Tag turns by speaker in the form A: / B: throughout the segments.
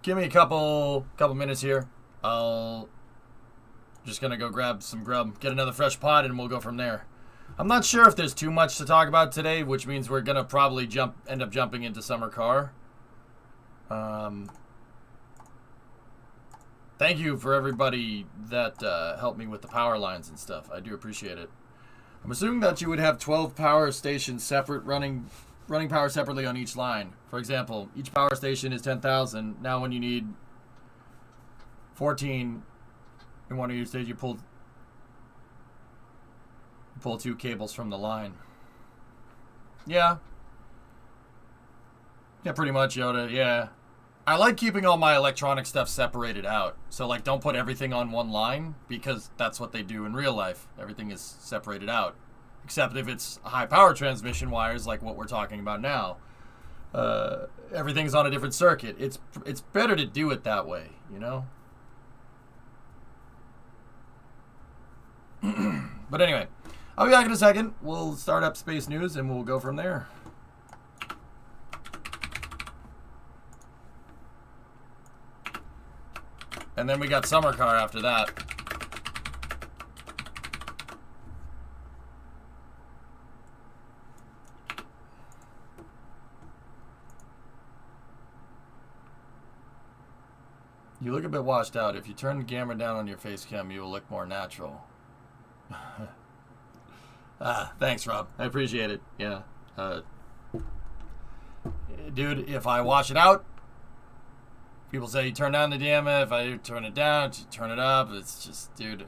A: Give me a couple minutes here. I'll just gonna go grab some grub, get another fresh pot, and we'll go from there. I'm not sure if there's too much to talk about today, which means we're gonna probably end up jumping into summer car. Thank you for everybody that helped me with the power lines and stuff. I do appreciate it. I'm assuming that you would have 12 power stations separate, running power separately on each line. For example, each power station is 10,000. Now when you need 14 in one of your stations, you pull 2 cables from the line. Yeah. Yeah, pretty much, Yoda. Yeah. I like keeping all my electronic stuff separated out. So, like, don't put everything on one line, because that's what they do in real life. Everything is separated out. Except if it's high power transmission wires, like what we're talking about now. Everything's on a different circuit. It's better to do it that way, you know? But anyway, I'll be back in a second. We'll start up Space News, and we'll go from there. And then we got Summer Car after that. You look a bit washed out. If you turn the camera down on your face cam, you will look more natural. Thanks, Rob. I appreciate it. Yeah. Dude, if I wash it out, people say you turn down the DMA. If I turn it down, turn it up. It's just, dude,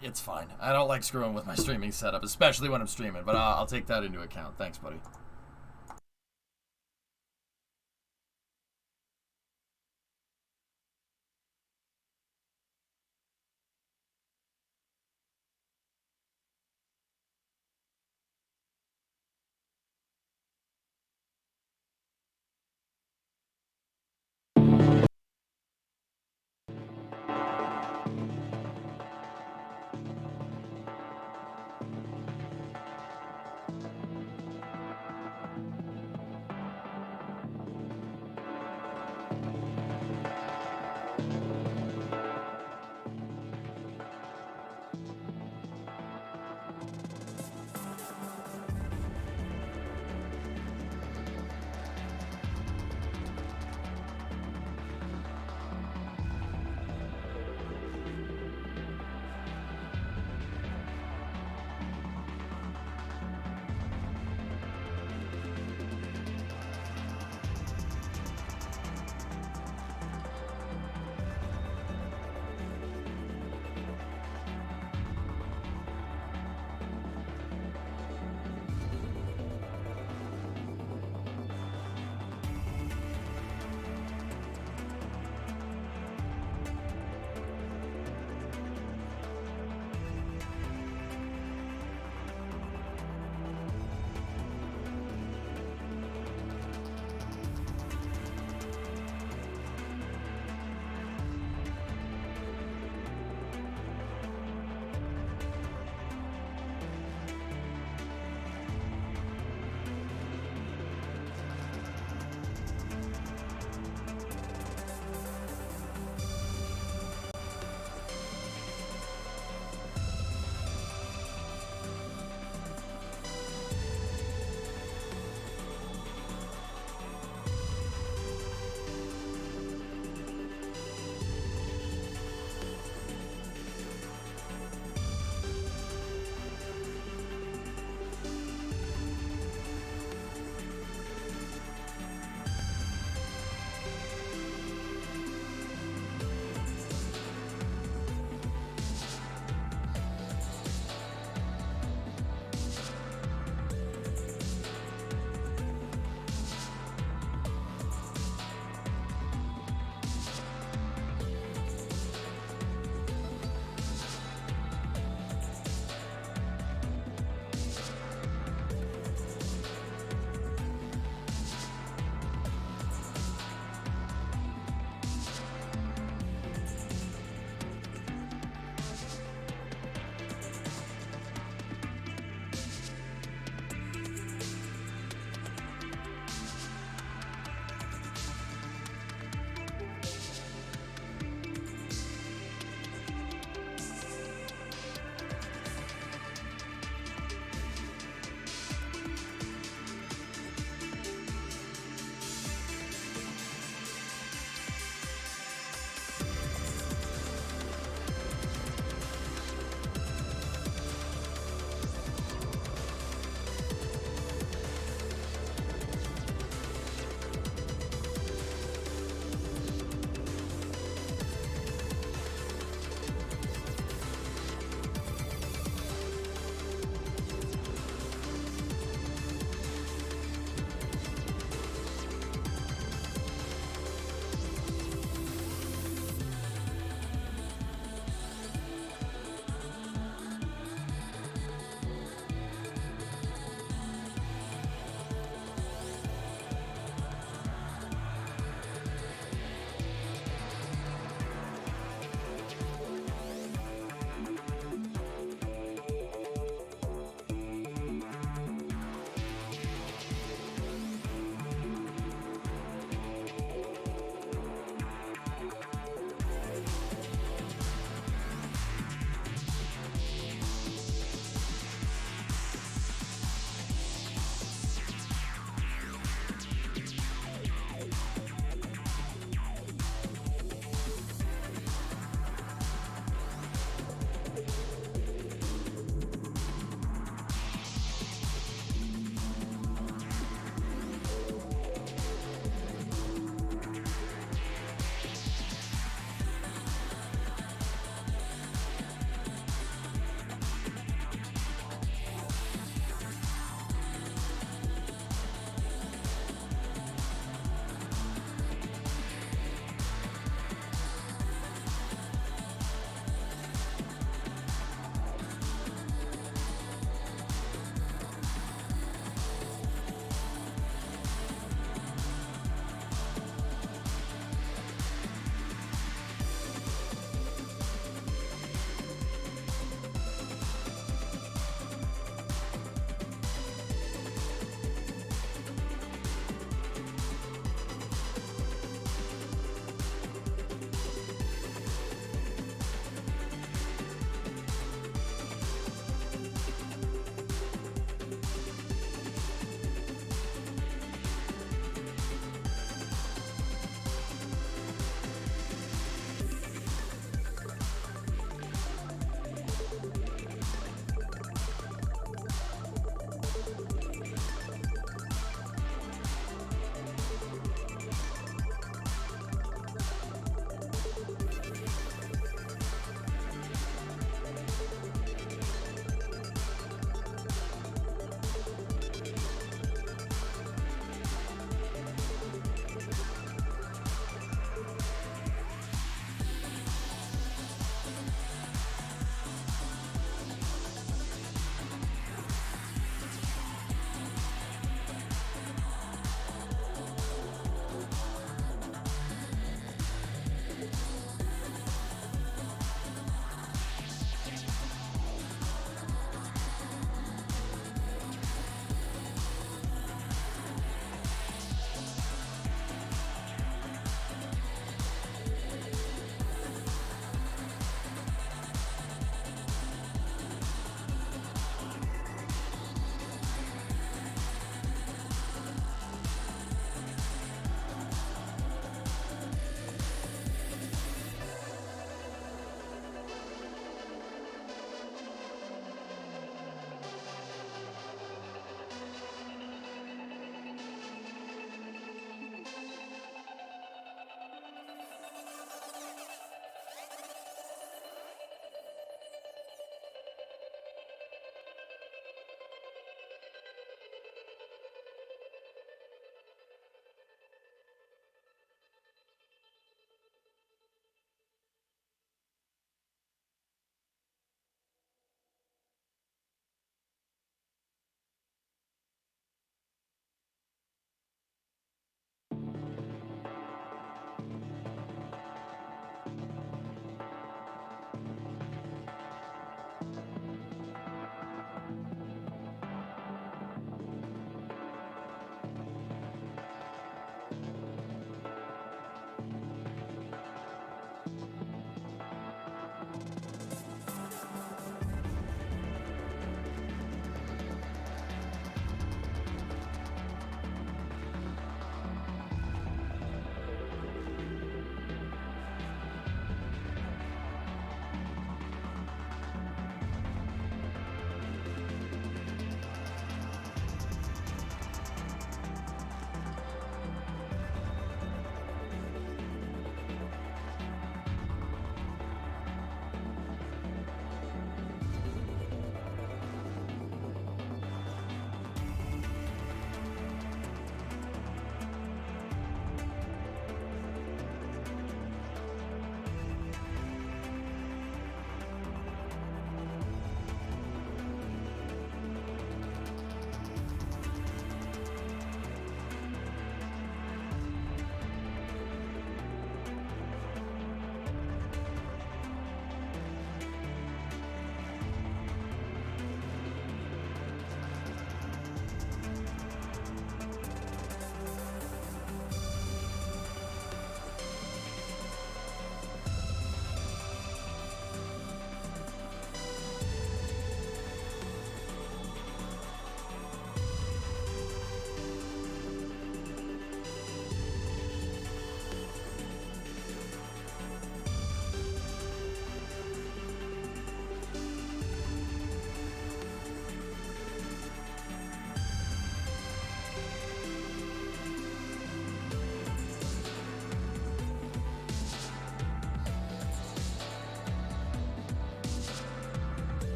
A: it's fine. I don't like screwing with my streaming setup, especially when I'm streaming, but I'll take that into account. Thanks, buddy.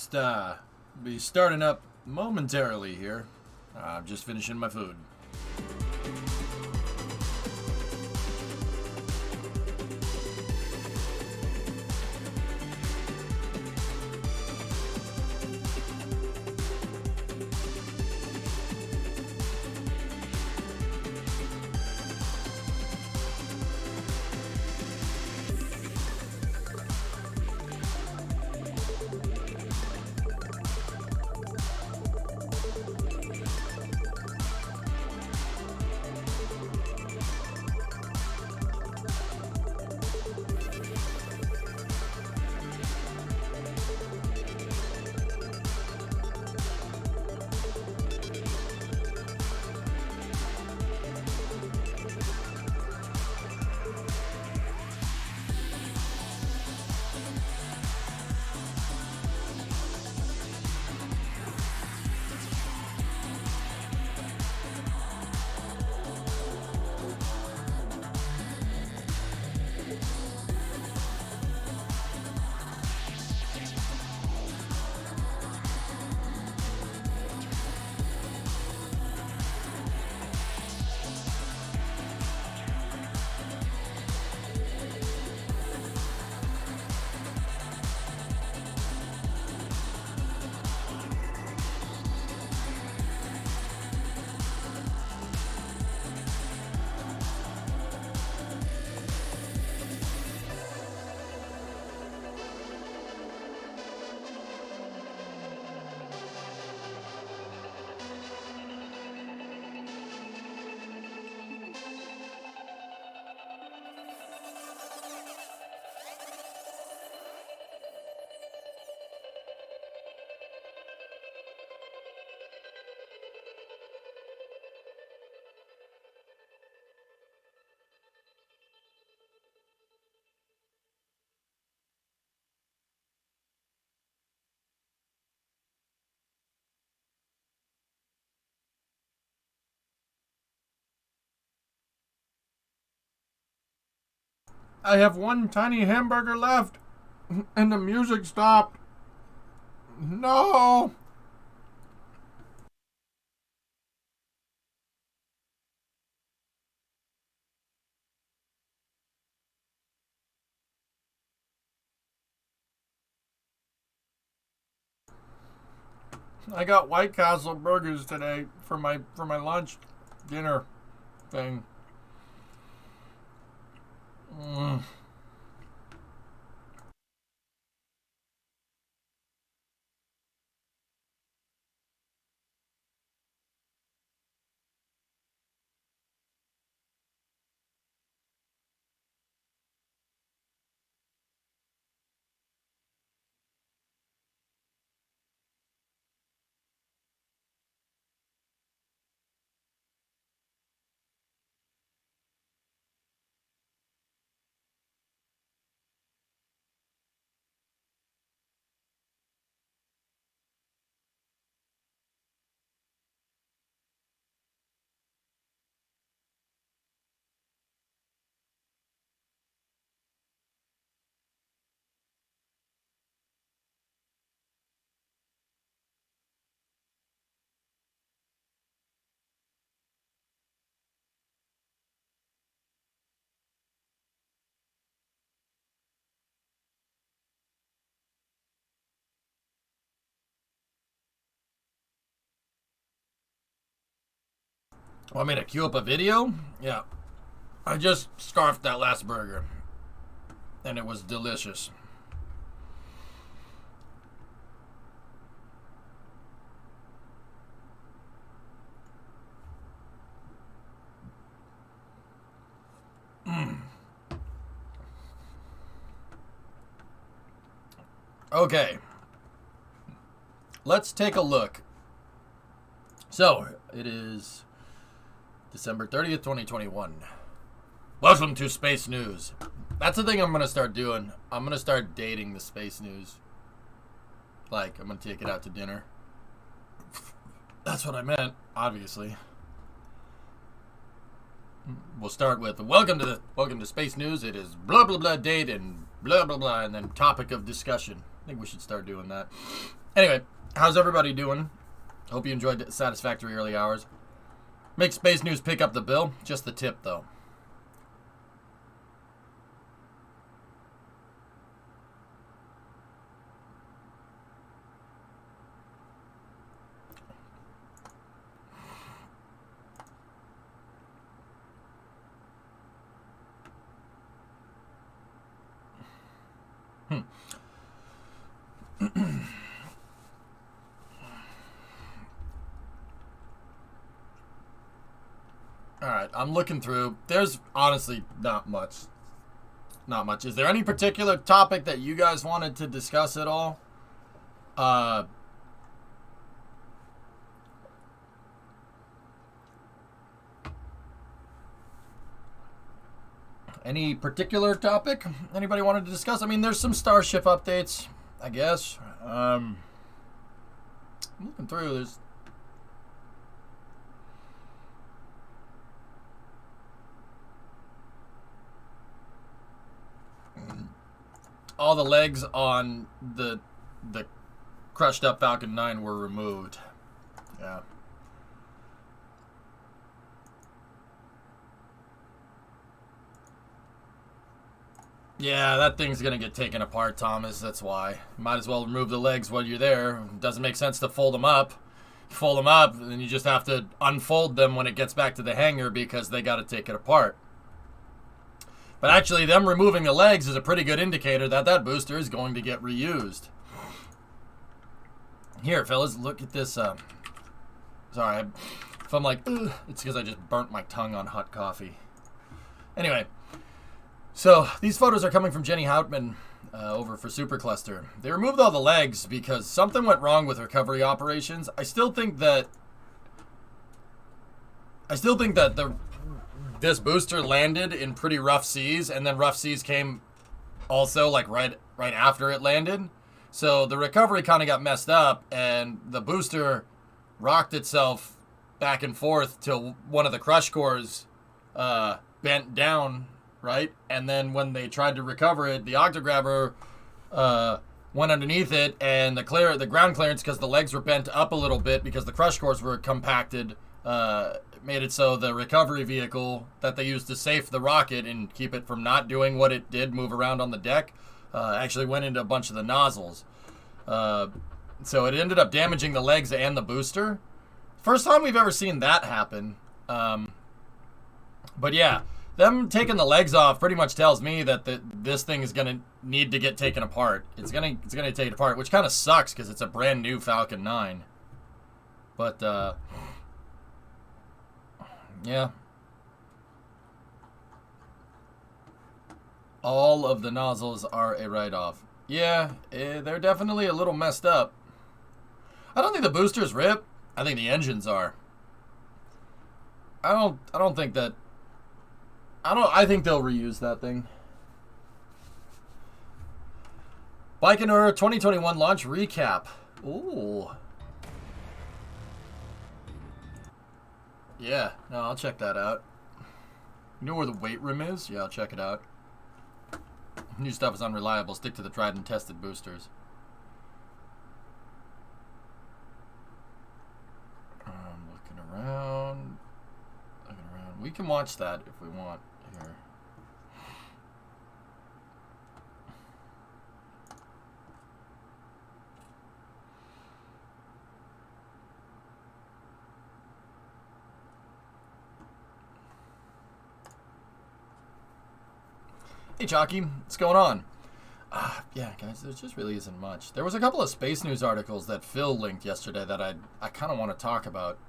A: just be starting up momentarily here. I'm just finishing my food. I have one tiny hamburger left, and the music stopped. No! I got White Castle burgers today for my lunch dinner thing. Mm. Want me to queue up a video? Yeah. I just scarfed that last burger, and it was delicious. Okay. Let's take a look. So, it is December 30th, 2021. Welcome to Space News. That's the thing I'm going to start doing. I'm going to start dating the space news. Like, I'm going to take it out to dinner. That's what I meant, obviously. We'll start with welcome to Space News. It is blah blah blah date and blah blah blah, and then topic of discussion. I think we should start doing that. Anyway, how's everybody doing? Hope you enjoyed satisfactory early hours. Make Space News pick up the bill. Just the tip, though. Alright, I'm looking through. There's honestly not much. Not much. Is there any particular topic that you guys wanted to discuss at all? Any particular topic anybody wanted to discuss? I mean, there's some Starship updates, I guess. I'm looking through. There's all the legs on the crushed up Falcon 9 were removed. Yeah. Yeah, that thing's gonna get taken apart, Thomas. That's why. Might as well remove the legs while you're there. It doesn't make sense to fold them up. You fold them up, and then you just have to unfold them when it gets back to the hangar because they gotta take it apart. But actually, them removing the legs is a pretty good indicator that that booster is going to get reused. Here, fellas, look at this. Sorry, if I'm like, ugh, it's because I just burnt my tongue on hot coffee. Anyway, so these photos are coming from Jenny Houtman over for Supercluster. They removed all the legs because something went wrong with recovery operations. I still think that this booster landed in pretty rough seas, and then rough seas came also like right after it landed. So the recovery kind of got messed up, and the booster rocked itself back and forth till one of the crush cores bent down, right? And then when they tried to recover it, the Octograbber went underneath it, and the ground clearance, because the legs were bent up a little bit because the crush cores were compacted, made it so the recovery vehicle that they used to safe the rocket and keep it from not doing what it did, move around on the deck, actually went into a bunch of the nozzles. So it ended up damaging the legs and the booster. First time we've ever seen that happen. But yeah, them taking the legs off pretty much tells me that this thing is going to need to get taken apart. It's gonna take it apart, which kind of sucks because it's a brand new Falcon 9. But yeah. All of the nozzles are a write-off. Yeah, they're definitely a little messed up. I don't think the boosters rip. I think the engines are. I don't think that. I think they'll reuse that thing. Baikonur 2021 launch recap. Ooh. Yeah, no, I'll check that out. You know where the weight room is? Yeah, I'll check it out. New stuff is unreliable. Stick to the tried and tested boosters. Looking around. We can watch that if we want here. Hey, Chalky, what's going on? Yeah, guys, there just really isn't much. There was a couple of space news articles that Phil linked yesterday that I kind of want to talk about.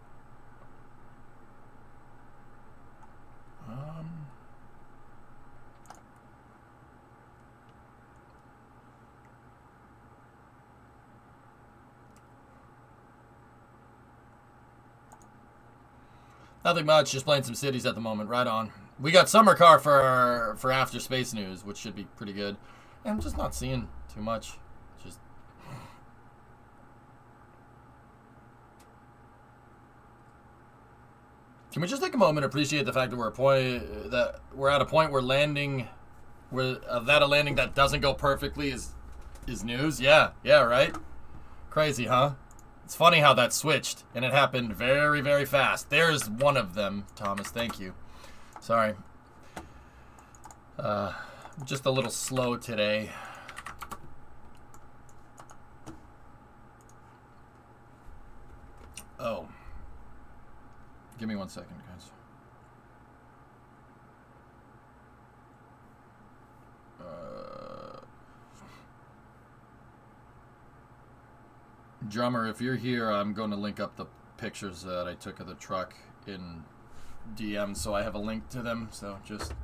A: Nothing much, just playing some cities at the moment. Right on. We got Summer Car for after space news, which should be pretty good. And I'm just not seeing too much. Just can we just take a moment and appreciate the fact that we're at a point where landing, that a landing that doesn't go perfectly is news? Yeah, right. Crazy, huh? It's funny how that switched, and it happened very, very fast. There's one of them, Thomas. Thank you. Sorry. Just a little slow today. Oh. Give me 1 second, guys. Drummer, if you're here, I'm going to link up the pictures that I took of the truck in DM, so I have a link to them, so just...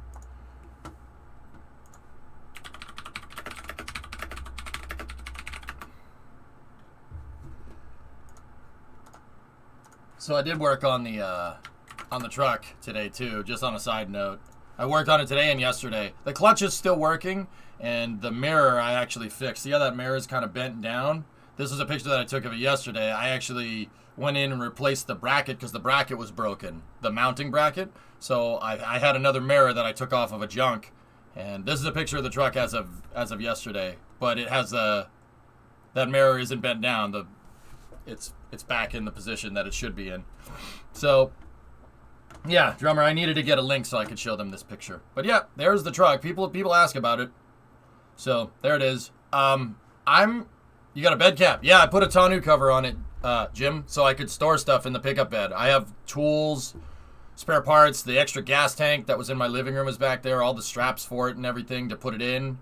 A: So I did work on the truck today too, just on a side note. I worked on it today and yesterday. The clutch is still working, and the mirror I actually fixed. See how that mirror is kind of bent down? This is a picture that I took of it yesterday. I actually went in and replaced the bracket because the bracket was broken, the mounting bracket. So I had another mirror that I took off of a junk, and this is a picture of the truck as of yesterday. But it has that mirror isn't bent down. It's back in the position that it should be in. So yeah, drummer, I needed to get a link so I could show them this picture. But yeah, there's the truck. People ask about it. So there it is. You got a bed cap? Yeah, I put a tonneau cover on it, Jim, so I could store stuff in the pickup bed. I have tools, spare parts, the extra gas tank that was in my living room is back there, all the straps for it and everything to put it in.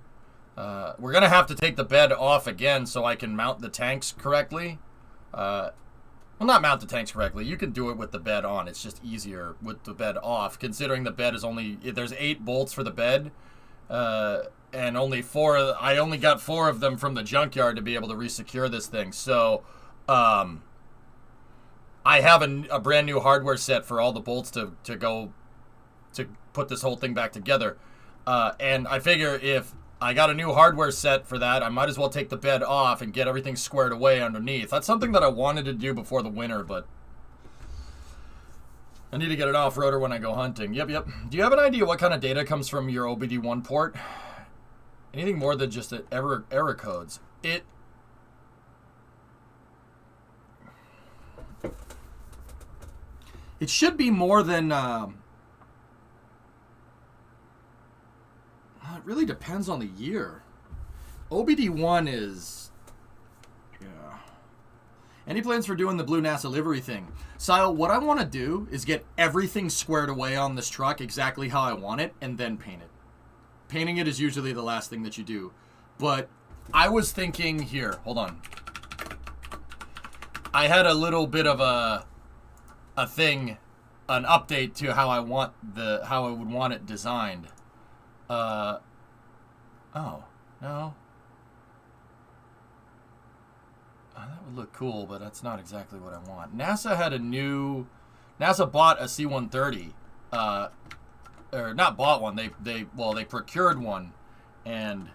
A: We're going to have to take the bed off again so I can mount the tanks correctly. Well, not mount the tanks correctly. You can do it with the bed on. It's just easier with the bed off, considering the bed is there's 8 bolts for the bed. And only 4. I only got 4 of them from the junkyard to be able to resecure this thing. So, I have a brand new hardware set for all the bolts to put this whole thing back together. And I figure if I got a new hardware set for that, I might as well take the bed off and get everything squared away underneath. That's something that I wanted to do before the winter, but I need to get an off-roader when I go hunting. Yep. Do you have an idea what kind of data comes from your OBD1 port? Anything more than just error codes? It should be more than... it really depends on the year. OBD1 is... Yeah. Any plans for doing the blue NASA livery thing? Sile, what I want to do is get everything squared away on this truck exactly how I want it and then paint it. Painting it is usually the last thing that you do. But I was thinking here, hold on. I had a little bit of an update to how I would want it designed. Oh, no. That would look cool, but that's not exactly what I want. NASA bought a C-130, or not bought one, they procured one, and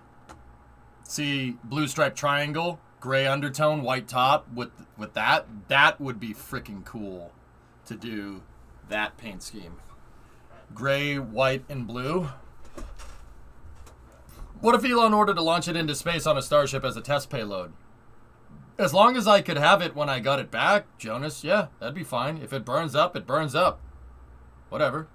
A: see blue striped triangle, gray undertone, white top with that would be freaking cool to do that paint scheme. Gray, white, and blue. What if Elon ordered to launch it into space on a Starship as a test payload? As long as I could have it when I got it back, Jonas, yeah, that'd be fine. If it burns up, it burns up. Whatever.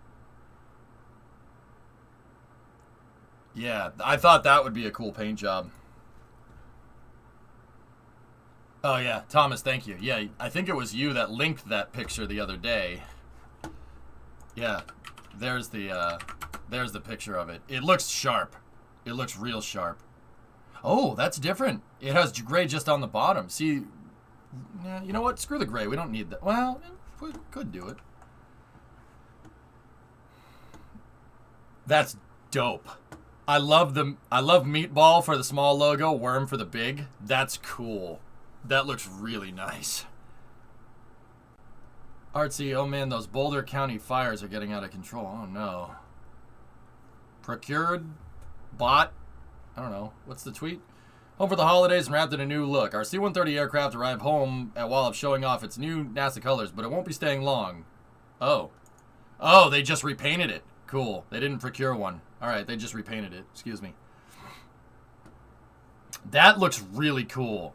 A: Yeah, I thought that would be a cool paint job. Oh yeah, Thomas, thank you. Yeah, I think it was you that linked that picture the other day. Yeah, there's the picture of it. It looks sharp. It looks real sharp. Oh, that's different. It has gray just on the bottom. See, yeah, you know what? Screw the gray. We don't need that. Well, we could do it. That's dope. I love meatball for the small logo, worm for the big. That's cool. That looks really nice. Artsy, oh man, those Boulder County fires are getting out of control. Oh no. Procured, bought, I don't know. What's the tweet? Home for the holidays and wrapped in a new look. Our C-130 aircraft arrived home at while of showing off its new NASA colors, but it won't be staying long. Oh. Oh, they just repainted it. Cool. They didn't procure one. All right, they just repainted it. Excuse me. That looks really cool.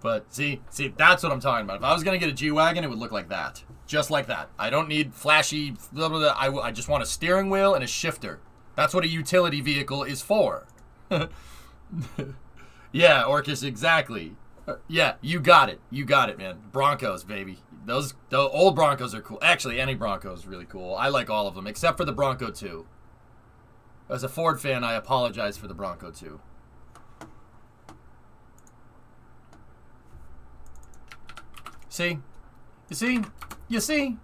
A: But see, that's what I'm talking about. If I was going to get a G-Wagon, it would look like that. Just like that. I don't need flashy, blah, blah, blah. I just want a steering wheel and a shifter. That's what a utility vehicle is for. Yeah, Orcus, exactly. Yeah, you got it. You got it, man. Broncos, baby. The old Broncos are cool. Actually, any Bronco is really cool. I like all of them, except for the Bronco 2. As a Ford fan, I apologize for the Bronco 2. See? You see?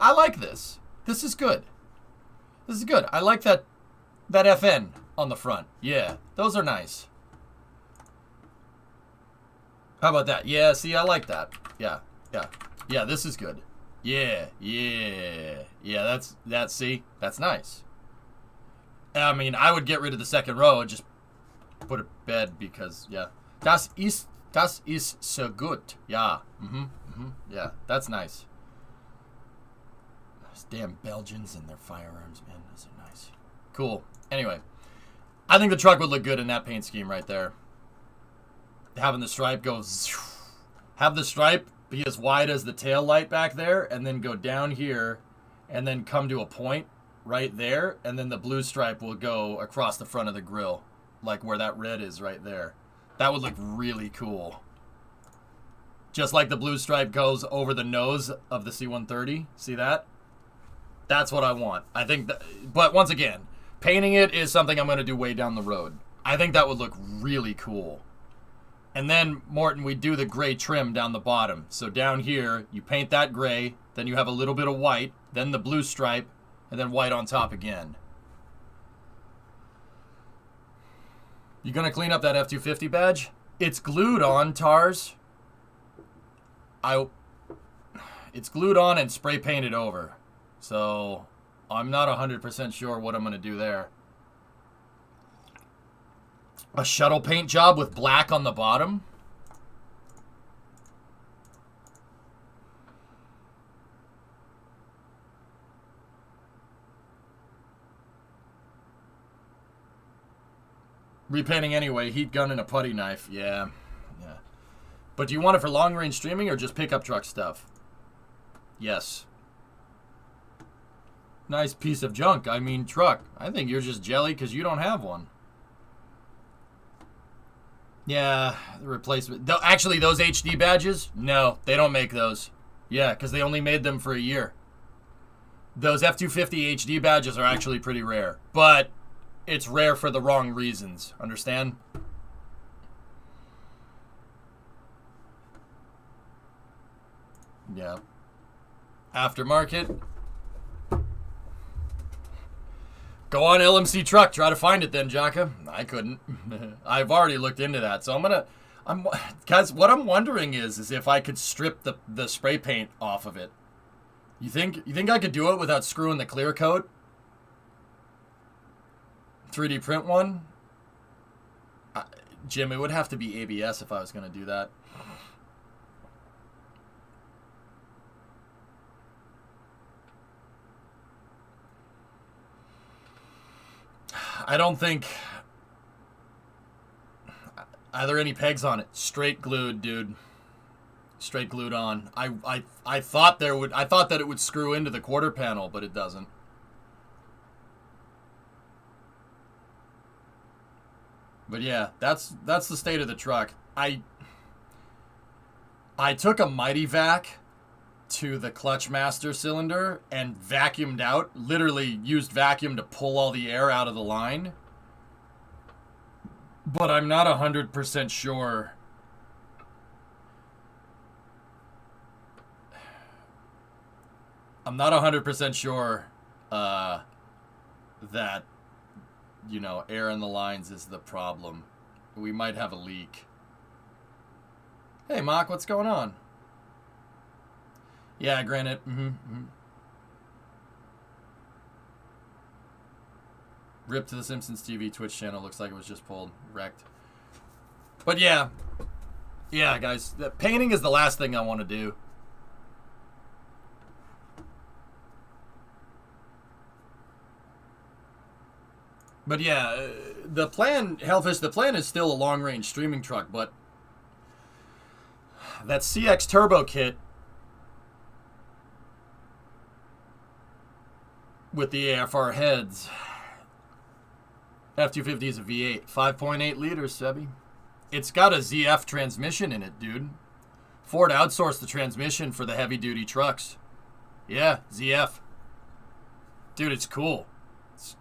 A: I like this. This is good. This is good. I like that FN on the front. Yeah, those are nice. How about that? Yeah, see, I like that. Yeah, this is good. Yeah, see, that's nice. I mean, I would get rid of the second row and just put a bed because, yeah. Das ist so gut. Yeah. Yeah, that's nice. Those damn Belgians and their firearms, man. Those are nice. Cool. Anyway, I think the truck would look good in that paint scheme right there. Having the stripe go... Have the stripe be as wide as the tail light back there, and then go down here, and then come to a point right there, and then the blue stripe will go across the front of the grill, like where that red is right there. That would look really cool. Just like the blue stripe goes over the nose of the C-130. See that? That's what I want. I think that, but once again, painting it is something I'm going to do way down the road. I think that would look really cool. And then, Morton, we do the gray trim down the bottom. So down here, you paint that gray, then you have a little bit of white, then the blue stripe, and then white on top again. You gonna clean up that F-250 badge? It's glued on, Tars. It's glued on and spray painted over. So, I'm not 100% sure what I'm gonna do there. A shuttle paint job with black on the bottom? Repainting anyway, heat gun and a putty knife. Yeah. But do you want it for long-range streaming or just pickup truck stuff? Yes. Nice piece of junk. I mean, truck. I think you're just jelly because you don't have one. Yeah, the replacement. Actually, those HD badges? No, they don't make those. Yeah, because they only made them for a year. Those F-250 HD badges are actually pretty rare. But it's rare for the wrong reasons. Understand? Yeah. Aftermarket. Go on LMC truck. Try to find it then, Jaka. I couldn't. I've already looked into that. So guys, what I'm wondering is if I could strip the spray paint off of it. You think I could do it without screwing the clear coat? 3D print one? Jim, it would have to be ABS if I was going to do that. I don't think... Are there any pegs on it? Straight glued, dude. Straight glued on. I thought that it would screw into the quarter panel, but it doesn't. But yeah, that's the state of the truck. I took a Mighty Vac to the clutch master cylinder and vacuumed out, literally used vacuum to pull all the air out of the line. But I'm not 100% sure. I'm not 100% sure that, you know, air in the lines is the problem. We might have a leak. Hey, Mock, what's going on? Yeah, granted. Rip to the Simpsons TV Twitch channel. Looks like it was just pulled. Wrecked. But yeah. Yeah, guys. The painting is the last thing I want to do. But yeah, the plan, Hellfish, the plan is still a long-range streaming truck, but that CX turbo kit with the AFR heads. F-250 is a V8. 5.8 liters, Sebi. It's got a ZF transmission in it, dude. Ford outsourced the transmission for the heavy-duty trucks. Yeah, ZF. Dude, it's cool.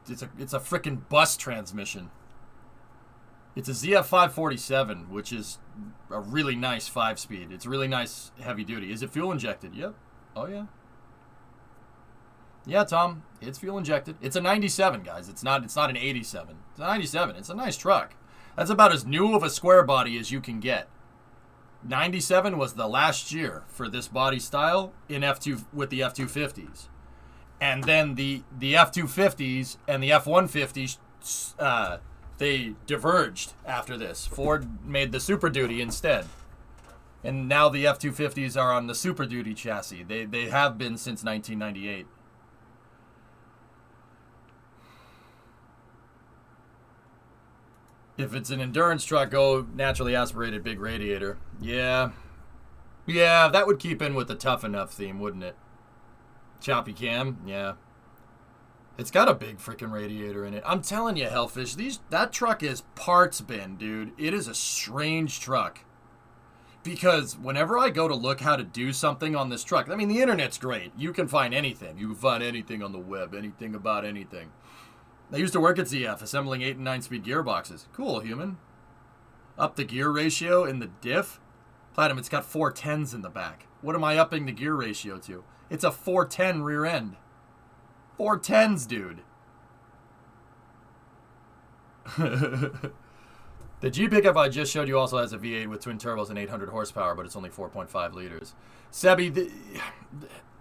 A: It's a freaking bus transmission. It's a ZF 547, which is a really nice 5-speed. It's a really nice heavy-duty. Is it fuel-injected? Yep. Oh, yeah. Yeah, Tom, it's fuel injected. It's a 97, guys. It's not an 87. It's a 97. It's a nice truck. That's about as new of a square body as you can get. 97 was the last year for this body style in F2 with the F250s. And then the F250s and the F150s they diverged after this. Ford made the Super Duty instead. And now the F250s are on the Super Duty chassis. They have been since 1998. If it's an endurance truck, go naturally aspirated big radiator. Yeah. Yeah, that would keep in with the tough enough theme, wouldn't it? Choppy cam, yeah. It's got a big freaking radiator in it. I'm telling you, Hellfish, that truck is parts bin, dude. It is a strange truck. Because whenever I go to look how to do something on this truck, I mean, the internet's great. You can find anything. You can find anything on the web, anything about anything. I used to work at ZF, assembling 8 and 9-speed gearboxes. Cool, human. Up the gear ratio in the diff. Platinum, it's got 410s in the back. What am I upping the gear ratio to? It's a 410 rear end. 410s, dude. The G pickup I just showed you also has a V8 with twin turbos and 800 horsepower, but it's only 4.5 liters. Sebi,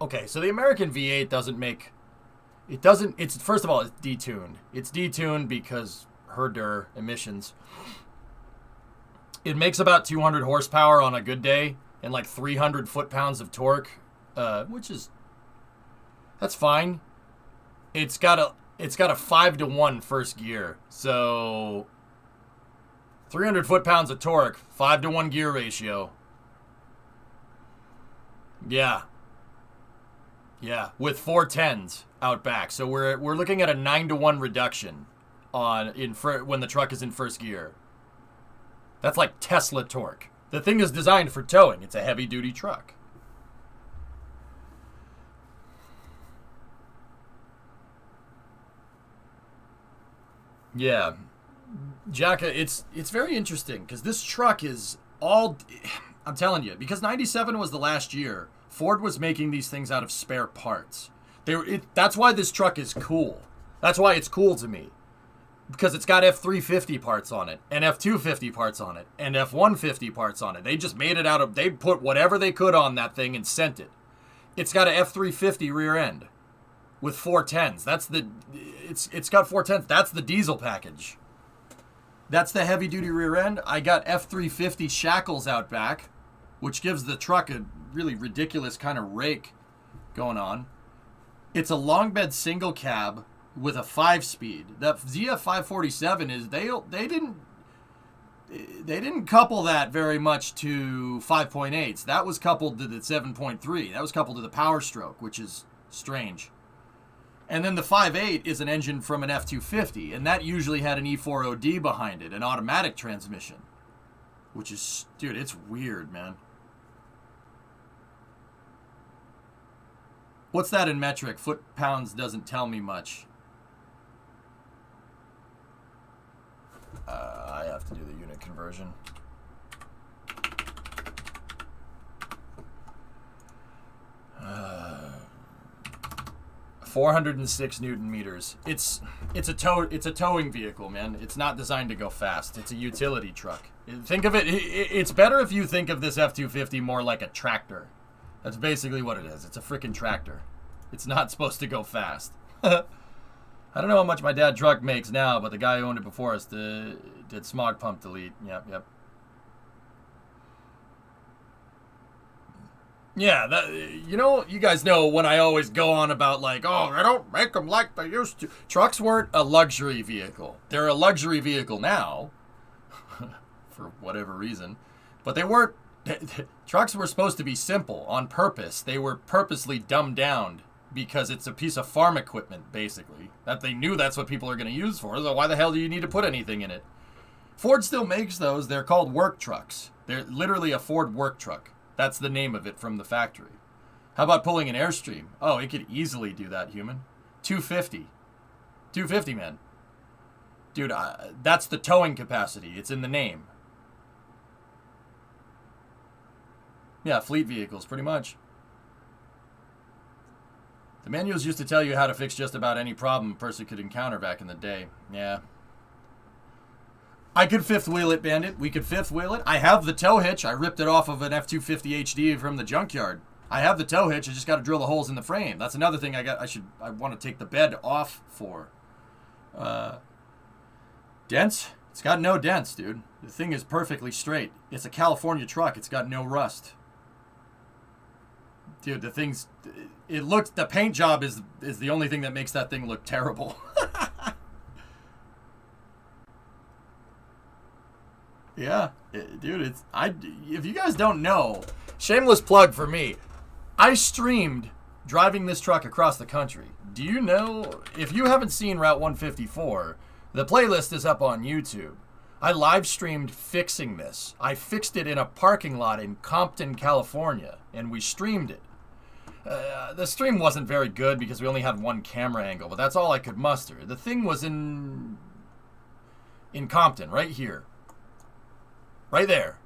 A: okay, so the American V8 doesn't make... It doesn't, it's, first of all, it's detuned. It's detuned because herder emissions. It makes about 200 horsepower on a good day and like 300 foot-pounds of torque, which is, that's fine. It's got a 5-to-1 first gear. So 300 foot-pounds of torque, 5-to-1 gear ratio. Yeah. Yeah, with 410s out back. So we're looking at a 9-to-1 reduction when the truck is in first gear. That's like Tesla torque. The thing is designed for towing. It's a heavy-duty truck. Yeah. Jacka, it's very interesting because this truck is all... I'm telling you, because 97 was the last year, Ford was making these things out of spare parts. That's why this truck is cool. That's why it's cool to me. Because it's got F350 parts on it, and F250 parts on it, and F150 parts on it. They just made it out of... They put whatever they could on that thing and sent it. It's got a F350 rear end with 410s. It's got 410s. That's the diesel package. That's the heavy-duty rear end. I got F350 shackles out back, which gives the truck a really ridiculous kind of rake going on. It's a long bed single cab with a 5-speed. That ZF 547 is they didn't couple that very much to 5.8s. That was coupled to the 7.3. That was coupled to the Power Stroke, which is strange. And then the 5.8 is an engine from an F250, and that usually had an E4OD behind it, an automatic transmission. Which is, dude, it's weird, man. What's that in metric? Foot-pounds doesn't tell me much. I have to do the unit conversion. Uh, 406 Newton meters. It's a towing vehicle, man. It's not designed to go fast. It's a utility truck. Think of it. It's better if you think of this F250 more like a tractor. That's basically what it is. It's a freaking tractor. It's not supposed to go fast. I don't know how much my dad truck makes now, but the guy who owned it before us did smog pump delete. Yep. Yeah, you guys know when I always go on about like, oh, they don't make them like they used to. Trucks weren't a luxury vehicle. They're a luxury vehicle now, for whatever reason. But they weren't Trucks were supposed to be simple on purpose. They were purposely dumbed down because it's a piece of farm equipment, basically. That they knew that's what people are going to use for. So why the hell do you need to put anything in it? Ford still makes those. They're called work trucks. They're literally a Ford work truck. That's the name of it from the factory. How about pulling an Airstream? Oh, it could easily do that, human. 250. 250, man. Dude, that's the towing capacity. It's in the name. Yeah, fleet vehicles, pretty much. The manuals used to tell you how to fix just about any problem a person could encounter back in the day. Yeah. I could fifth wheel it, Bandit. We could fifth wheel it. I have the tow hitch. I ripped it off of an F-250 HD from the junkyard. I have the tow hitch. I just got to drill the holes in the frame. That's another thing I want to take the bed off for. Dents? It's got no dents, dude. The thing is perfectly straight. It's a California truck. It's got no rust. Dude, the thing's... It looks... The paint job is the only thing that makes that thing look terrible. Yeah, dude, it's... If you guys don't know, shameless plug for me, I streamed driving this truck across the country. Do you know... If you haven't seen Route 154, the playlist is up on YouTube. I live streamed fixing this. I fixed it in a parking lot in Compton, California, and we streamed it. The stream wasn't very good because we only had one camera angle, but that's all I could muster. The thing was in Compton, right here. Right there.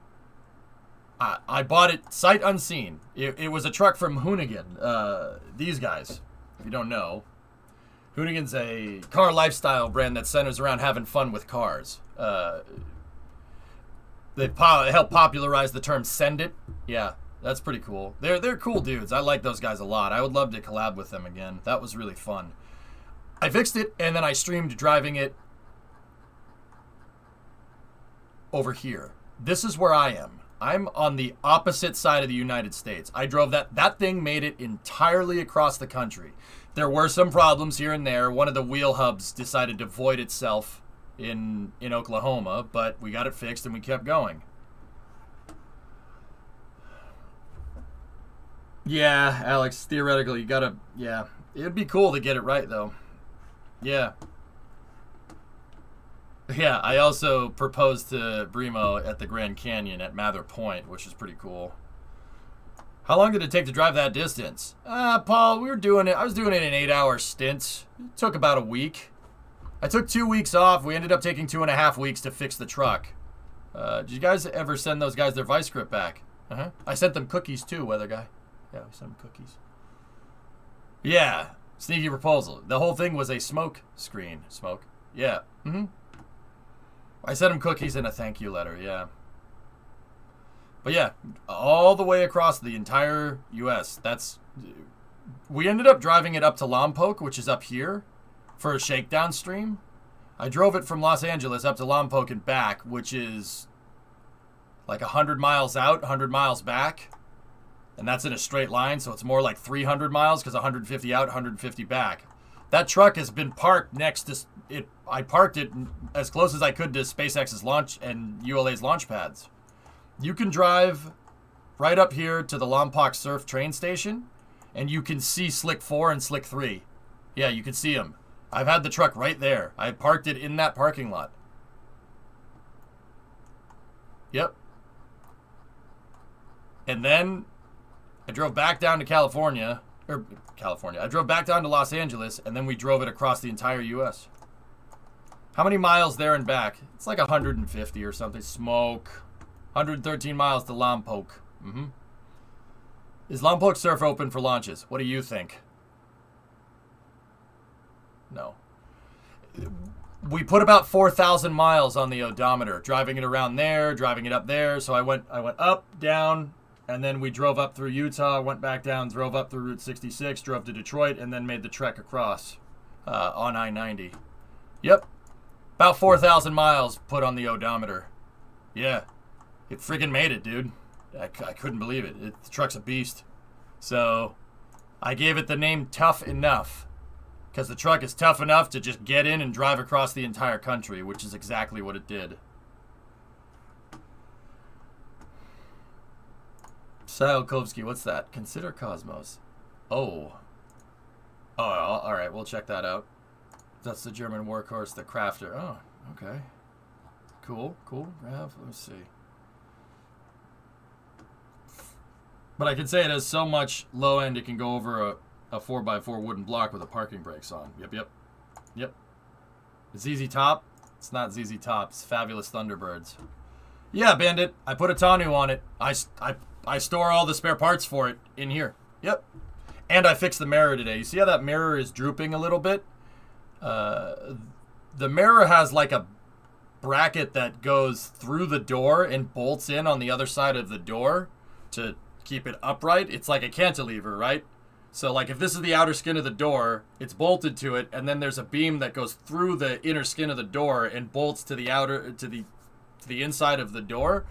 A: I bought it sight unseen. It was a truck from Hoonigan. These guys, if you don't know. Hoonigan's a car lifestyle brand that centers around having fun with cars. They helped popularize the term "send it." Yeah, that's pretty cool. They're cool dudes. I like those guys a lot. I would love to collab with them again. That was really fun. I fixed it, and then I streamed driving it over here. This is where I am. I'm on the opposite side of the United States. I drove that. That thing made it entirely across the country. There were some problems here and there. One of the wheel hubs decided to void itself in Oklahoma, but we got it fixed and we kept going. Yeah, Alex, theoretically, you gotta... Yeah, it'd be cool to get it right, though. Yeah. Yeah, I also proposed to Brimo at the Grand Canyon at Mather Point, which is pretty cool. How long did it take to drive that distance? Paul, we were doing it. I was doing it in 8-hour stints. It took about a week. I took 2 weeks off. We ended up taking 2.5 weeks to fix the truck. Did you guys ever send those guys their vice grip back? I sent them cookies too, weather guy. Yeah, we sent them cookies. Yeah, sneaky proposal. The whole thing was a smoke screen. Smoke. Yeah. I sent them cookies and a thank you letter. Yeah. But yeah, all the way across the entire U.S. We ended up driving it up to Lompoc, which is up here, for a shakedown stream. I drove it from Los Angeles up to Lompoc and back, which is like 100 miles out, 100 miles back. And that's in a straight line, so it's more like 300 miles because 150 out, 150 back. That truck has been parked next to it. I parked it as close as I could to SpaceX's launch and ULA's launch pads. You can drive right up here to the Lompoc Surf train station, and you can see Slick 4 and Slick 3. Yeah, you can see them. I've had the truck right there. I parked it in that parking lot. Yep. And then I drove back down to California. I drove back down to Los Angeles, and then we drove it across the entire U.S. How many miles there and back? It's like 150 or something. Smoke. 113 miles to Lompoc. Is Lompoc Surf open for launches? What do you think? No. We put about 4,000 miles on the odometer, driving it around there, driving it up there. So I went up, down, and then we drove up through Utah, went back down, drove up through Route 66, drove to Detroit, and then made the trek across on I-90. Yep. About 4,000 miles put on the odometer. Yeah. It friggin' made it, dude. I couldn't believe it. The truck's a beast. So I gave it the name Tough Enough because the truck is tough enough to just get in and drive across the entire country, which is exactly what it did. Stylekovsky, what's that? Consider Cosmos. Oh. Oh, all right, we'll check that out. That's the German workhorse, the Crafter. Oh, okay. Cool, cool. Let me see. But I can say it has so much low end it can go over a 4x4 wooden block with the parking brakes on. Yep. ZZ Top? It's not ZZ Top. It's Fabulous Thunderbirds. Yeah, Bandit. I put a Tanu on it. I store all the spare parts for it in here. Yep. And I fixed the mirror today. You see how that mirror is drooping a little bit? The mirror has like a bracket that goes through the door and bolts in on the other side of the door to keep it upright. It's like a cantilever, right? So like if this is the outer skin of the door, it's bolted to it, and then there's a beam that goes through the inner skin of the door and bolts to the outer to the inside of the door.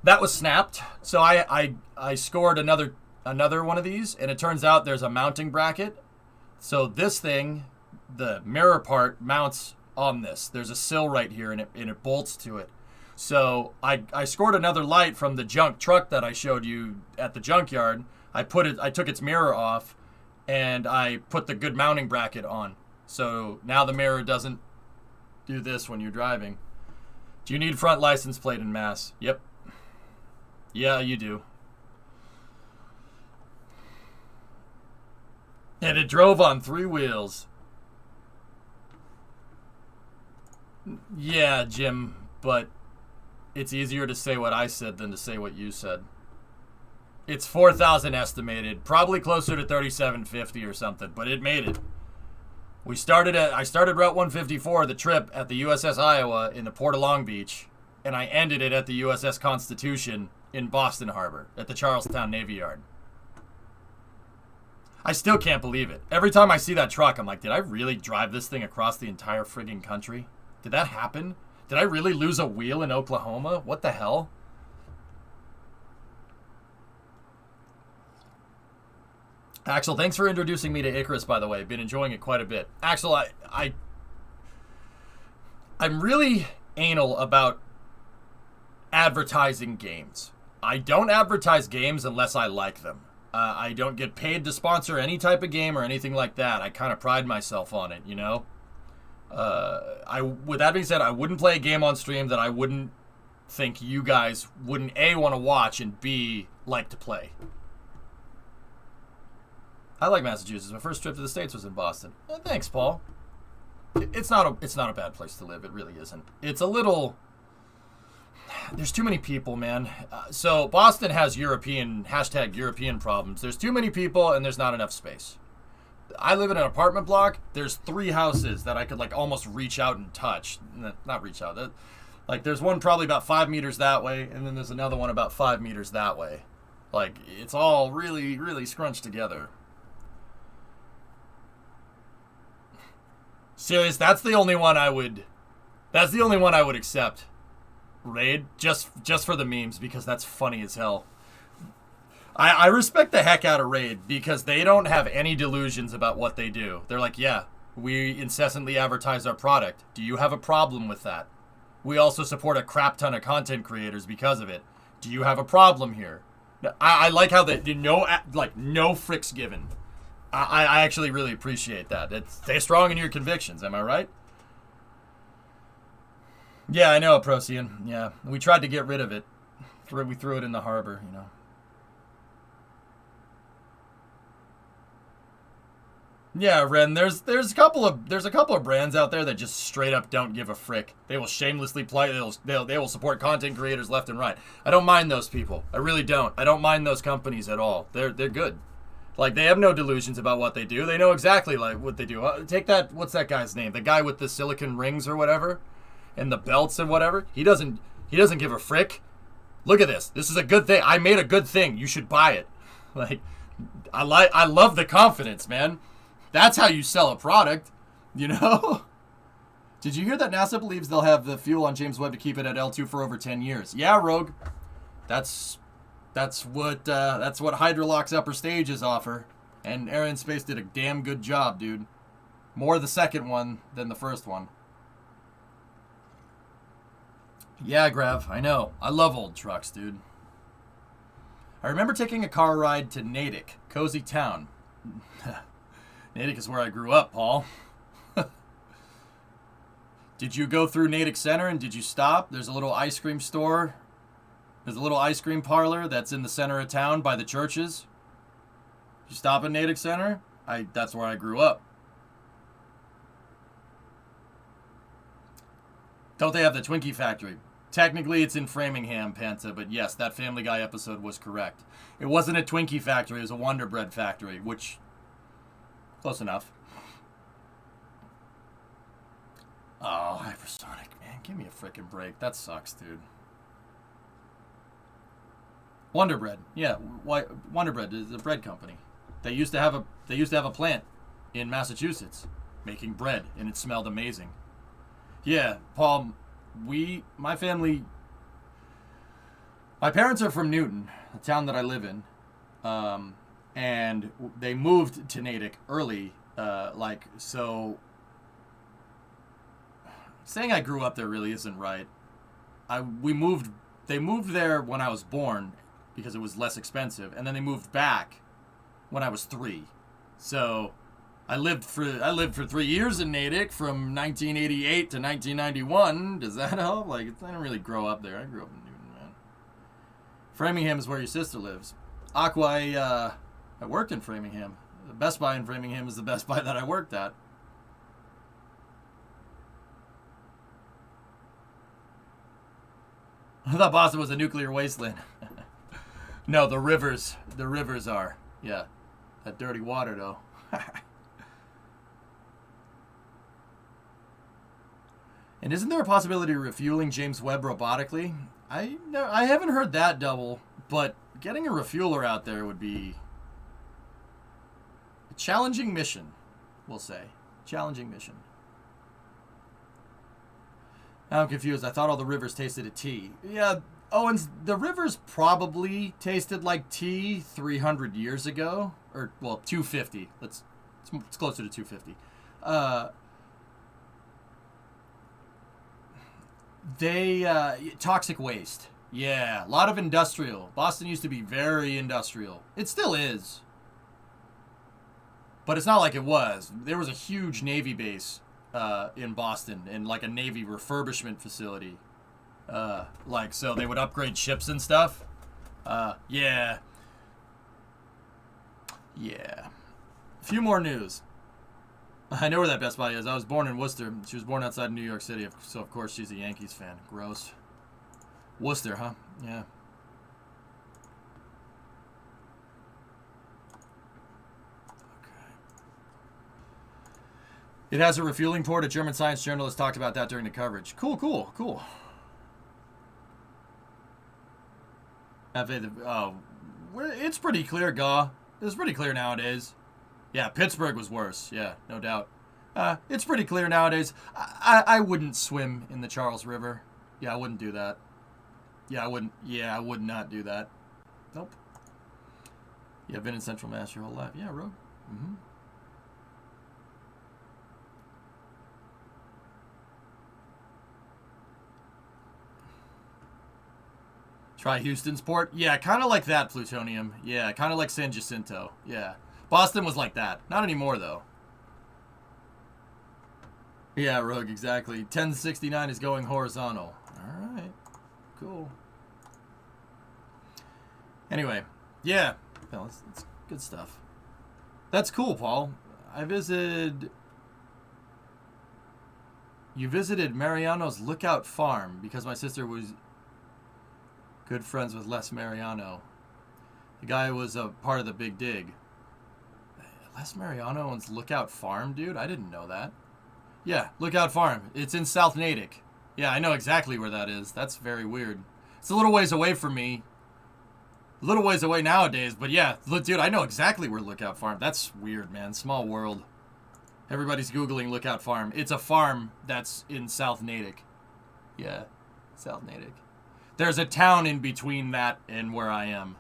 A: That was snapped. So I scored another one of these, and it turns out there's a mounting bracket. So this thing, the mirror part, mounts on this. There's a sill right here, and it bolts to it. So I scored another light from the junk truck that I showed you at the junkyard. I took its mirror off, and I put the good mounting bracket on. So now the mirror doesn't do this when you're driving. Do you need front license plate in mass? Yep. Yeah, you do. And it drove on 3 wheels. Yeah, Jim, but it's easier to say what I said than to say what you said. It's 4,000 estimated, probably closer to 3,750 or something, but it made it. I started Route 154, the trip, at the USS Iowa in the Port of Long Beach, and I ended it at the USS Constitution in Boston Harbor at the Charlestown Navy Yard. I still can't believe it. Every time I see that truck, I'm like, did I really drive this thing across the entire friggin' country? Did that happen? Did I really lose a wheel in Oklahoma? What the hell? Axel, thanks for introducing me to Icarus, by the way. Been enjoying it quite a bit. Axel, I'm really anal about advertising games. I don't advertise games unless I like them. I don't get paid to sponsor any type of game or anything like that. I kind of pride myself on it, you know? With that being said, I wouldn't play a game on stream that I wouldn't think you guys wouldn't A, want to watch, and B, like to play. I like Massachusetts. My first trip to the States was in Boston. Thanks, Paul. It's not a bad place to live. It really isn't. It's a little... There's too many people, man. So Boston has European problems. There's too many people and there's not enough space. I live in an apartment block. There's 3 houses that I could like almost reach out and touch. Not reach out. Like there's one probably about 5 meters that way, and then there's another one about 5 meters that way. Like it's all really, really scrunched together. Serious, that's the only one I would accept. Raid, just for the memes, because that's funny as hell. I respect the heck out of Raid because they don't have any delusions about what they do. They're like, yeah, we incessantly advertise our product. Do you have a problem with that? We also support a crap ton of content creators because of it. Do you have a problem here? I like how they no fricks given. I actually really appreciate that. Stay strong in your convictions. Am I right? Yeah, I know, Procyon. Yeah, we tried to get rid of it. We threw it in the harbor, you know. Yeah, Ren. There's a couple of brands out there that just straight up don't give a frick. They will shamelessly play. They will support content creators left and right. I don't mind those people. I really don't. I don't mind those companies at all. They're good. Like they have no delusions about what they do. They know exactly like what they do. Take that. What's that guy's name? The guy with the silicon rings or whatever, and the belts and whatever. He doesn't give a frick. Look at this. This is a good thing. I made a good thing. You should buy it. Like I love the confidence, man. That's how you sell a product, you know? Did you hear that NASA believes they'll have the fuel on James Webb to keep it at L2 for over 10 years? Yeah, Rogue. That's what Hydrolock's upper stages offer. And Aerospace did a damn good job, dude. More the second one than the first one. Yeah, Grav, I know. I love old trucks, dude. I remember taking a car ride to Natick, cozy town. Natick is where I grew up, Paul. Did you go through Natick Center and did you stop? There's a little ice cream store. There's a little ice cream parlor that's in the center of town by the churches. Did you stop at Natick Center? That's where I grew up. Don't they have the Twinkie factory? Technically, it's in Framingham, Panta, but yes, that Family Guy episode was correct. It wasn't a Twinkie factory, it was a Wonder Bread factory, which, close enough. Oh, hypersonic, man, give me a freaking break. That sucks, dude. Wonder Bread, yeah, Wonder Bread is a bread company. They used to have a plant in Massachusetts making bread, and it smelled amazing. Yeah, Paul, my family, my parents are from Newton, the town that I live in, and they moved to Natick early, so saying I grew up there really isn't right. They moved there when I was born because it was less expensive, and then they moved back when I was 3, so I lived for 3 years in Natick from 1988 to 1991. Does that help? I didn't really grow up there. I grew up in Newton, man. Framingham is where your sister lives. Aqua, I worked in Framingham. The Best Buy in Framingham is the Best Buy that I worked at. I thought Boston was a nuclear wasteland. No, the rivers are. Yeah, that dirty water though. And isn't there a possibility of refueling James Webb robotically? I haven't heard that double, but getting a refueler out there would be a challenging mission, we'll say. Challenging mission. I'm confused. I thought all the rivers tasted of tea. Yeah, Owens, the rivers probably tasted like tea 300 years ago. Or, well, 250. It's closer to 250. Toxic waste. Yeah, a lot of industrial. Boston used to be very industrial. It still is. But it's not like it was. There was a huge Navy base in Boston and like a Navy refurbishment facility. So they would upgrade ships and stuff. Yeah. A few more news. I know where that Best Buy is. I was born in Worcester. She was born outside New York City, so of course she's a Yankees fan. Gross. Worcester, huh? Yeah. Okay. It has a refueling port. A German science journalist talked about that during the coverage. Cool. It's pretty clear, Gaw. It's pretty clear nowadays. Yeah, Pittsburgh was worse. Yeah, no doubt. It's pretty clear nowadays. I wouldn't swim in the Charles River. Yeah, I wouldn't do that. I would not do that. Nope. Yeah, been in Central Mass your whole life. Yeah, Rogue. Mm-hmm. Try Houston's port? Yeah, kind of like that, Plutonium. Yeah, kind of like San Jacinto. Yeah. Boston was like that. Not anymore, though. Yeah, Rogue, exactly. 1069 is going horizontal. All right. Cool. Anyway, yeah. Well, it's good stuff. That's cool, Paul. You visited Mariano's Lookout Farm because my sister was good friends with Les Mariano. The guy was a part of the Big Dig. Les Mariano owns Lookout Farm, dude? I didn't know that. Yeah, Lookout Farm. It's in South Natick. Yeah, I know exactly where that is. That's very weird. It's a little ways away from me. A little ways away nowadays, but yeah, dude, I know exactly where Lookout Farm. That's weird, man. Small world. Everybody's Googling Lookout Farm. It's a farm that's in South Natick. Yeah, South Natick. There's a town in between that and where I am.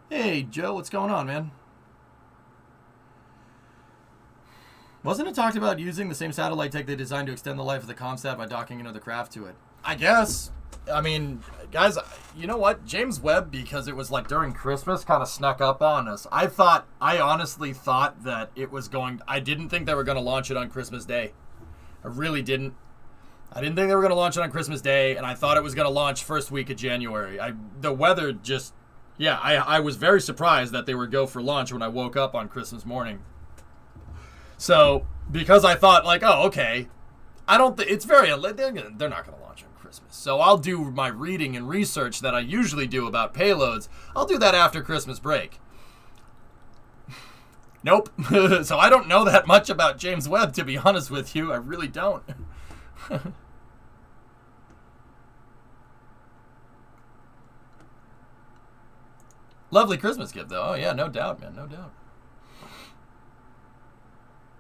A: Hey, Joe, what's going on, man? Wasn't it talked about using the same satellite tech they designed to extend the life of the ComSat by docking another craft to it? I guess. I mean, guys, you know what? James Webb, because it was like during Christmas, kind of snuck up on us. I honestly thought that it was I didn't think they were going to launch it on Christmas Day. I really didn't. I didn't think they were going to launch it on Christmas Day, and I thought it was going to launch first week of January. The weather just, yeah, I was very surprised that they would go for launch when I woke up on Christmas morning. So, because I thought, like, oh, okay, I don't think, they're not going to launch on Christmas. So I'll do my reading and research that I usually do about payloads. I'll do that after Christmas break. Nope. So I don't know that much about James Webb, to be honest with you. I really don't. Lovely Christmas gift, though. Oh, yeah, no doubt, man. No doubt.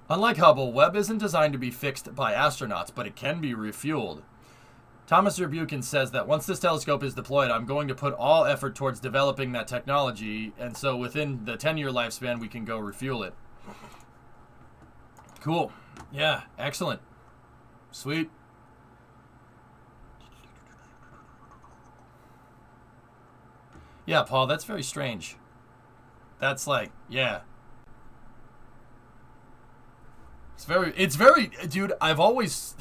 A: Unlike Hubble, Webb isn't designed to be fixed by astronauts, but it can be refueled. Thomas Rebukin says that once this telescope is deployed, I'm going to put all effort towards developing that technology, and so within the 10-year lifespan, we can go refuel it. Cool. Yeah, excellent. Sweet. Yeah, Paul, that's very strange. That's like, yeah. It's very, dude, I've always,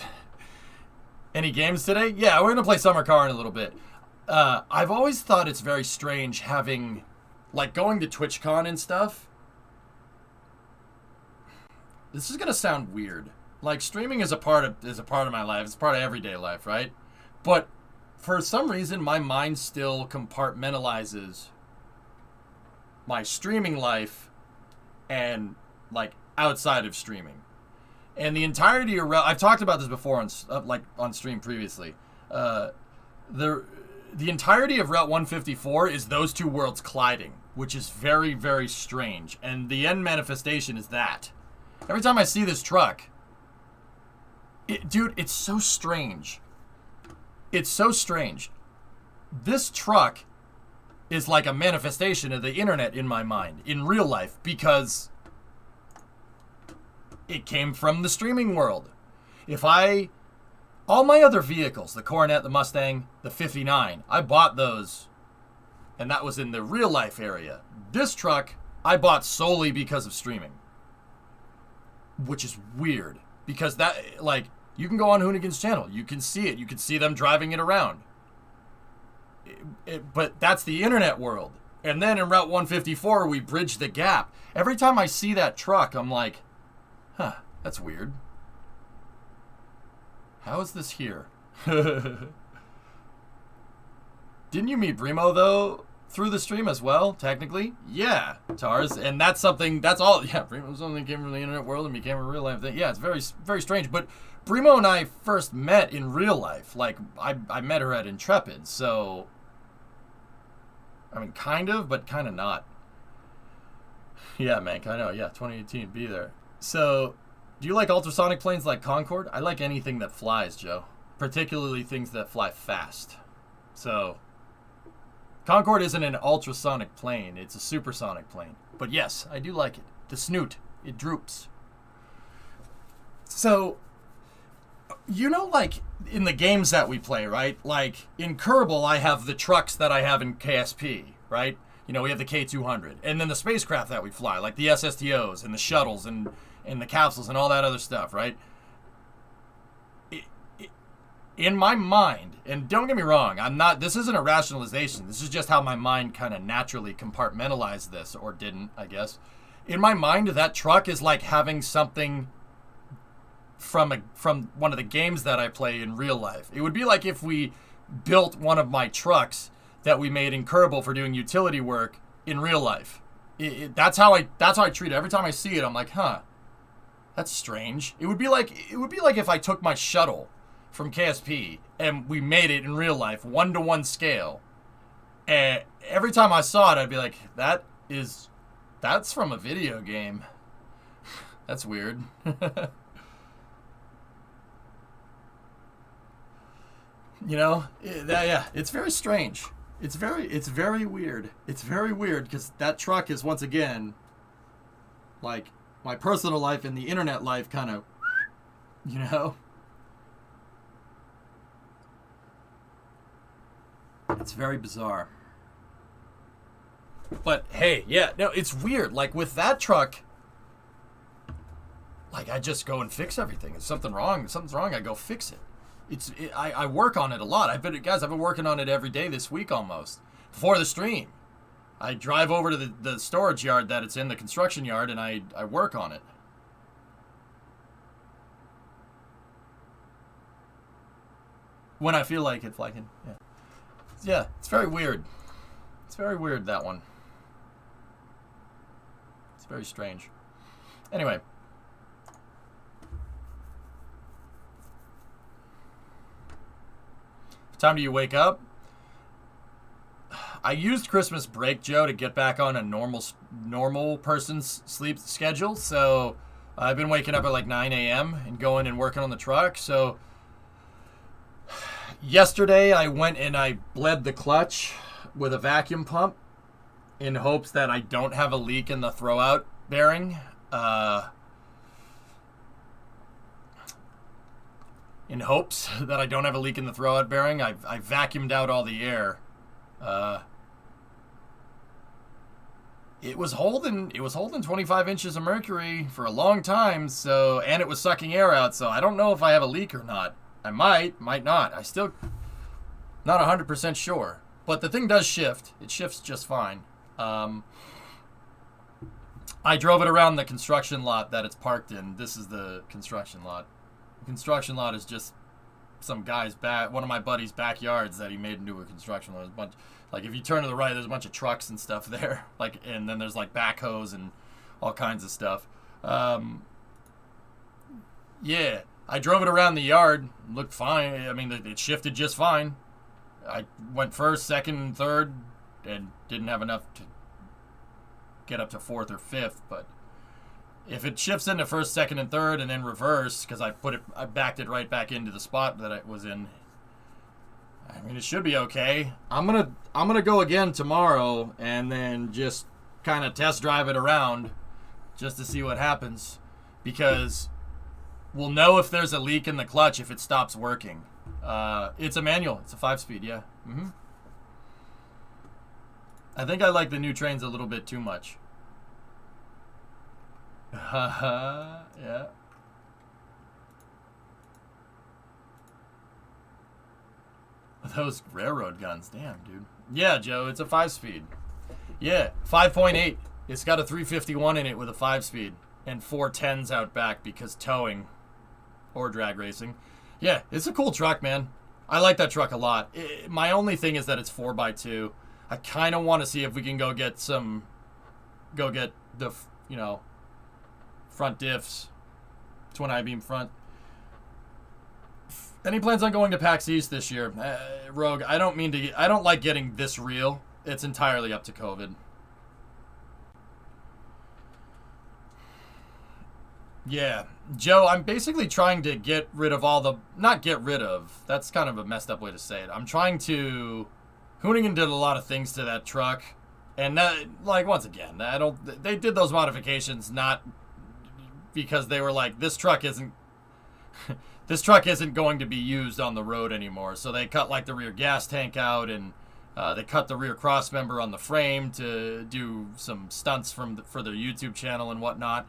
A: any games today? Yeah, we're going to play Summer Car in a little bit. I've always thought it's very strange having, like, going to TwitchCon and stuff. This is going to sound weird. Like, streaming is a part of my life. It's part of everyday life, right? But for some reason, my mind still compartmentalizes my streaming life and, like, outside of streaming. And the entirety of I've talked about this before on stream previously. The entirety of Route 154 is those two worlds colliding, which is very, very strange. And the end manifestation is that. Every time I see this truck, dude, it's so strange. It's so strange. This truck is like a manifestation of the internet in my mind, in real life, because it came from the streaming world. All my other vehicles, the Coronet, the Mustang, the 59, I bought those, and that was in the real life area. This truck, I bought solely because of streaming. Which is weird, because that, like, you can go on Hoonigan's channel, you can see it, you can see them driving it around. But that's the internet world. And then in Route 154, we bridge the gap. Every time I see that truck, I'm like, huh, that's weird. How is this here? Didn't you meet Brimo, though, through the stream as well, technically? Yeah, Tars. And that's something, that's all, yeah, Brimo something came from the internet world and became a real life thing. Yeah, it's very, very strange. But Brimo and I first met in real life. Like, I met her at Intrepid, so, I mean, kind of, but kind of not. Yeah, Mank, I know. Yeah, 2018, be there. So, do you like ultrasonic planes like Concorde? I like anything that flies, Joe. Particularly things that fly fast. So, Concorde isn't an ultrasonic plane. It's a supersonic plane. But yes, I do like it. The snoot, it droops. So, you know, like, in the games that we play, right? Like, in Kerbal, I have the trucks that I have in KSP, right? You know, we have the K200. And then the spacecraft that we fly, like the SSTOs and the shuttles and the capsules and all that other stuff, right? In my mind, and don't get me wrong, this isn't a rationalization. This is just how my mind kind of naturally compartmentalized this, or didn't, I guess. In my mind, that truck is like having something from one of the games that I play in real life. It would be like if we built one of my trucks that we made in Kerbal for doing utility work in real life. That's how I treat it. Every time I see it, I'm like, huh, that's strange. It would be like if I took my shuttle from KSP and we made it in real life, 1-to-1 scale. And every time I saw it, I'd be like, that's from a video game. That's weird. You know, yeah, it's very strange. It's very weird. It's very weird because that truck is, once again, like, my personal life and the internet life kind of, you know?
B: It's very bizarre.
A: But hey, yeah, no, it's weird. Like with that truck, like I just go and fix everything. If something's wrong, I go fix it. I work on it a lot. I've been working on it every day this week almost. Before the stream, I drive over to the storage yard that it's in, the construction yard, and I work on it. When I feel like it, like, yeah, it's very weird. It's very weird, that one. It's very strange. Anyway. What time do you wake up? I used Christmas break, Joe, to get back on a normal person's sleep schedule. So I've been waking up at like 9 a.m. and going and working on the truck. So yesterday I went and I bled the clutch with a vacuum pump in hopes that I don't have a leak in the throwout bearing. In hopes that I don't have a leak in the throwout bearing, I vacuumed out all the air. It was holding 25 inches of mercury for a long time, so, and it was sucking air out, so I don't know if I have a leak or not. I might not. I still not 100% sure. But the thing does shift. It shifts just fine. I drove it around the construction lot that it's parked in. This is the construction lot. The construction lot is just some guy's one of my buddy's backyards that he made into a construction lot. There's a bunch, like if you turn to the right, there's a bunch of trucks and stuff there. Like, and then there's like backhoes and all kinds of stuff. Yeah, I drove it around the yard. Looked fine. I mean, it shifted just fine. I went first, second, third, and didn't have enough to get up to fourth or fifth. But if it shifts into first, second, and third, and then reverse, because I backed it right back into the spot that it was in. I mean, it should be okay. I'm gonna go again tomorrow, and then just kind of test drive it around, just to see what happens, because we'll know if there's a leak in the clutch if it stops working. It's a manual. It's a 5-speed, yeah. Mm-hmm. I think I like the new trains a little bit too much. Yeah. Those railroad guns, damn, dude. Yeah, Joe, it's a 5-speed. Yeah, 5.8. It's got a 351 in it with a 5-speed and 4 10s out back because towing or drag racing. Yeah, it's a cool truck, man. I like that truck a lot. My only thing is that it's 4x2. I kind of want to see if we can go get the, front diffs. Twin I-beam front. Any plans on going to PAX East this year? Rogue, I don't like getting this real. It's entirely up to COVID. Yeah. Joe, I'm basically trying to get rid of not get rid of, that's kind of a messed up way to say it. I'm trying to, Hoonigan did a lot of things to that truck. And once again, they did those modifications not because they were like, this truck isn't going to be used on the road anymore. So they cut like the rear gas tank out, and they cut the rear cross member on the frame to do some stunts for their YouTube channel and whatnot.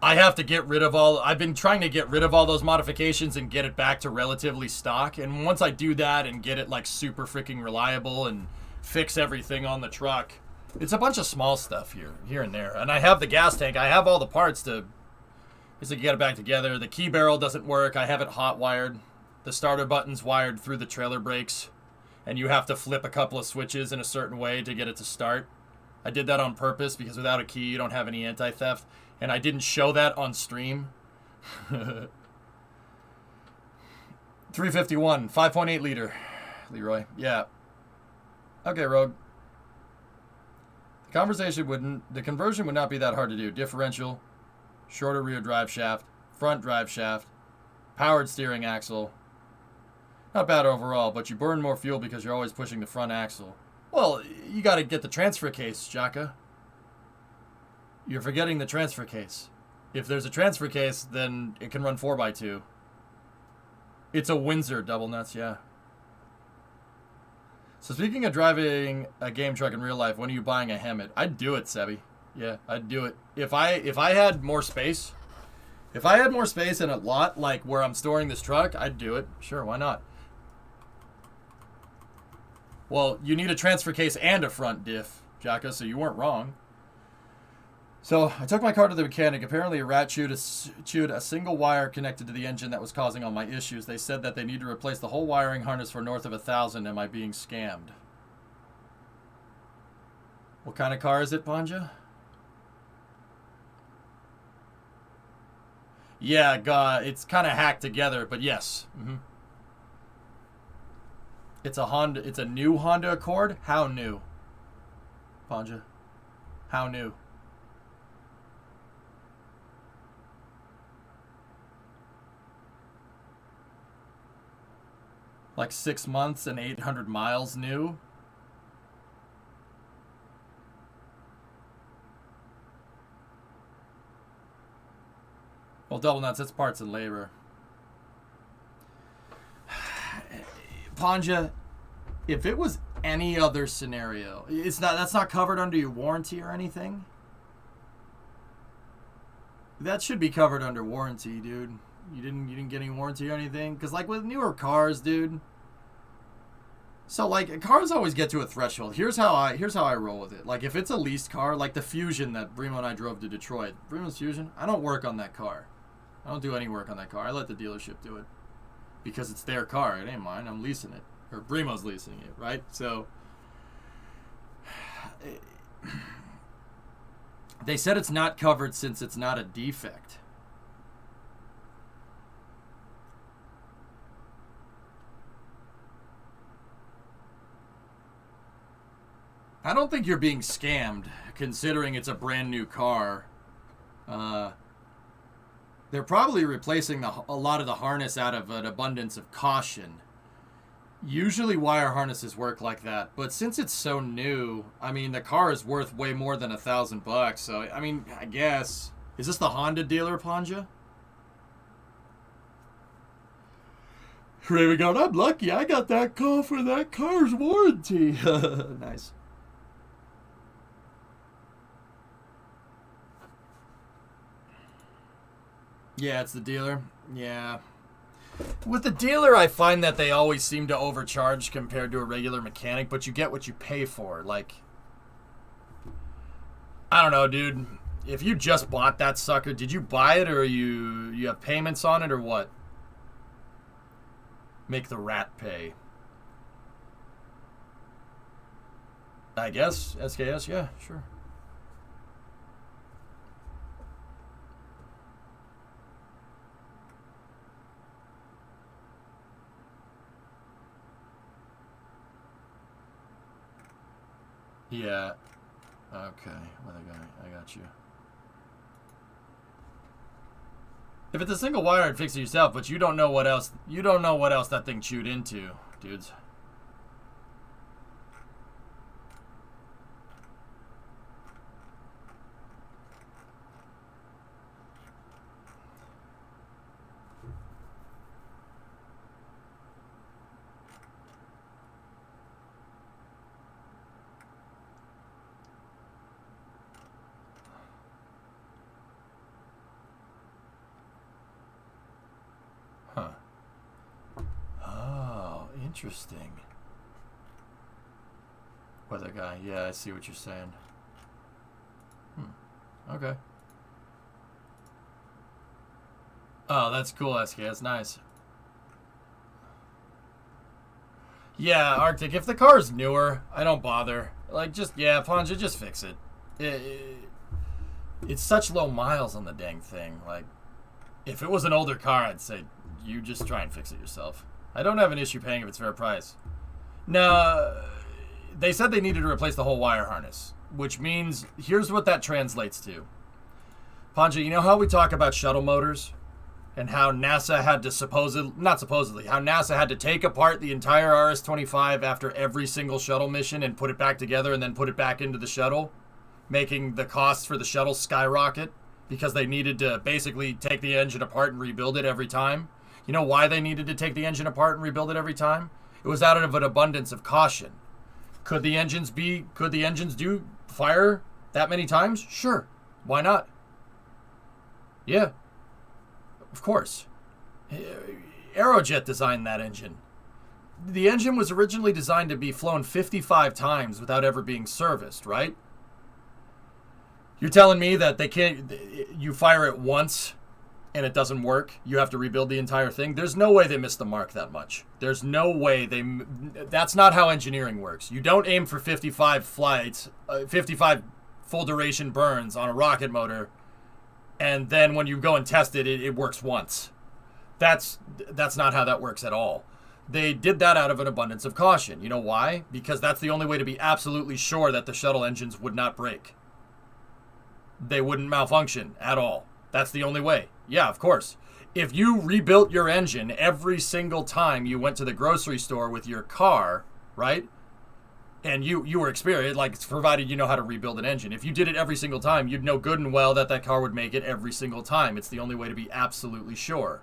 A: I have to get rid of I've been trying to get rid of all those modifications and get it back to relatively stock. And once I do that and get it like super freaking reliable and fix everything on the truck, it's a bunch of small stuff here and there. And I have the gas tank. I have all the parts to get it back together. The key barrel doesn't work. I have it hot wired. The starter button's wired through the trailer brakes, and you have to flip a couple of switches in a certain way to get it to start. I did that on purpose because without a key, you don't have any anti-theft. And I didn't show that on stream. 351, 5.8 liter, Leroy. Yeah. Okay, Rogue. The conversion would not be that hard to do. Differential, shorter rear drive shaft, front drive shaft, powered steering axle. Not bad overall, but you burn more fuel because you're always pushing the front axle. Well, you got to get the transfer case, Jaka. You're forgetting the transfer case. If there's a transfer case, then it can run 4x2. It's a Windsor double nuts, yeah. So speaking of driving a game truck in real life, when are you buying a Hemet? I'd do it, Sebi. Yeah, I'd do it. If I had more space, if I had more space in a lot like where I'm storing this truck, I'd do it. Sure, why not? Well, you need a transfer case and a front diff, Jacka, so you weren't wrong. So I took my car to the mechanic. Apparently a rat chewed a single wire connected to the engine that was causing all my issues. They said that they need to replace the whole wiring harness for north of $1,000. Am I being scammed? What kind of car is it, Panja? Yeah, it's kind of hacked together, but yes. Mm-hmm. It's a Honda. It's a new Honda Accord. How new, Panja? How new? Like 6 months and 800 miles new. Well, double nuts, it's parts and labor. Panja, if it was any other scenario, that's not covered under your warranty or anything. That should be covered under warranty, dude. You didn't get any warranty or anything? Because like with newer cars, dude. So like cars always get to a threshold. Here's how I roll with it. Like if it's a leased car, like the Fusion that Brimo and I drove to Detroit. Brimo's Fusion, I don't work on that car. I don't do any work on that car. I let the dealership do it. Because it's their car. It ain't mine. I'm leasing it. Or Brimo's leasing it, right? So they said it's not covered since it's not a defect. I don't think you're being scammed, considering it's a brand new car. They're probably replacing a lot of the harness out of an abundance of caution. Usually wire harnesses work like that, but since it's so new, I mean, the car is worth way more than $1,000. So, I mean, I guess. Is this the Honda dealer, Panja? Raven going, I'm lucky I got that call for that car's warranty. Nice. Yeah, it's the dealer. Yeah. With the dealer, I find that they always seem to overcharge compared to a regular mechanic, but you get what you pay for. Like, I don't know, dude. If you just bought that sucker, did you buy it or you have payments on it or what? Make the rat pay. I guess. SKS, yeah, sure. Yeah. Okay. Well, I got you. If it's a single wire, I'd fix it yourself, but you don't know what else. You don't know what else that thing chewed into, dudes. Huh. Oh, interesting. Weather guy. Yeah, I see what you're saying. Okay. Oh, that's cool, SK. That's nice. Yeah, Arctic. If the car's newer, I don't bother. Like, yeah, Panja, just fix it. It's such low miles on the dang thing. Like, if it was an older car, I'd say you just try and fix it yourself. I don't have an issue paying if it's fair price. No, they said they needed to replace the whole wire harness, which means here's what that translates to. Panja, you know how we talk about shuttle motors and how NASA had to how NASA had to take apart the entire RS-25 after every single shuttle mission and put it back together and then put it back into the shuttle? making the costs for the shuttle skyrocket because they needed to basically take the engine apart and rebuild it every time. You know why they needed to take the engine apart and rebuild it every time? It was out of an abundance of caution. Could the engines do fire that many times? Sure. Why not? Yeah. Of course. Aerojet designed that engine. The engine was originally designed to be flown 55 times without ever being serviced, right? You're telling me that they can't, you fire it once and it doesn't work, you have to rebuild the entire thing? There's no way they missed the mark that much. There's no way that's not how engineering works. You don't aim for 55 flights, 55 full duration burns on a rocket motor, and then when you go and test it, it works once. That's not how that works at all. They did that out of an abundance of caution. You know why? Because that's the only way to be absolutely sure that the shuttle engines would not break. They wouldn't malfunction at all. That's the only way. Yeah, of course. If you rebuilt your engine every single time you went to the grocery store with your car, right? And you were experienced, like, provided you know how to rebuild an engine. If you did it every single time, you'd know good and well that that car would make it every single time. It's the only way to be absolutely sure.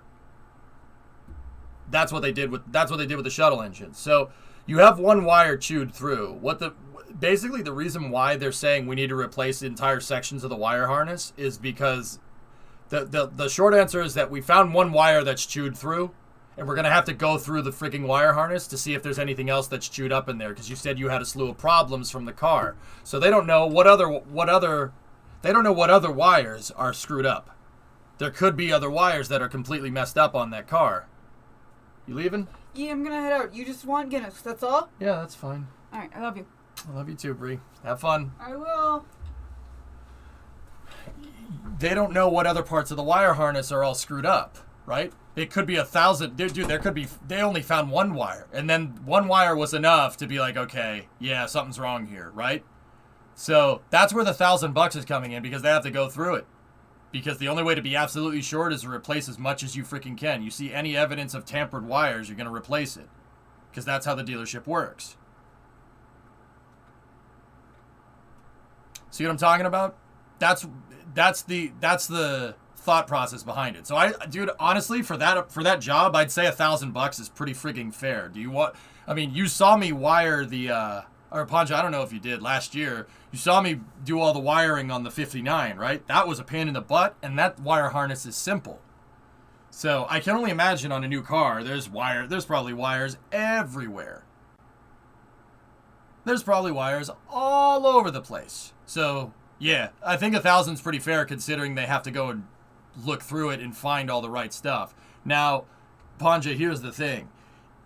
A: That's what they did with the shuttle engine. So you have one wire chewed through. Basically the reason why they're saying we need to replace entire sections of the wire harness is because the short answer is that we found one wire that's chewed through, and we're gonna have to go through the freaking wire harness to see if there's anything else that's chewed up in there, because you said you had a slew of problems from the car. So they don't know what other wires are screwed up. There could be other wires that are completely messed up on that car. You leaving?
B: Yeah, I'm gonna head out. You just want Guinness, that's all?
A: Yeah, that's fine.
B: Alright, I love you.
A: I love you too, Bree. Have fun.
B: I will.
A: They don't know what other parts of the wire harness are all screwed up, right? It could be 1,000. Dude, there could be, they only found one wire. And then one wire was enough to be like, okay, yeah, something's wrong here, right? So that's where the $1,000 is coming in, because they have to go through it. Because the only way to be absolutely sure is to replace as much as you freaking can. You see any evidence of tampered wires, you're going to replace it. Because that's how the dealership works. See what I'm talking about? That's the thought process behind it. So dude, honestly, for that job, I'd say $1,000 is pretty freaking fair. You saw me wire the or Pancha, I don't know if you did last year. You saw me do all the wiring on the 59, right? That was a pain in the butt, and that wire harness is simple. So I can only imagine on a new car, there's probably wires everywhere. There's probably wires all over the place. So yeah, I think 1,000's pretty fair considering they have to go and look through it and find all the right stuff. Now, Panja, here's the thing.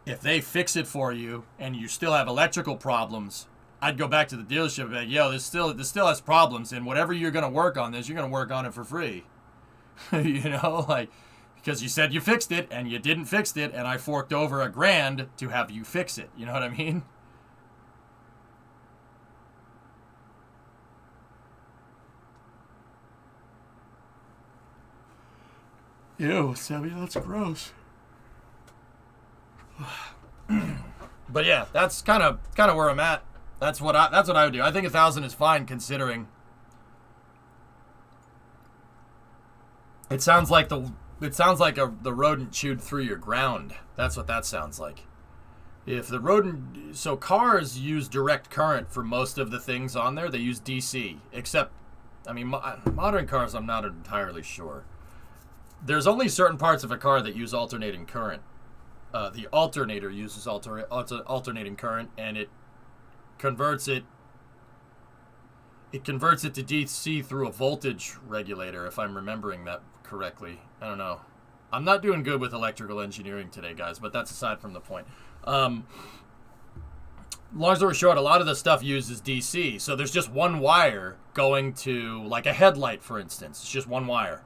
A: If they fix it for you and you still have electrical problems, I'd go back to the dealership and be like, yo, this still has problems, and whatever you're going to work on this, you're going to work on it for free. You know, like, because you said you fixed it and you didn't fix it, and I forked over $1,000 to have you fix it. You know what I mean? Ew, Sebby, that's gross. But yeah, that's kind of where I'm at. That's what I would do. I think 1,000 is fine considering. It sounds like the rodent chewed through your ground. That's what that sounds like. If the rodent, so cars use direct current for most of the things on there. They use DC, except, I mean, modern cars, I'm not entirely sure. There's only certain parts of a car that use alternating current. The alternator uses alternating current, and it converts it to DC through a voltage regulator, if I'm remembering that correctly. I don't know. I'm not doing good with electrical engineering today, guys, but that's aside from the point. Long story short, a lot of the stuff uses DC, so there's just one wire going to, like a headlight, for instance. It's just one wire.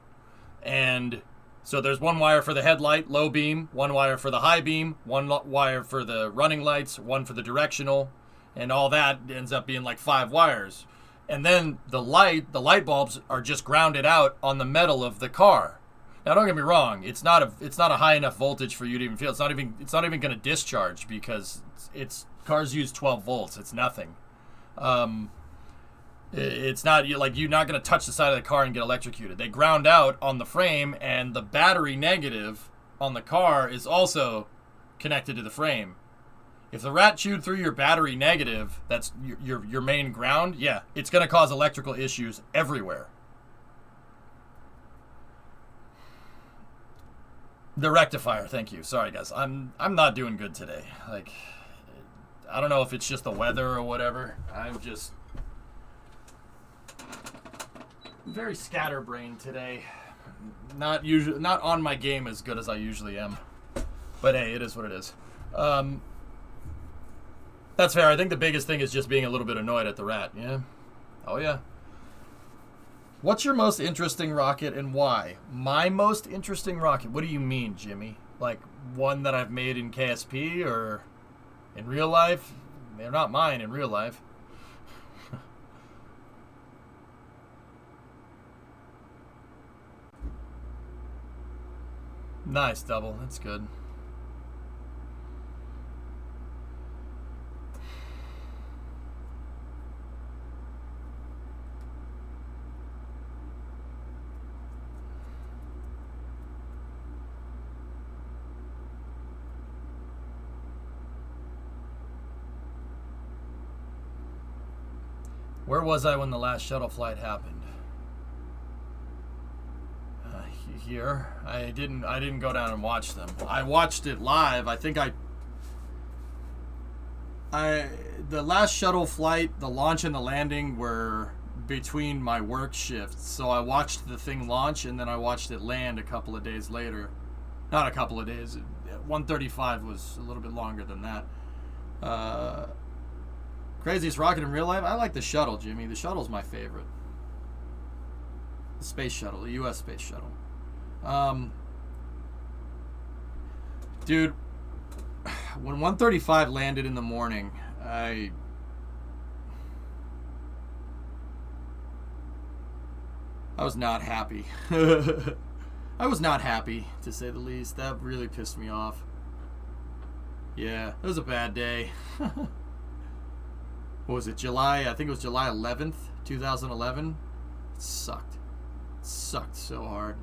A: And so there's one wire for the headlight, low beam, one wire for the high beam, one wire for the running lights, one for the directional, and all that ends up being like 5 wires. And then the light bulbs are just grounded out on the metal of the car. Now don't get me wrong, it's not a high enough voltage for you to even feel. It's not even going to discharge because cars use 12 volts. It's nothing. It's not you're not going to touch the side of the car and get electrocuted. They ground out on the frame, and the battery negative on the car is also connected to the frame. If the rat chewed through your battery negative, that's your main ground, yeah, it's going to cause electrical issues everywhere. The rectifier, thank you. Sorry, guys. I'm not doing good today. Like, I don't know if it's just the weather or whatever. I'm just very scatterbrained today. Not on my game as good as I usually am. But hey, it is what it is. That's fair. I think the biggest thing is just being a little bit annoyed at the rat. Yeah. Oh yeah. What's your most interesting rocket and why? My most interesting rocket? What do you mean, Jimmy? Like one that I've made in KSP or in real life? They're not mine in real life. Nice, double. That's good. Where was I when the last shuttle flight happened? Here. I didn't go down and watch them. I watched it live. I think the last shuttle flight, the launch and the landing were between my work shifts. So I watched the thing launch and then I watched it land a couple of days later. Not a couple of days. 135 was a little bit longer than that. Craziest rocket in real life? I like the shuttle, Jimmy. The shuttle's my favorite. The space shuttle, the U.S. space shuttle. Dude, when 135 landed in the morning, I was not happy. I was not happy, to say the least. That really pissed me off. Yeah, it was a bad day. What was it, July? I think it was July 11th, 2011. It sucked. It sucked so hard.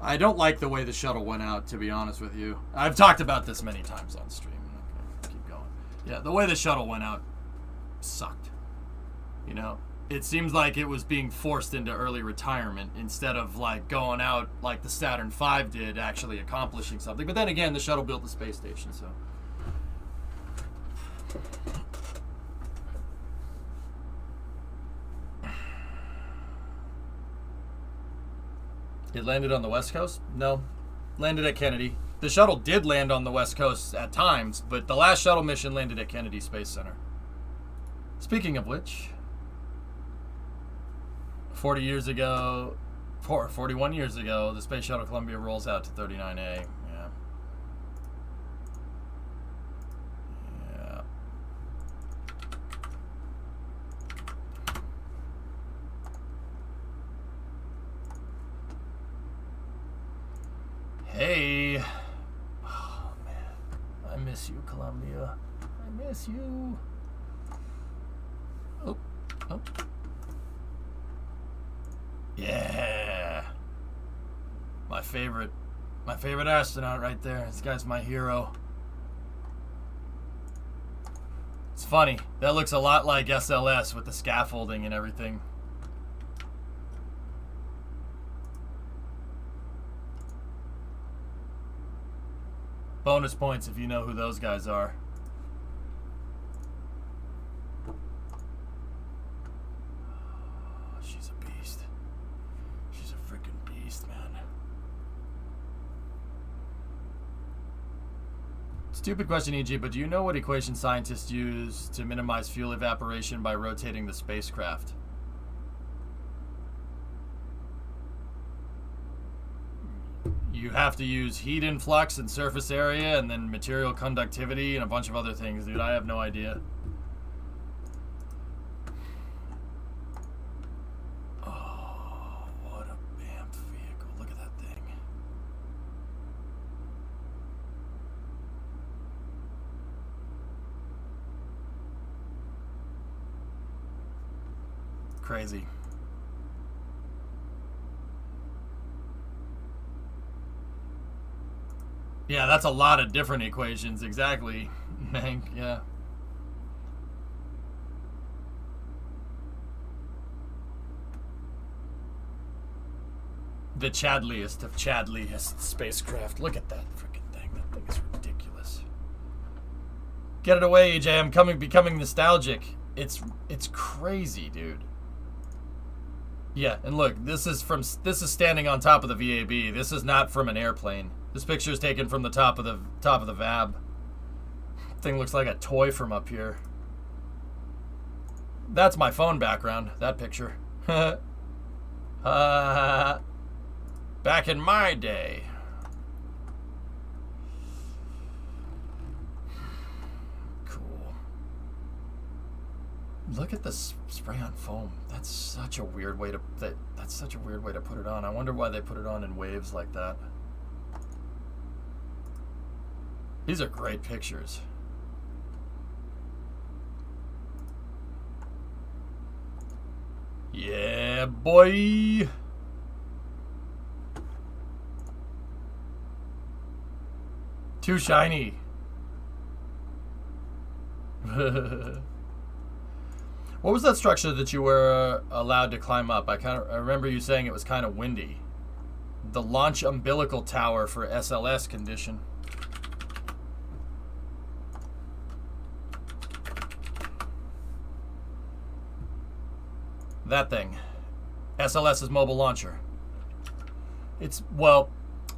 A: I don't like the way the shuttle went out, to be honest with you. I've talked about this many times on stream. Okay, keep going. Yeah, the way the shuttle went out sucked. You know? It seems like it was being forced into early retirement instead of like going out like the Saturn V did, actually accomplishing something. But then again, the shuttle built the space station, so... It landed on the West Coast? No. Landed at Kennedy. The shuttle did land on the West Coast at times, but the last shuttle mission landed at Kennedy Space Center. Speaking of which, 41 years ago, the Space Shuttle Columbia rolls out to 39A. Yeah. Yeah. Hey. Oh, man. I miss you, Columbia. I miss you. Oh. Oh. Yeah. My favorite astronaut right there. This guy's my hero. It's funny. That looks a lot like SLS with the scaffolding and everything. Bonus points if you know who those guys are. She's a beast. She's a freaking beast, man. Stupid question, EG, but do you know what equation scientists use to minimize fuel evaporation by rotating the spacecraft? You have to use heat influx and surface area and then material conductivity and a bunch of other things, dude. I have no idea. Oh, what a BAMF vehicle. Look at that thing. Crazy. Yeah, that's a lot of different equations. Exactly, Hank. Yeah. The Chadliest of Chadliest spacecraft. Look at that freaking thing. That thing is ridiculous. Get it away, EJ. I'm becoming nostalgic. It's crazy, dude. Yeah, and look, this is standing on top of the VAB. This is not from an airplane. This picture is taken from the top of the VAB. Thing looks like a toy from up here. That's my phone background. That picture. Back in my day. Cool. Look at this spray on foam. That's such a weird way to that's such a weird way to put it on. I wonder why they put it on in waves like that. These are great pictures. Yeah, boy. Too shiny. What was that structure that you were allowed to climb up? I remember you saying it was kind of windy. The launch umbilical tower for SLS condition. That thing. SLS's mobile launcher.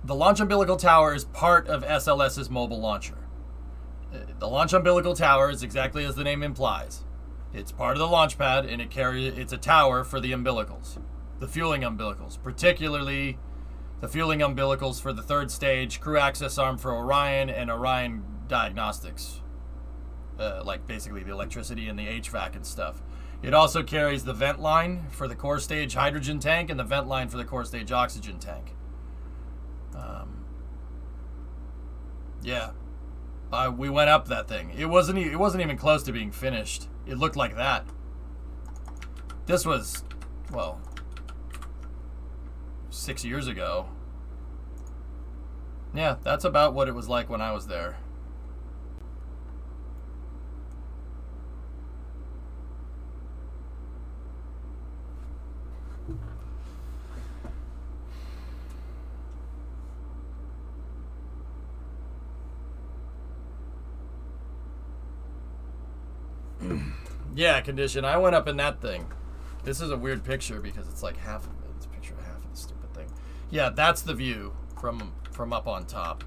A: The launch umbilical tower is part of SLS's mobile launcher. The launch umbilical tower is exactly as the name implies. It's part of the launch pad, and it's a tower for the umbilicals. The fueling umbilicals. Particularly the fueling umbilicals for the third stage, crew access arm for Orion, and Orion diagnostics. Like basically the electricity and the HVAC and stuff. It also carries the vent line for the core stage hydrogen tank and the vent line for the core stage oxygen tank. Yeah, we went up that thing. It wasn't even close to being finished. It looked like that. This was, well, 6 years ago. Yeah, that's about what it was like when I was there. Yeah, condition. I went up in that thing. This is a weird picture because it's like half of it. It's a picture of half of the stupid thing. Yeah, that's the view from up on top.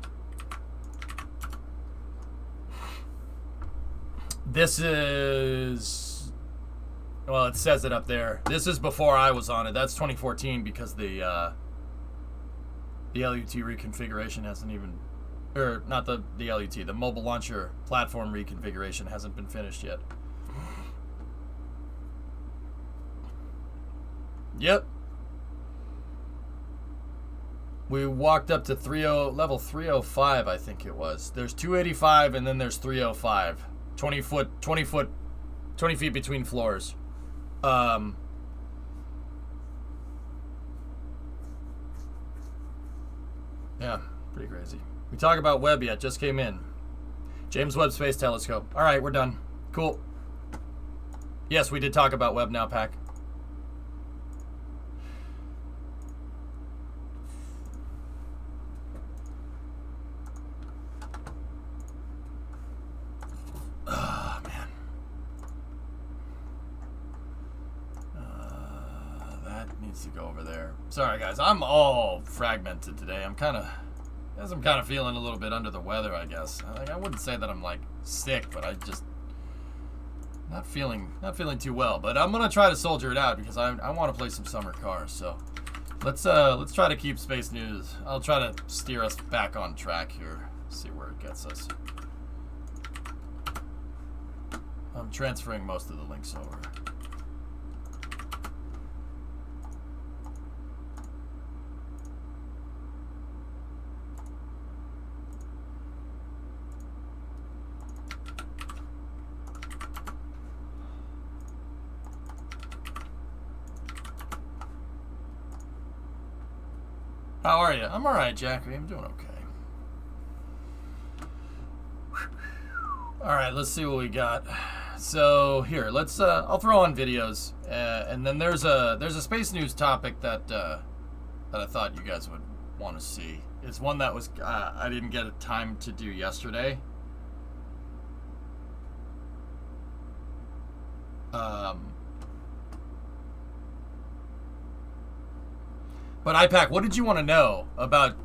A: This is, well, it says it up there. This is before I was on it. That's 2014 because the LUT reconfiguration hasn't even, or not the LUT, the mobile launcher platform reconfiguration hasn't been finished yet. Yep. We walked up to level 305, I think it was. There's 285 and then there's 305. 20 feet between floors. Yeah, pretty crazy. We talk about Webb yet, just came in. James Webb Space Telescope. All right, we're done. Cool. Yes, we did talk about Webb now, Pack. To go over there. Sorry guys, I'm all fragmented today. I'm kind of feeling a little bit under the weather, I guess. I wouldn't say that I'm like sick, but I just not feeling too well. But I'm gonna try to soldier it out because I want to play some summer cars. So let's try to keep Space News. I'll try to steer us back on track here. See where it gets us. I'm transferring most of the links over. How are you? I'm alright, Jackie. I'm doing okay. Alright, let's see what we got. So, here, let's, I'll throw on videos. And then there's a space news topic that I thought you guys would want to see. It's one that was, I didn't get a time to do yesterday. But IPAC, what did you want to know about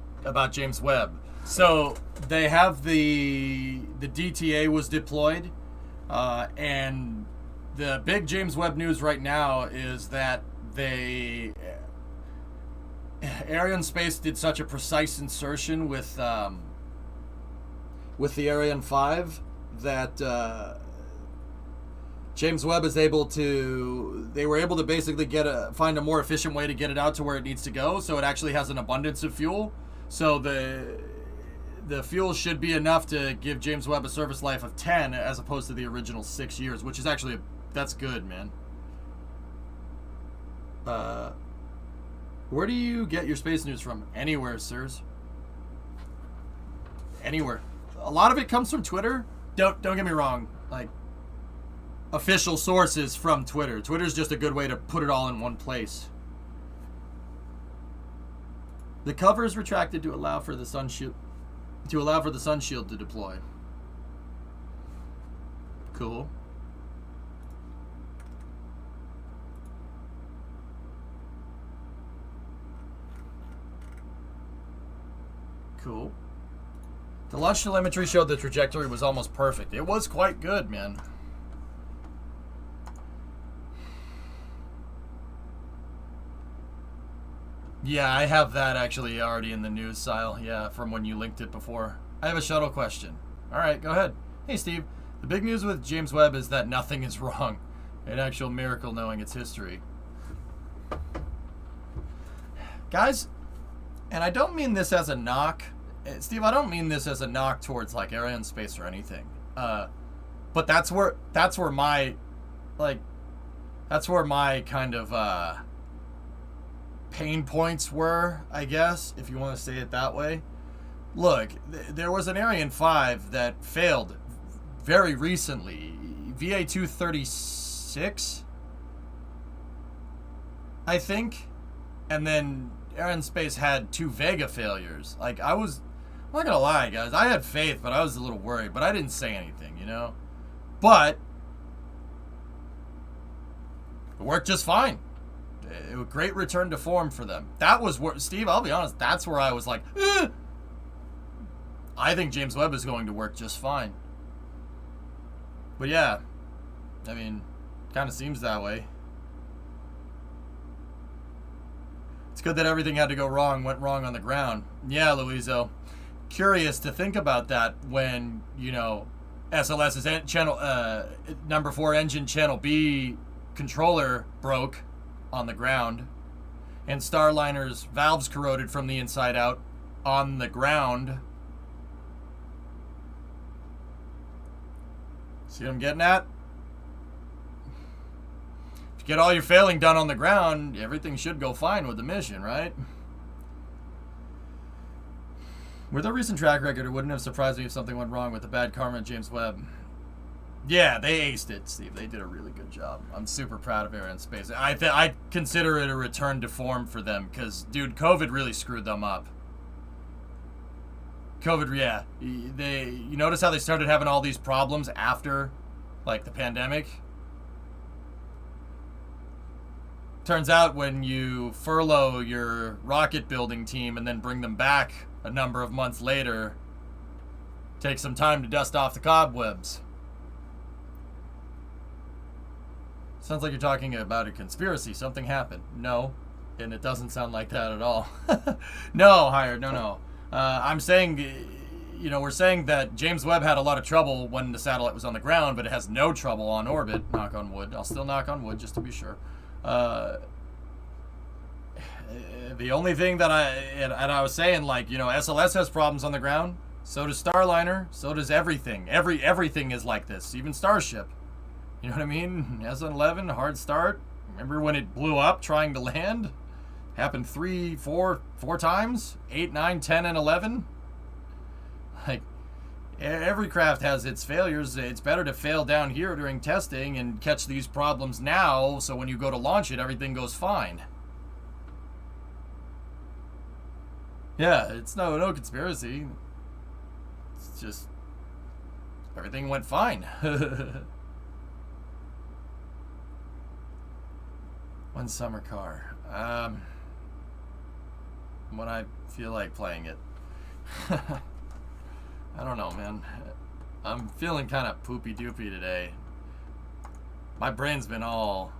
A: James Webb? So they have the DTA was deployed, and the big James Webb news right now is that Ariane Space did such a precise insertion with the Ariane 5 that James Webb is able to. They were able to basically find a more efficient way to get it out to where it needs to go, so it actually has an abundance of fuel. So the fuel should be enough to give James Webb a service life of 10 as opposed to the original 6 years, which is actually that's good, man. Where do you get your space news from? Anywhere, sirs. Anywhere. A lot of it comes from Twitter. Don't get me wrong. Like, official sources from Twitter. Twitter's just a good way to put it all in one place. The cover is retracted to allow for the sun shield to deploy. Cool. Cool. The launch telemetry showed the trajectory was almost perfect. It was quite good, man. Yeah, I have that actually already in the news file. Yeah, from when you linked it before. I have a shuttle question. All right, go ahead. Hey, Steve. The big news with James Webb is that nothing is wrong. An actual miracle knowing its history. Guys, and I don't mean this as a knock. Steve, I don't mean this as a knock towards like Ariane Space or anything. But that's where my kind of pain points were, I guess, if you want to say it that way. Look, there was an Ariane 5 that failed very recently. VA-236, I think. And then Ariane Space had 2 Vega failures. Like, I'm not gonna lie, guys. I had faith, but I was a little worried. But I didn't say anything, you know? But it worked just fine. It was a great return to form for them. That was where, Steve, I'll be honest, that's where I was like, I think James Webb is going to work just fine. But yeah, I mean, kind of seems that way. It's good that everything went wrong on the ground. Yeah, Luizo. Curious to think about that when, you know, SLS's channel, number 4 engine channel B controller broke on the ground, and Starliner's valves corroded from the inside out on the ground. See what I'm getting at? If you get all your failing done on the ground, everything should go fine with the mission, right? With a recent track record, it wouldn't have surprised me if something went wrong with the bad karma at James Webb. Yeah, they aced it, Steve. They did a really good job. I'm super proud of Ariane Space. I consider it a return to form for them because, dude, COVID really screwed them up. COVID, yeah. You notice how they started having all these problems after, like, the pandemic? Turns out when you furlough your rocket building team and then bring them back a number of months later, take some time to dust off the cobwebs. Sounds like you're talking about a conspiracy. Something happened. No. And it doesn't sound like that at all. No, Hired. No. I'm saying, you know, we're saying that James Webb had a lot of trouble when the satellite was on the ground, but it has no trouble on orbit. Knock on wood. I'll still knock on wood just to be sure. The only thing that I was saying, like, you know, SLS has problems on the ground. So does Starliner. So does everything. Everything is like this. Even Starship. You know what I mean? S11, hard start. Remember when it blew up trying to land? Happened four times? 8, 9, 10, and 11? Like, every craft has its failures. It's better to fail down here during testing and catch these problems now, so when you go to launch it, everything goes fine. Yeah, it's no conspiracy. It's just everything went fine. One summer car. When I feel like playing it. I don't know, man. I'm feeling kind of poopy doopy today. My brain's been all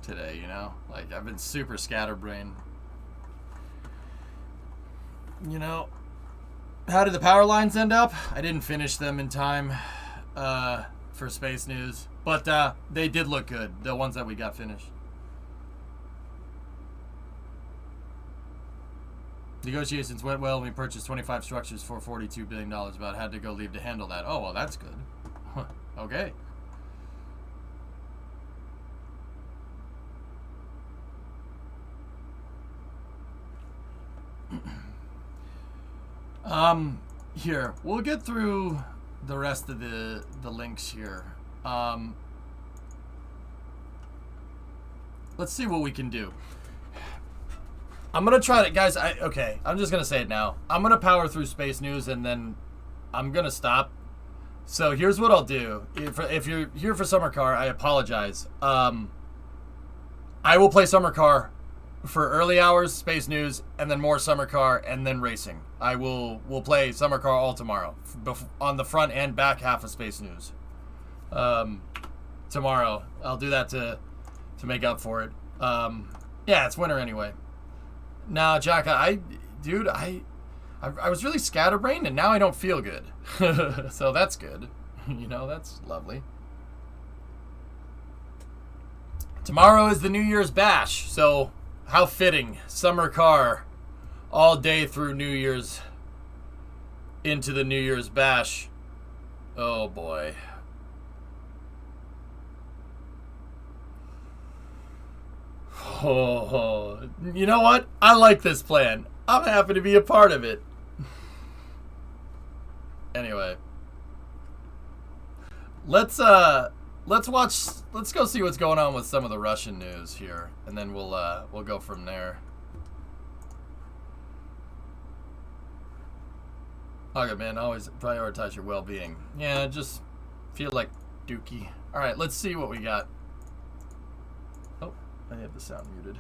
A: today, you know? Like, I've been super scatterbrained. You know, how did the power lines end up? I didn't finish them in time for Space News, but they did look good, the ones that we got finished. Negotiations went well. We purchased 25 structures for $42 billion, but had to go leave to handle that. Oh, well, that's good. Okay. Here, we'll get through the rest of the links here. Let's see what we can do. I'm gonna try to, guys. Okay, I'm just gonna say it now. I'm gonna power through Space News and then I'm gonna stop. So here's what I'll do. If you're here for Summer Car, I apologize. I will play Summer Car for early hours, Space News, and then more Summer Car, and then racing. We'll play Summer Car all tomorrow on the front and back half of Space News. Tomorrow I'll do that to make up for it. Yeah, it's winter anyway. Now, Jack, I was really scatterbrained, and now I don't feel good. So that's good. You know, that's lovely. Tomorrow is the New Year's Bash, so how fitting. Summer Car all day through New Year's into the New Year's Bash. Oh, boy. Oh, you know what? I like this plan. I'm happy to be a part of it. Anyway, let's go see what's going on with some of the Russian news here, and then we'll go from there. Okay, man, always prioritize your well-being. Yeah, just feel like dookie. All right, let's see what we got. Oh, I have the sound muted.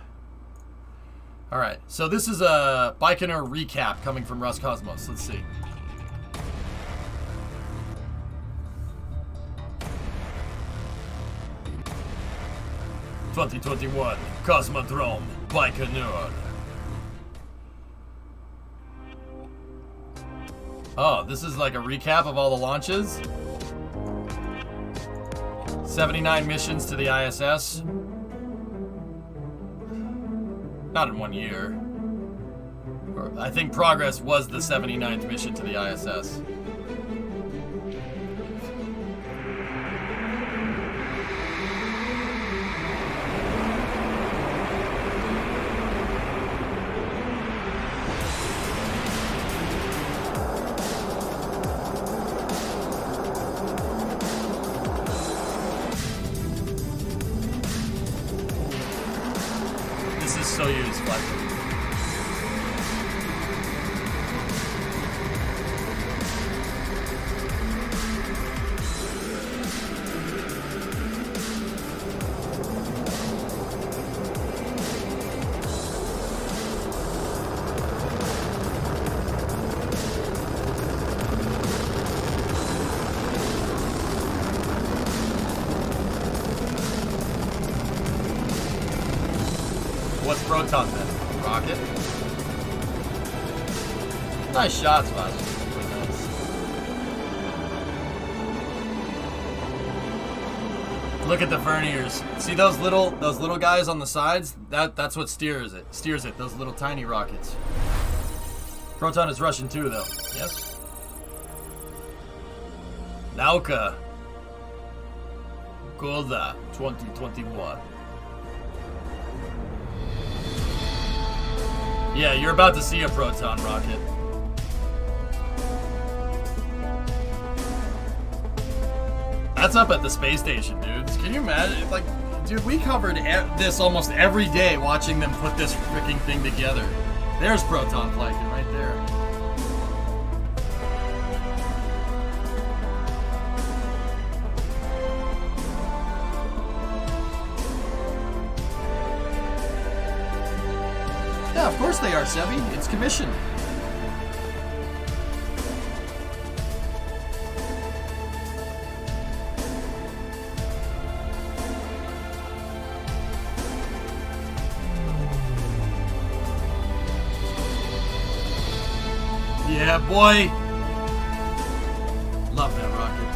A: All right, so this is a Baikonur recap coming from Roscosmos. Let's see. (2021) Cosmodrome, Baikonur. Oh, this is like a recap of all the launches. 79 missions to the ISS. Not in 1 year. I think Progress was the 79th mission to the ISS. What's Proton then? Rocket? Nice shots, Vash. Look at the verniers. See those little guys on the sides? That's what steers it. Those little tiny rockets. Proton is Russian too, though. Yes. Nauka. Golda 2021. Yeah, you're about to see a proton rocket. That's up at the space station, dudes. Can you imagine? Like, dude, we covered this almost every day watching them put this freaking thing together. There's proton plankton right there. Yeah, of course they are, Sebi. It's commissioned. Yeah, boy. Love that rocket.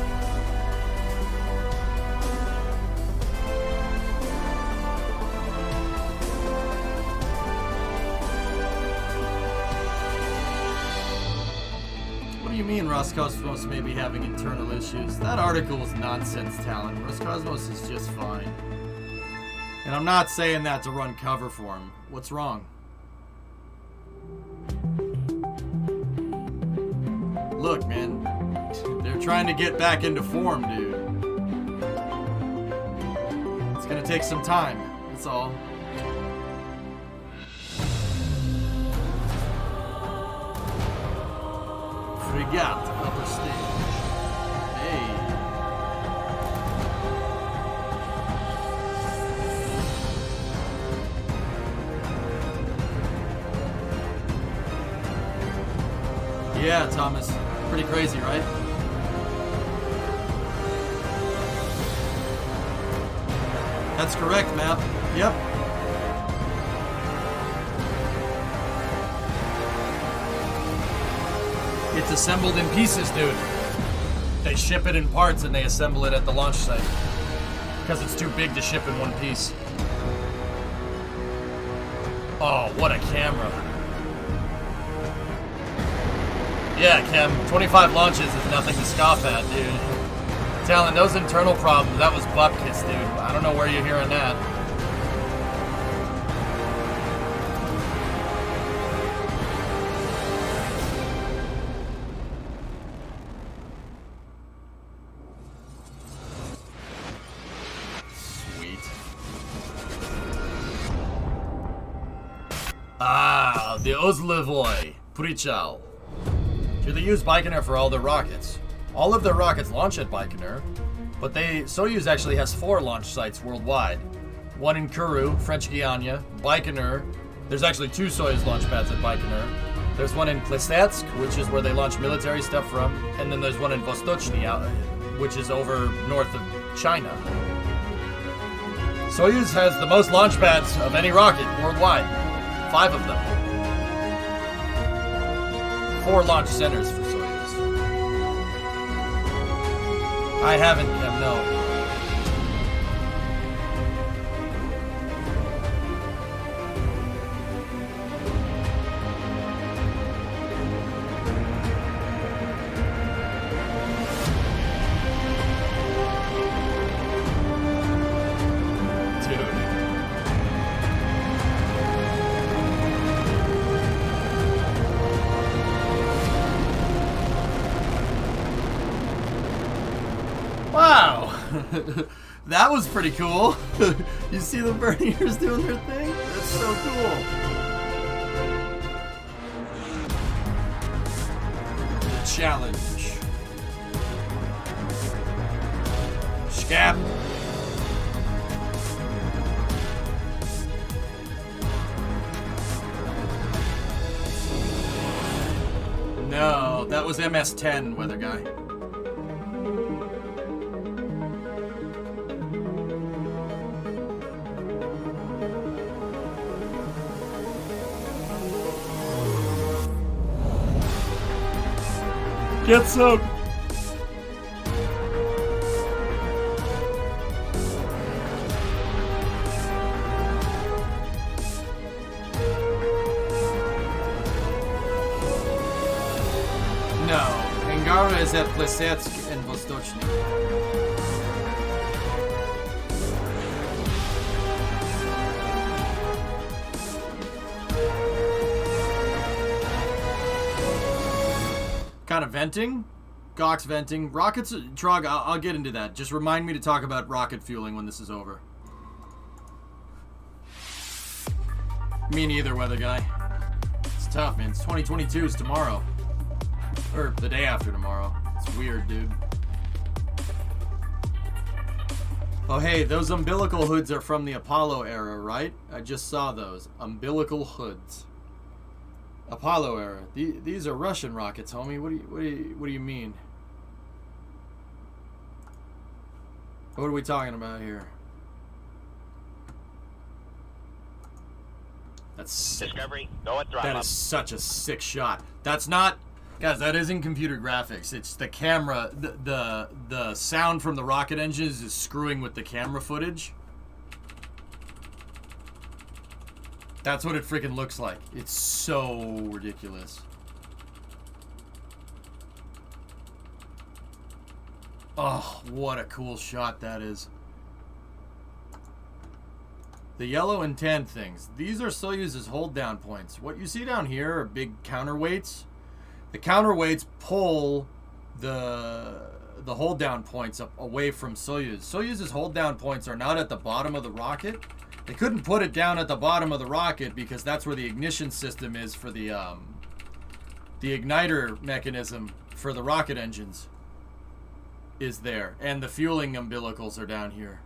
A: What do you mean Roscosmos may be having internal issues? That article was nonsense, Talon. Roscosmos is just fine. And I'm not saying that to run cover for him. What's wrong? Look, man, they're trying to get back into form, dude. It's gonna take some time, that's all. Frigate, upper stage. Hey. Yeah, Thomas. Pretty crazy, right? That's correct, Map. Yep. It's assembled in pieces, dude. They ship it in parts and they assemble it at the launch site. Because it's too big to ship in one piece. Oh, what a camera. Yeah, Chem, 25 launches is nothing to scoff at, dude. Talon, those internal problems, that was bupkis, dude. I don't know where you're hearing that. Sweet. Ah, the Ozlevoy. Prichal. Do they use Baikonur for all their rockets? All of their rockets launch at Baikonur, but Soyuz actually has 4 launch sites worldwide. One in Kourou, French Guiana, Baikonur. There's actually 2 Soyuz launch pads at Baikonur. There's one in Plesetsk, which is where they launch military stuff from, and then there's one in Vostochny, which is over north of China. Soyuz has the most launch pads of any rocket worldwide. 5 of them. 4 launch centers for Soyuz. I haven't, Kim, no. Wow, that was pretty cool. You see the Verniers doing their thing? That's so cool. The challenge. Scap. No, that was MS-10, weather guy. Get some. No, Angara is at Plesetsk and Vostochny. kind of venting. Gox venting. Rockets, Trog, I'll get into that. Just remind me to talk about rocket fueling when this is over. Me neither, weather guy. It's tough, man. It's 2022 is tomorrow. Or the day after tomorrow. It's weird, dude. Oh, hey, those umbilical hoods are from the Apollo era, right? I just saw those. Umbilical hoods. Apollo era. These are Russian rockets, homie. What do you mean? What are we talking about here? That's sick.
C: Discovery, go at throttle.
A: That is such a sick shot. That's not, guys. That isn't computer graphics. It's the camera. The sound from the rocket engines is screwing with the camera footage. That's what it freaking looks like. It's so ridiculous. Oh, what a cool shot that is. The yellow and tan things. These are Soyuz's hold down points. What you see down here are big counterweights. The counterweights pull the hold down points up away from Soyuz. Soyuz's hold down points are not at the bottom of the rocket. They couldn't put it down at the bottom of the rocket because that's where the ignition system is for the igniter mechanism for the rocket engines is there. And the fueling umbilicals are down here.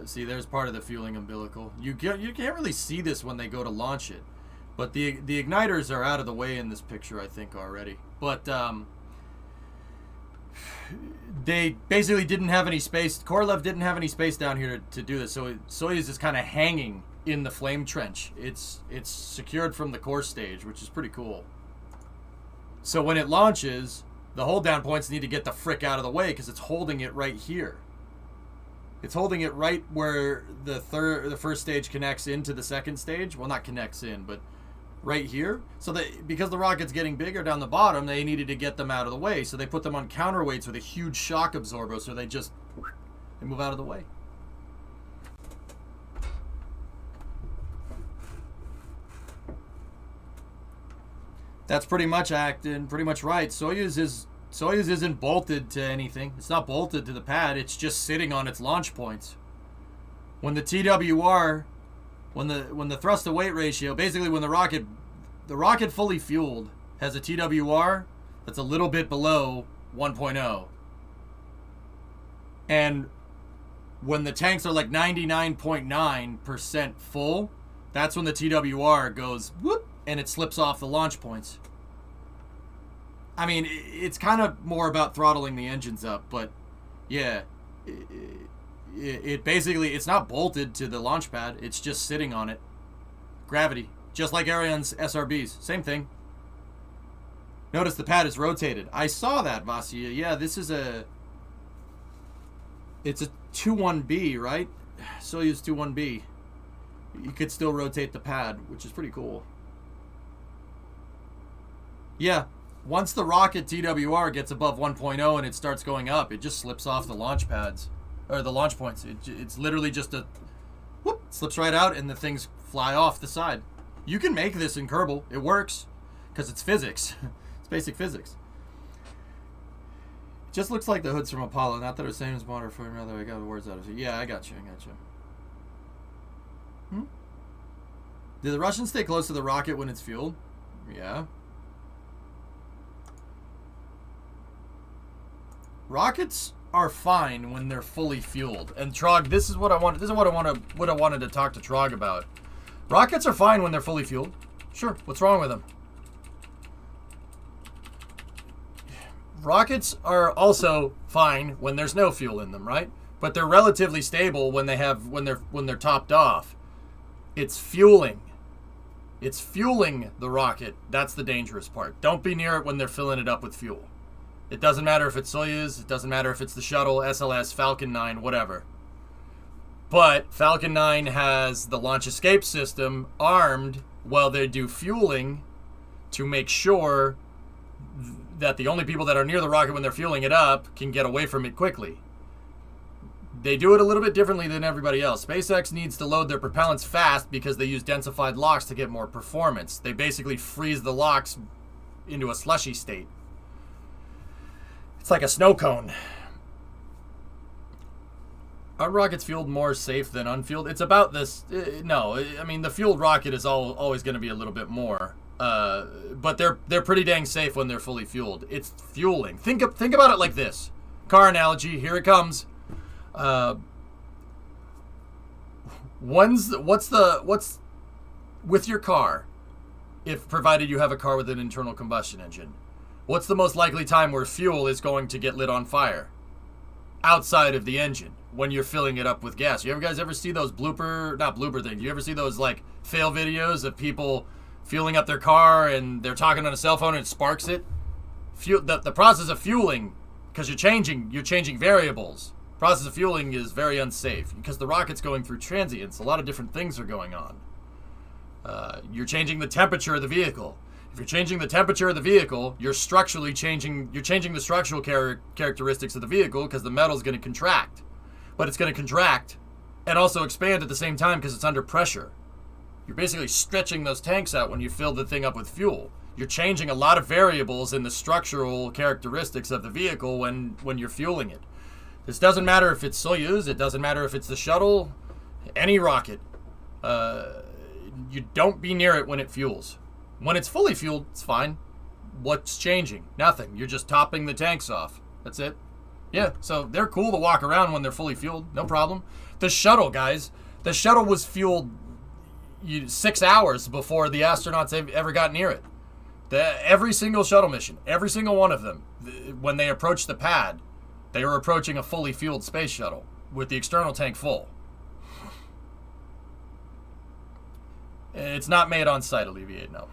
A: See, there's part of the fueling umbilical. You can't really see this when they go to launch it. But the igniters are out of the way in this picture, I think, already. But they basically didn't have any space. Korolev didn't have any space down here to do this. So Soyuz is kind of hanging in the flame trench. It's secured from the core stage, which is pretty cool. So when it launches, the hold down points need to get the frick out of the way because it's holding it right here. It's holding it right where the first stage connects into the second stage. Well, not connects in, but right here. So because the rocket's getting bigger down the bottom, they needed to get them out of the way. So they put them on counterweights with a huge shock absorber, so they move out of the way. That's pretty much acting pretty much right. Soyuz isn't bolted to anything. It's not bolted to the pad. It's just sitting on its launch points. When the TWR, when the thrust to weight ratio, basically when the rocket fully fueled has a TWR that's a little bit below 1.0. And when the tanks are like 99.9% full, that's when the TWR goes whoop and it slips off the launch points. I mean, it's kind of more about throttling the engines up, but yeah, it basically, it's not bolted to the launch pad. It's just sitting on it. Gravity, just like Ariane's SRBs, same thing. Notice the pad is rotated. I saw that, Vasya. Yeah, this is it's a 2-1B, right? Soyuz 2-1B. You could still rotate the pad, which is pretty cool. Yeah, once the rocket TWR gets above 1.0 and it starts going up, it just slips off the launch pads, or the launch points. It's literally just a whoop, slips right out and the things fly off the side. You can make this in Kerbal. It works because it's physics. It's basic physics. It just looks like the hoods from Apollo. Not that it was same as water for rather. I got the words out of it. Yeah, I got you. Did the Russians stay close to the rocket when it's fueled? Yeah. Rockets are fine when they're fully fueled. And Trog, this is what I wanted to talk to Trog about. Rockets are fine when they're fully fueled. Sure, what's wrong with them? Rockets are also fine when there's no fuel in them, right? But they're relatively stable when they're topped off. It's fueling. It's fueling the rocket. That's the dangerous part. Don't be near it when they're filling it up with fuel. It doesn't matter if it's Soyuz, it doesn't matter if it's the shuttle, SLS, Falcon 9, whatever. But Falcon 9 has the launch escape system armed while they do fueling to make sure that the only people that are near the rocket when they're fueling it up can get away from it quickly. They do it a little bit differently than everybody else. SpaceX needs to load their propellants fast because they use densified locks to get more performance. They basically freeze the locks into a slushy state. It's like a snow cone. Are rockets fueled more safe than unfueled? It's about this. No, I mean the fueled rocket is always going to be a little bit more, but they're pretty dang safe when they're fully fueled. It's fueling. Think about it like this. Car analogy. Here it comes. What's with your car? If provided you have a car with an internal combustion engine, what's the most likely time where fuel is going to get lit on fire? Outside of the engine. When you're filling it up with gas. You guys ever see those not blooper things, you ever see those like fail videos of people fueling up their car and they're talking on a cell phone and it sparks it? The process of fueling, because you're changing variables. Process of fueling is very unsafe because the rocket's going through transients. A lot of different things are going on. You're changing the temperature of the vehicle. If you're changing the temperature of the vehicle, you're changing the structural characteristics of the vehicle because the metal's going to contract. But it's going to contract and also expand at the same time because it's under pressure. You're basically stretching those tanks out when you fill the thing up with fuel. You're changing a lot of variables in the structural characteristics of the vehicle when you're fueling it. This doesn't matter if it's Soyuz, it doesn't matter if it's the shuttle, any rocket. You don't be near it when it fuels. When it's fully fueled, it's fine. What's changing? Nothing. You're just topping the tanks off. That's it. Yeah, so they're cool to walk around when they're fully fueled. No problem. The shuttle, guys. The shuttle was fueled 6 hours before the astronauts ever got near it. Every single shuttle mission, every single one of them, when they approached the pad, they were approaching a fully fueled space shuttle with the external tank full. It's not made on site, Alleviate, no.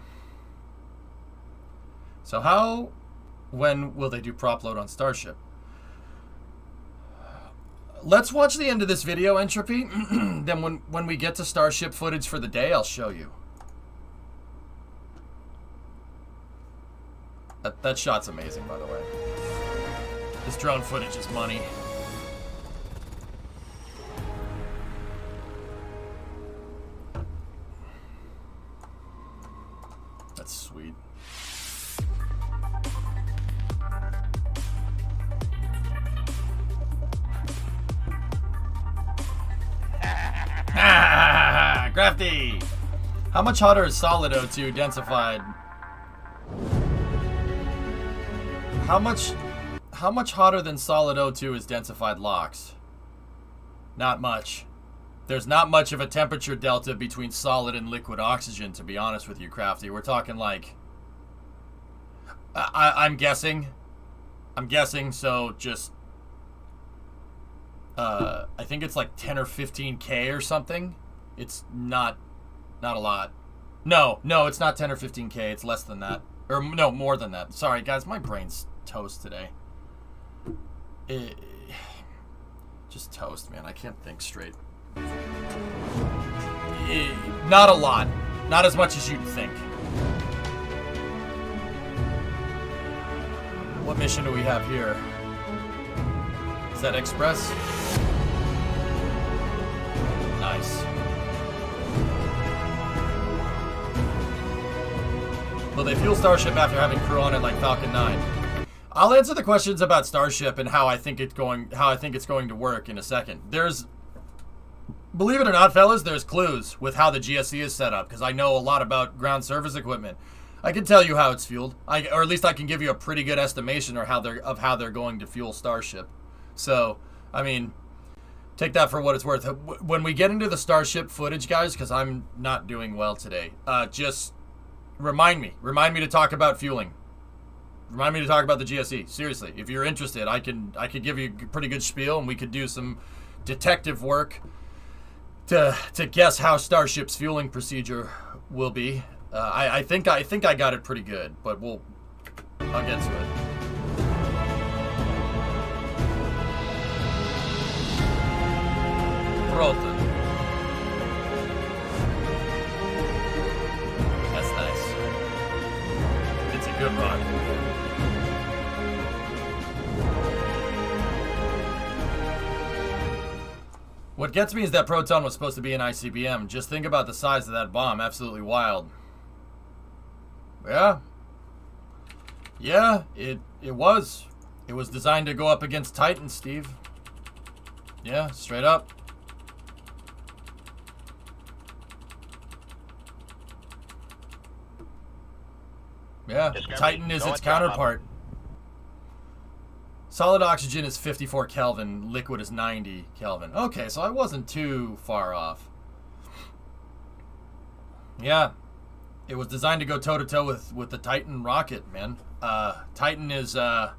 A: So when will they do prop load on Starship? Let's watch the end of this video, Entropy. Then when we get to Starship footage for the day, I'll show you. That shot's amazing, by the way. This drone footage is money. That's sweet. Crafty! How much hotter is solid O2 densified? How much hotter than solid O2 is densified LOX? Not much. There's not much of a temperature delta between solid and liquid oxygen, to be honest with you, Crafty. We're talking like... I'm guessing, so just... I think it's like 10 or 15K or something. It's not a lot. No, it's not 10 or 15K. It's less than that. Or no, more than that. Sorry, guys, my brain's toast today. Just toast, man. I can't think straight. Not a lot. Not as much as you'd think. What mission do we have here? Is that Express? Nice. Will they fuel Starship after having crew on it like Falcon 9? I'll answer the questions about Starship and how I think it's going to work in a second. Believe it or not, fellas, there's clues with how the GSE is set up because I know a lot about ground service equipment. I can tell you how it's fueled, or at least I can give you a pretty good estimation of how they're going to fuel Starship. So, I mean, take that for what it's worth. When we get into the Starship footage, guys, because I'm not doing well today, just remind me to talk about fueling. Remind me to talk about the GSE. Seriously, if you're interested, I could give you a pretty good spiel, and we could do some detective work to guess how Starship's fueling procedure will be. I think I got it pretty good, but I'll get to it. Proton. That's nice. It's a good rocket. What gets me is that Proton was supposed to be an ICBM. Just think about the size of that bomb. Absolutely wild. Yeah. Yeah, it was. It was designed to go up against Titan, Steve. Yeah, straight up. Yeah,
C: Discovery,
A: Titan is
C: go
A: its
C: at top.
A: counterpart. Solid oxygen is 54 Kelvin, liquid is 90 Kelvin. Okay, so I wasn't too far off. Yeah, it was designed to go toe-to-toe with the Titan rocket, man. Titan is was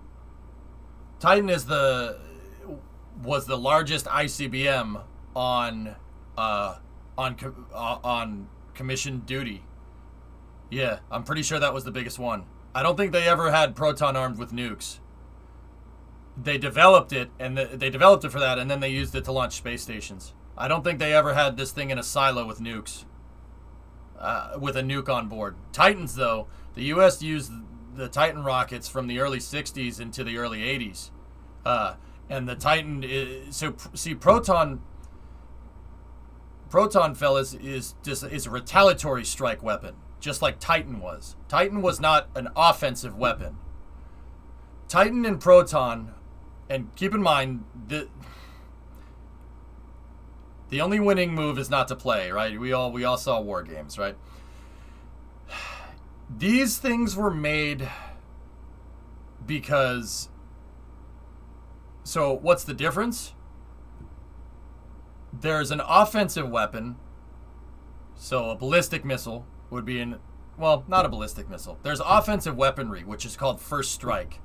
A: the largest ICBM on commissioned duty. Yeah, I'm pretty sure that was the biggest one. I don't think they ever had Proton armed with nukes. They developed it, and they developed it for that, and then they used it to launch space stations. I don't think they ever had this thing in a silo with nukes, with a nuke on board. Titans, though, the U.S. used the Titan rockets from the early 60s into the early 80s. And the Titan Proton, fellas, is a retaliatory strike weapon, just like Titan was. Titan was not an offensive weapon. Titan and Proton, and keep in mind that the only winning move is not to play, right? We all saw war games, right? These things were made because. So what's the difference? There's an offensive weapon. So a ballistic missile would be not a ballistic missile. There's offensive weaponry, which is called first strike.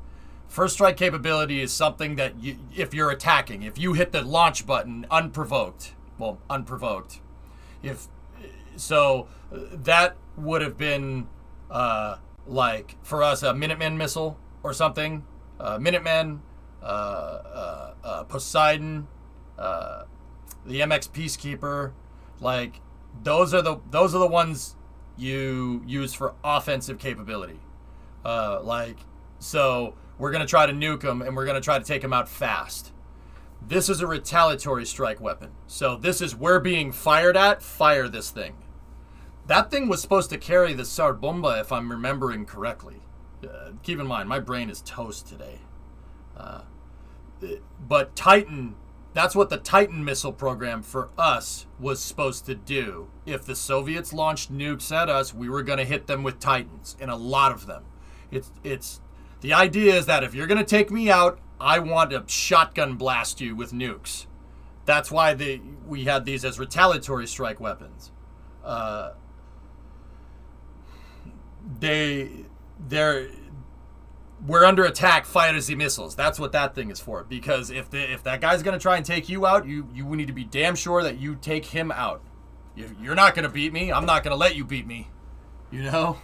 A: First strike capability is something that if you're attacking, if you hit the launch button unprovoked, that would have been like for us a Minuteman missile or something. Minutemen, Poseidon, the MX Peacekeeper, like those are the ones you use for offensive capability. So we're gonna try to nuke them and we're gonna try to take them out fast. This is a retaliatory strike weapon. So this is we're being fired at. Fire this thing. That thing was supposed to carry the Tsar Bomba, if I'm remembering correctly. Keep in mind, my brain is toast today. But Titan, that's what the Titan missile program for us was supposed to do. If the Soviets launched nukes at us, we were going to hit them with Titans, and a lot of them. It's the idea is that if you're going to take me out, I want to shotgun blast you with nukes. That's why we had these as retaliatory strike weapons. We're under attack, fire the missiles. That's what that thing is for. Because if that guy's going to try and take you out, you need to be damn sure that you take him out. You're not going to beat me. I'm not going to let you beat me. You know?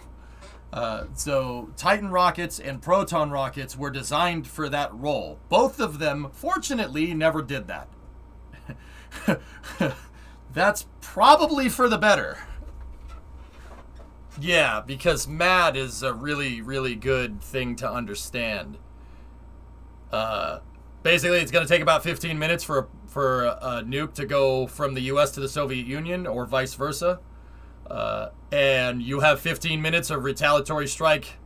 A: So Titan rockets and Proton rockets were designed for that role. Both of them, fortunately, never did that. That's probably for the better. Yeah, because MAD is a really, really good thing to understand. Basically, it's going to take about 15 minutes for a nuke to go from the U.S. to the Soviet Union, or vice versa. And you have 15 minutes of retaliatory strike,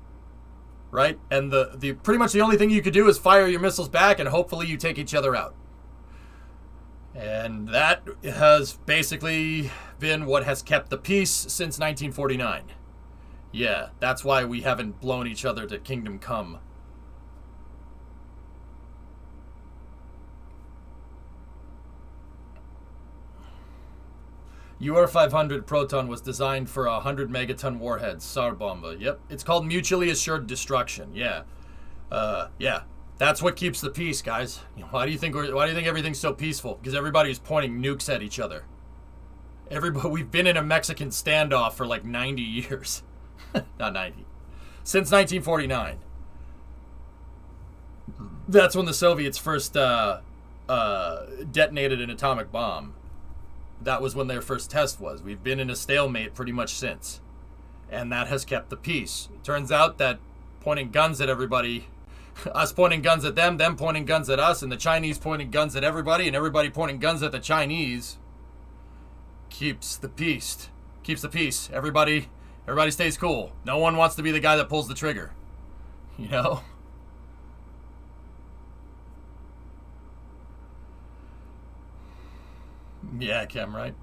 A: right? And the pretty much the only thing you could do is fire your missiles back, and hopefully you take each other out. And that has basically been what has kept the peace since 1949. Yeah, that's why we haven't blown each other to Kingdom Come. UR-500 Proton was designed for a 100 megaton warhead, Tsar Bomba. Yep, it's called mutually assured destruction. Yeah, yeah. That's what keeps the peace, guys. Why do you think everything's so peaceful? Because everybody's pointing nukes at each other. We've been in a Mexican standoff for like 90 years. Not 90. Since 1949. That's when the Soviets first detonated an atomic bomb. That was when their first test was. We've been in a stalemate pretty much since. And that has kept the peace. It turns out that pointing guns at everybody, us pointing guns at them pointing guns at us, and the Chinese pointing guns at everybody, and everybody pointing guns at the Chinese, keeps the peace. Keeps the peace. Everybody stays cool. No one wants to be the guy that pulls the trigger. You know? Yeah, Chem, right?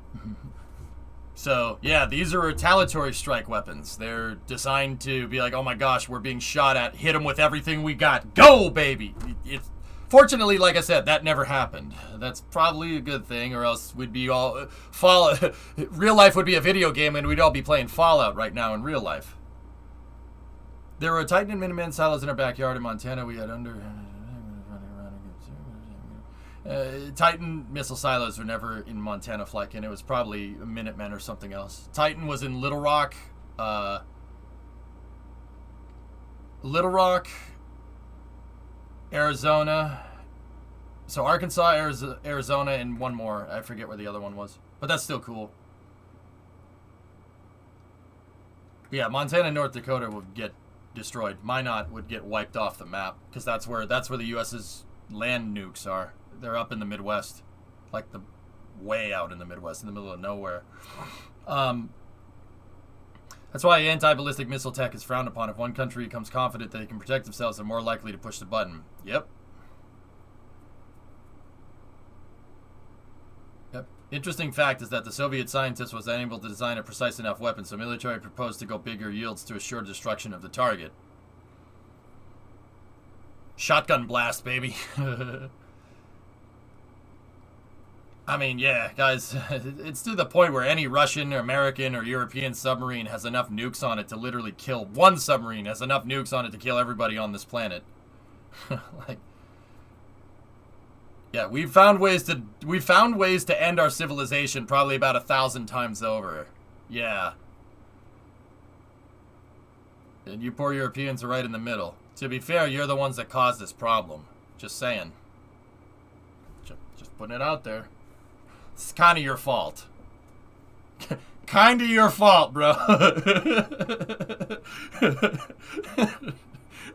A: So, yeah, these are retaliatory strike weapons. They're designed to be like, oh my gosh, we're being shot at. Hit them with everything we got. Go, baby! Fortunately, like I said, that never happened. That's probably a good thing, or else we'd be all... real life would be a video game, and we'd all be playing Fallout right now in real life. There were Titan and Minuteman silos in our backyard in Montana. We had under... Titan missile silos were never in Montana, Flykin. It was probably Minutemen or something else. Titan was in Little Rock, Arizona. So Arkansas, Arizona, and one more. I forget where the other one was. But that's still cool. But yeah, Montana and North Dakota would get destroyed. Minot would get wiped off the map. Because that's where the U.S.'s land nukes are. They're up in the Midwest. Like the way out in the Midwest, in the middle of nowhere. That's why anti-ballistic missile tech is frowned upon. If one country becomes confident that they can protect themselves, they're more likely to push the button. Yep. Interesting fact is that the Soviet scientist was unable to design a precise enough weapon, so military proposed to go bigger yields to assure destruction of the target. Shotgun blast, baby. I mean, yeah, guys, it's to the point where any Russian, or American, or European submarine has enough nukes on it to literally kill one submarine, has enough nukes on it to kill everybody on this planet. Like, yeah, we've found ways to end our civilization probably about 1,000 times over. Yeah. And you poor Europeans are right in the middle. To be fair, you're the ones that caused this problem. Just saying. Just putting it out there. It's kind of your fault. Kind of your fault, bro.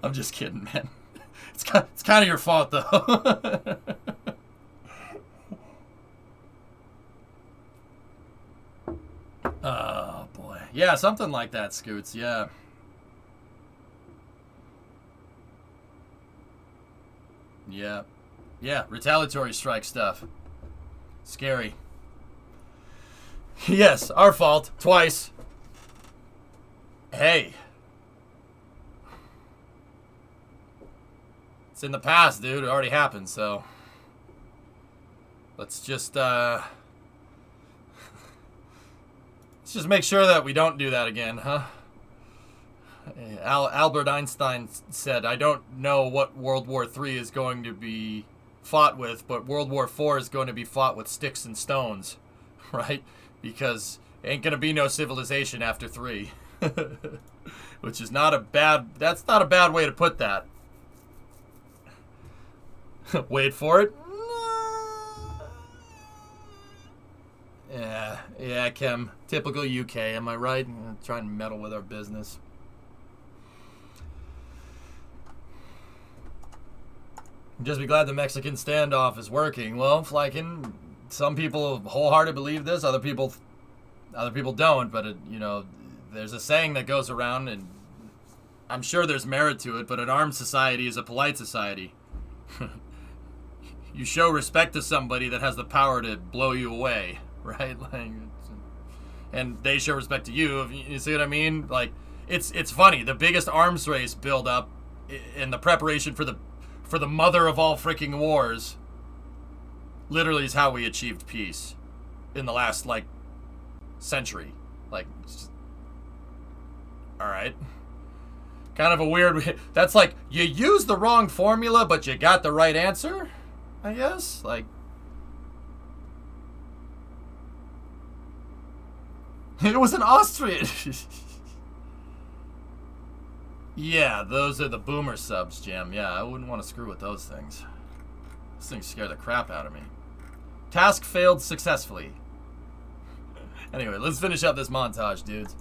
A: I'm just kidding, man. It's kind of your fault, though. Oh, boy. Yeah, something like that, Scoots. Yeah. Yeah. Yeah, retaliatory strike stuff. Scary. Yes, our fault. Twice. Hey. It's in the past, dude. It already happened, so... Let's just, let's just make sure that we don't do that again, huh? Albert Einstein said, I don't know what World War III is going to be fought with, but World War IV is going to be fought with sticks and stones, right? Because ain't going to be no civilization after 3. Which is not a bad, that's not a bad way to put that. Wait for it. Yeah, Kim. Typical UK, am I right? Trying to meddle with our business. Just be glad the Mexican standoff is working. Well, Flykin, some people wholeheartedly believe this, other people don't. But you know, there's a saying that goes around, and I'm sure there's merit to it. But an armed society is a polite society. You show respect to somebody that has the power to blow you away, right? Like, and they show respect to you. You see what I mean? Like, it's funny. The biggest arms race build up in the preparation for the mother of all freaking wars literally is how we achieved peace in the last, like, century. Like, alright. Kind of a weird... That's like, you used the wrong formula, but you got the right answer, I guess? Like... It was an Austrian... Yeah, those are the boomer subs, Jim. Yeah, I wouldn't want to screw with those things. Those things scare the crap out of me. Task failed successfully. Anyway, let's finish up this montage, dudes.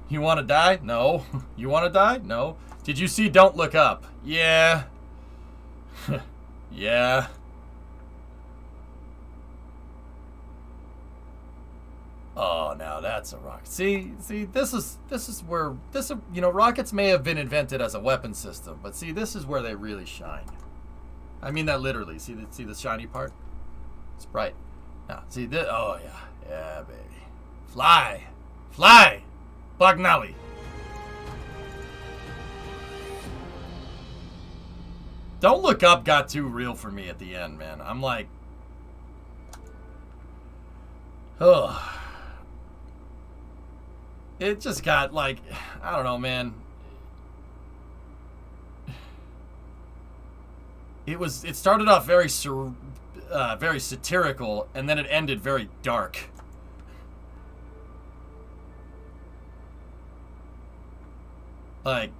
A: You want to die? No. You want to die? No. Did you see Don't Look Up? Yeah. Yeah. Oh, now that's a rocket. See, this is where you know, rockets may have been invented as a weapon system, but see, this is where they really shine. I mean that literally. See the shiny part? It's bright. Now, see this? Oh yeah, baby. Fly, Bagnali. Don't Look Up got too real for me at the end, man. I'm like, ugh. It just got like, I don't know, man. It started off very satirical, and then it ended very dark. Like,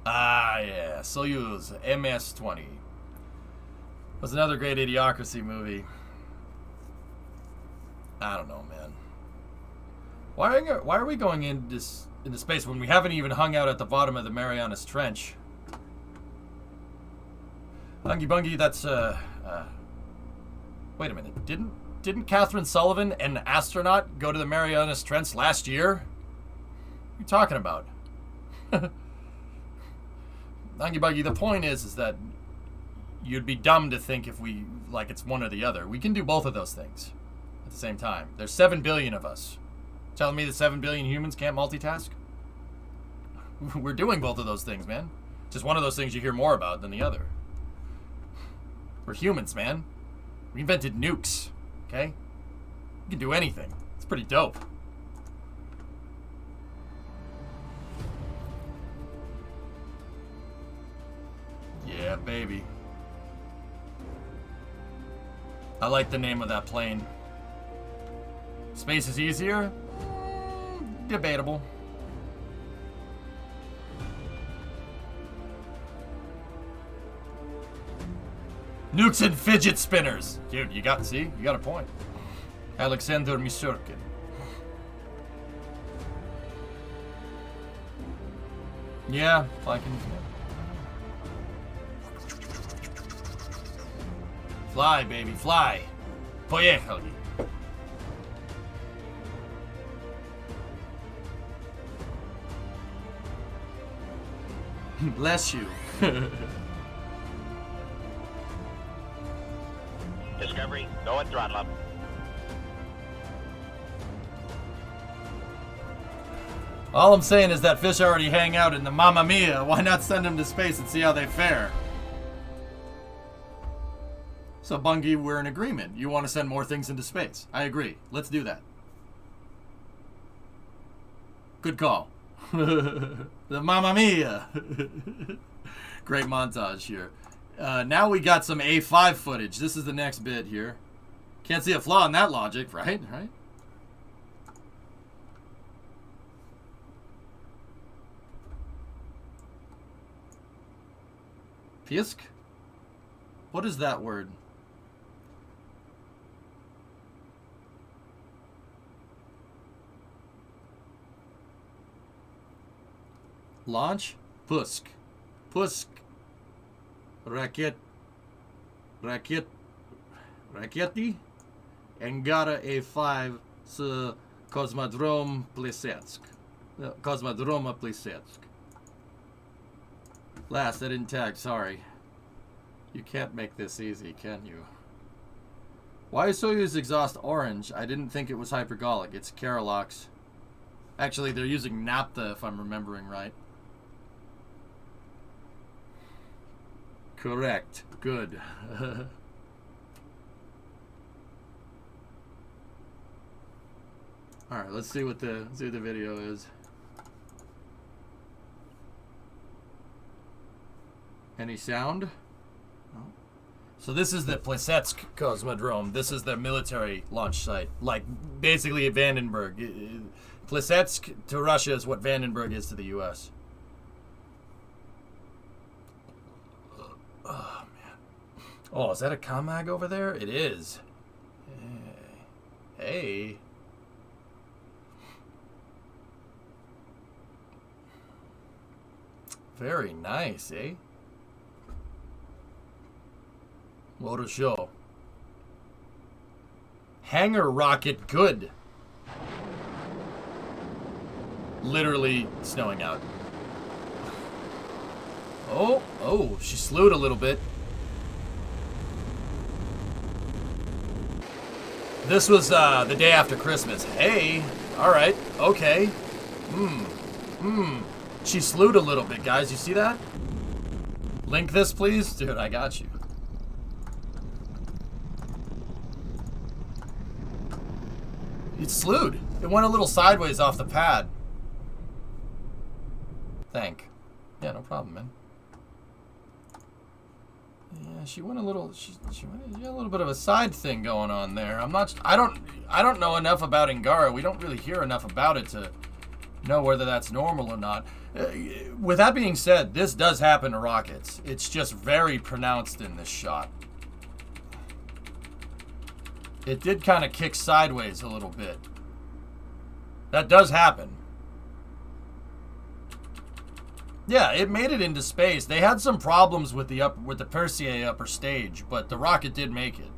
A: yeah, Soyuz MS-20 was another great Idiocracy movie. I don't know, man. Why are we going into space when we haven't even hung out at the bottom of the Marianas Trench? Bungie Bungie, that's wait a minute. Didn't Catherine Sullivan, an astronaut, go to the Marianas Trench last year? What are you talking about? Bungie Bungie, the point is that you'd be dumb to think if we like it's one or the other. We can do both of those things at the same time. There's 7 billion of us. Telling me that 7 billion humans can't multitask? We're doing both of those things, man. Just one of those things you hear more about than the other. We're humans, man. We invented nukes, okay? We can do anything. It's pretty dope. Yeah, baby. I like the name of that plane. Space is easier? Debatable. Nukes and fidget spinners. Dude, you got a point. Alexander Misurkin. Yeah, I can. Fly, baby, fly. Поехали. Bless you.
C: Discovery, go and throttle up.
A: All I'm saying is that fish already hang out in the Mamma Mia. Why not send them to space and see how they fare? So, Bungie, we're in agreement. You want to send more things into space. I agree. Let's do that. Good call. The Mamma Mia. Great montage here. Now we got some A5 footage. This is the next bit here. Can't see a flaw in that logic, right? Right? Pisk? What is that word? Launch? Pusk. Pusk. Raketi? Angara A5 с Космодром Плесецк. Космодрома Плесецк. Last, I didn't tag, sorry. You can't make this easy, can you? Why is Soyuz exhaust orange? I didn't think it was hypergolic. It's Karolox. Actually, they're using naphtha, if I'm remembering right. Correct. Good. Alright, let's see what the video is. Any sound? No. So this is the Plesetsk Cosmodrome. This is the military launch site. Like, basically Vandenberg. Plesetsk to Russia is what Vandenberg is to the U.S. Oh, man. Oh, is that a Commag over there? It is. Hey. Very nice, eh? What a show. Hangar rocket good. literally snowing out. Oh, she slewed a little bit. This was the day after Christmas. Hey, all right, okay. She slewed a little bit, guys. You see that? Link this, please? Dude, I got you. It slewed. It went a little sideways off the pad. Yeah, no problem, man. Yeah, she went a little. She had a little bit of a side thing going on there. I don't know enough about Angara. We don't really hear enough about it to know whether that's normal or not. With that being said, this does happen to rockets. It's just very pronounced in this shot. It did kind of kick sideways a little bit. That does happen. Yeah, it made it into space. They had some problems with the Perseid upper stage, but the rocket did make it.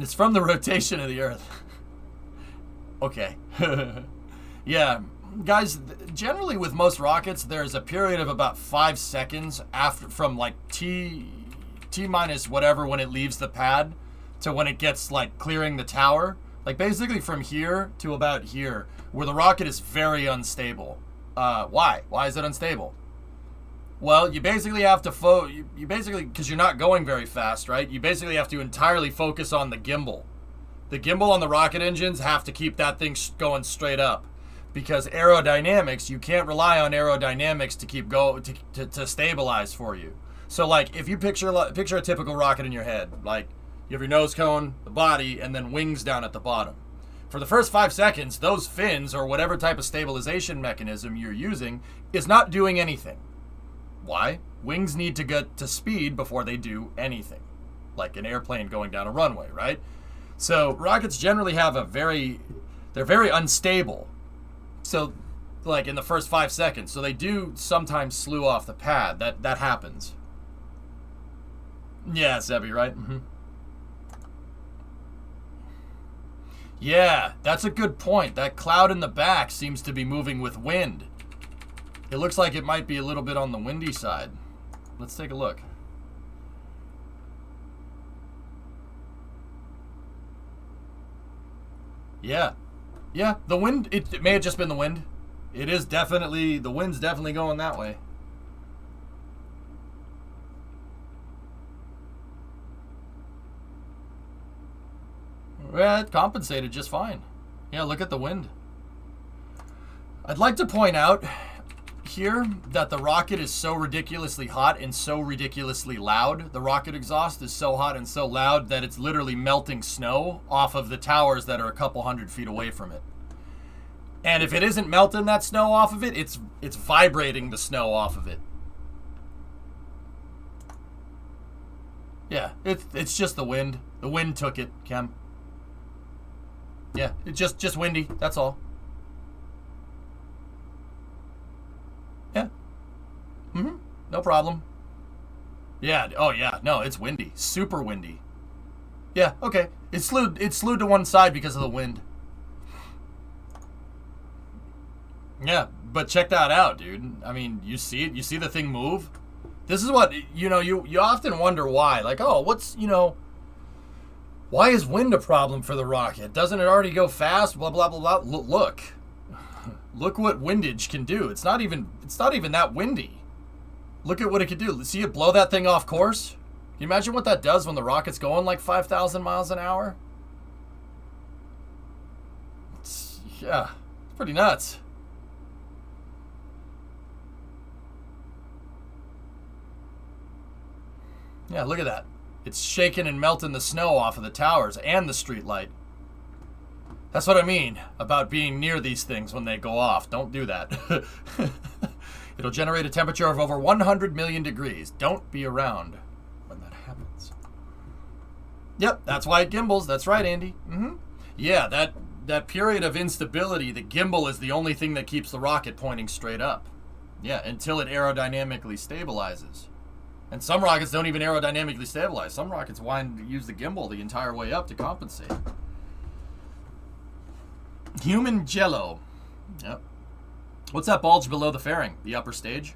A: It's from the rotation of the Earth. Okay. Yeah, guys, generally with most rockets, there's a period of about 5 seconds after from like T minus whatever when it leaves the pad to when it gets like clearing the tower. Like basically from here to about here, where the rocket is very unstable. Why? Why is it unstable? Well, you basically have to you basically, because you're not going very fast, right? You basically have to entirely focus on the gimbal. The gimbal on the rocket engines have to keep that thing going straight up, because aerodynamics, you can't rely on aerodynamics to keep to stabilize for you. So like if you picture a typical rocket in your head, like you have your nose cone, the body, and then wings down at the bottom. For the first 5 seconds, those fins or whatever type of stabilization mechanism you're using is not doing anything. Why? Wings need to get to speed before they do anything, like an airplane going down a runway, right? So rockets generally have they're very unstable. So like in the first 5 seconds, so they do sometimes slew off the pad. That happens. Yeah, Sebi, right? Mm-hmm. Yeah, that's a good point. That cloud in the back seems to be moving with wind. It looks like it might be a little bit on the windy side. Let's take a look. Yeah. Yeah, the wind, it may have just been the wind. It is definitely, the wind's definitely going that way. Yeah, it compensated just fine. Yeah, look at the wind. I'd like to point out here that the rocket is so ridiculously hot and so ridiculously loud. The rocket exhaust is so hot and so loud that it's literally melting snow off of the towers that are a couple 100 feet away from it. And if it isn't melting that snow off of it, it's vibrating the snow off of it. Yeah, it's just the wind. The wind took it, Kem. Yeah, it's just windy, that's all. Yeah. Mm-hmm. No problem. Yeah, oh yeah, no, it's windy. Super windy. Yeah, okay. It slewed to one side because of the wind. Yeah, but check that out, dude. I mean, you see it? You see the thing move? This is what, you often wonder why. Like, oh, why is wind a problem for the rocket? Doesn't it already go fast? Blah, blah, blah, blah. Look. Look what windage can do. It's not even that windy. Look at what it can do. See it blow that thing off course? Can you imagine what that does when the rocket's going like 5,000 miles an hour? It's pretty nuts. Yeah, look at that. It's shaking and melting the snow off of the towers and the street light. That's what I mean about being near these things when they go off. Don't do that. It'll generate a temperature of over 100 million degrees. Don't be around when that happens. Yep, that's why it gimbals. That's right, Andy. Mm-hmm. Yeah, that period of instability, the gimbal is the only thing that keeps the rocket pointing straight up. Yeah, until it aerodynamically stabilizes. And some rockets don't even aerodynamically stabilize. Some rockets use the gimbal the entire way up to compensate. Human jello. Yep. What's that bulge below the fairing? The upper stage?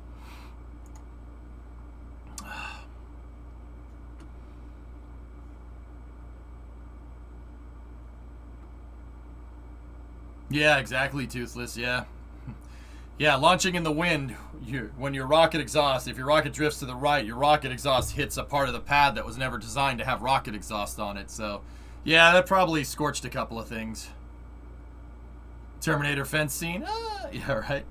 A: Yeah, exactly, Toothless, yeah. Yeah, launching in the wind, when your rocket exhaust, if your rocket drifts to the right, your rocket exhaust hits a part of the pad that was never designed to have rocket exhaust on it. So, yeah, that probably scorched a couple of things. Terminator fence scene? Yeah, right.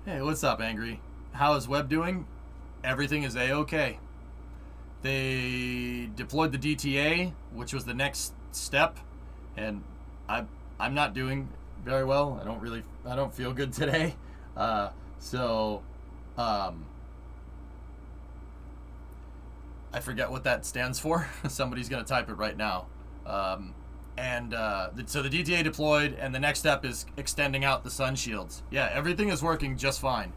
A: Hey, what's up, Angry? How is Webb doing? Everything is A-OK. They deployed the DTA, which was the next step, and I'm not doing very well. I don't feel good today. I forget what that stands for. Somebody's going to type it right now. So the DTA deployed, and the next step is extending out the sun shields. Yeah, everything is working just fine.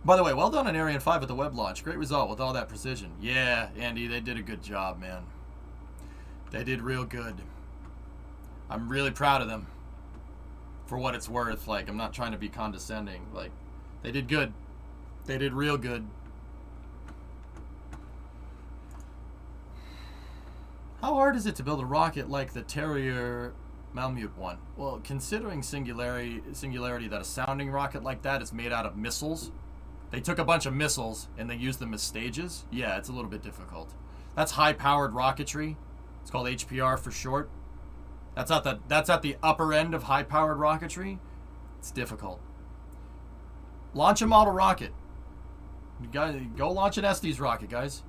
A: By the way, well done on Ariane 5 with the web launch. Great result with all that precision. Yeah, Andy, they did a good job, man. They did real good. I'm really proud of them. For what it's worth. Like, I'm not trying to be condescending. Like, they did good. They did real good. How hard is it to build a rocket like the Terrier Malmute one? Well, considering Singularity that a sounding rocket like that is made out of missiles, they took a bunch of missiles and they used them as stages. Yeah, it's a little bit difficult. That's high-powered rocketry. It's called HPR for short. That's at the upper end of high-powered rocketry. It's difficult. Launch a model rocket. You gotta go launch an Estes rocket, guys.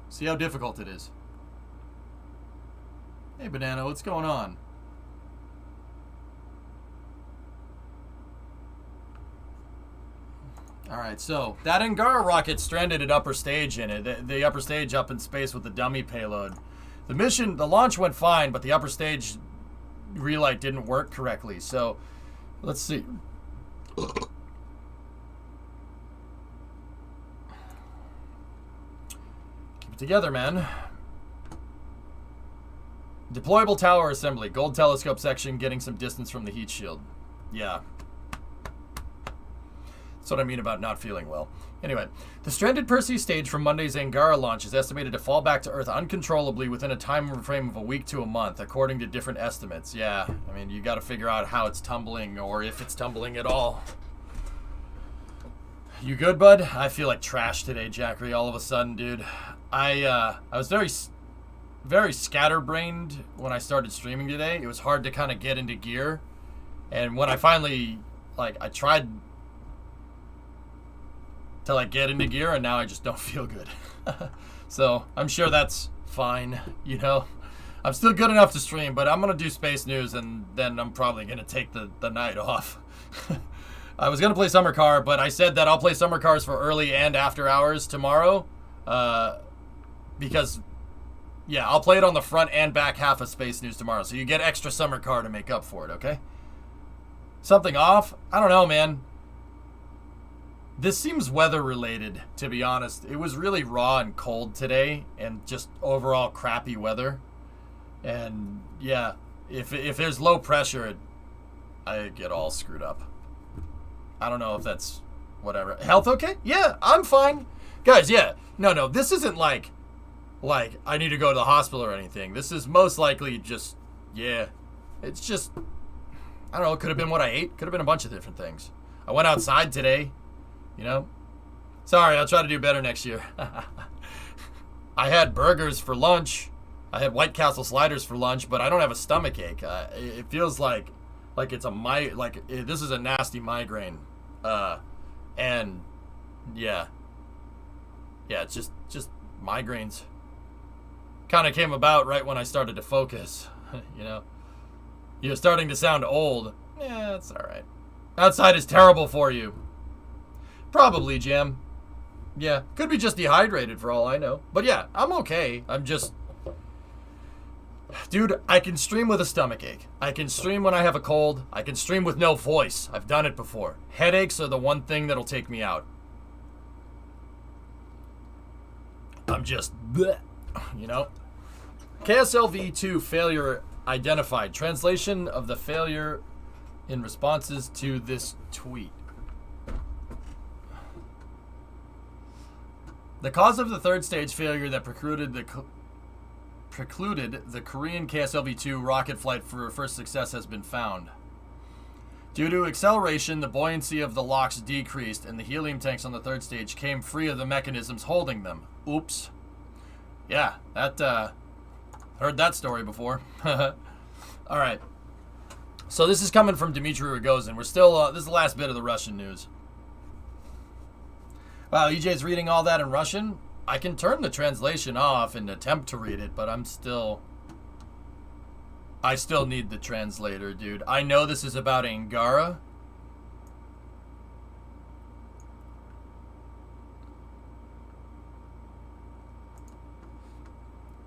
A: See how difficult it is. Hey, Banana, what's going on? Alright, so that Angara rocket stranded at upper stage in it. The upper stage up in space with the dummy payload. The launch went fine, but the upper stage relight didn't work correctly. So, let's see. Keep it together, man. Deployable tower assembly. Gold telescope section getting some distance from the heat shield. Yeah. That's what I mean about not feeling well. Anyway, the stranded Perseus stage from Monday's Angara launch is estimated to fall back to Earth uncontrollably within a time frame of a week to a month, according to different estimates. Yeah, I mean, you got to figure out how it's tumbling or if it's tumbling at all. You good, bud? I feel like trash today, Jackery, all of a sudden, dude. I was very scatterbrained when I started streaming today. It was hard to kind of get into gear. And when I finally, I tried to get into gear, and now I just don't feel good. So I'm sure that's fine, you know. I'm still good enough to stream, but I'm gonna do space news, and then I'm probably gonna take the night off. I was gonna play Summer Car, but I said that I'll play Summer Cars for early and after hours tomorrow, because yeah, I'll play it on the front and back half of Space News tomorrow, so you get extra Summer Car to make up for it, okay? Something off? I don't know, man. This seems weather-related, to be honest. It was really raw and cold today, and just overall crappy weather. And, yeah, if there's low pressure, I get all screwed up. I don't know if that's whatever. Health okay? Yeah, I'm fine. Guys, yeah. No, this isn't like I need to go to the hospital or anything. This is most likely just, yeah. It's just, I don't know, it could have been what I ate. Could have been a bunch of different things. I went outside today. You know? Sorry, I'll try to do better next year. I had burgers for lunch. I had White Castle sliders for lunch, but I don't have a stomach ache. It feels like it's this is a nasty migraine. And yeah. Yeah, it's just migraines. Kind of came about right when I started to focus, you know? You're starting to sound old. Yeah, it's all right. Outside is terrible for you. Probably, Jam. Yeah, could be just dehydrated for all I know. But yeah, I'm okay. I'm just... Dude, I can stream with a stomach ache. I can stream when I have a cold. I can stream with no voice. I've done it before. Headaches are the one thing that'll take me out. I'm just, bleh, you know. KSLV-2 failure identified. Translation of the failure in responses to this tweet. The cause of the third stage failure that precluded the Korean KSLV-2 rocket flight for first success has been found. Due to acceleration, the buoyancy of the LOX decreased, and the helium tanks on the third stage came free of the mechanisms holding them. Oops. Yeah, that, heard that story before. Alright. So this is coming from Dmitry Rogozin. We're still, this is the last bit of the Russian news. Wow, EJ's reading all that in Russian? I can turn the translation off and attempt to read it, but I still need the translator, dude. I know this is about Angara.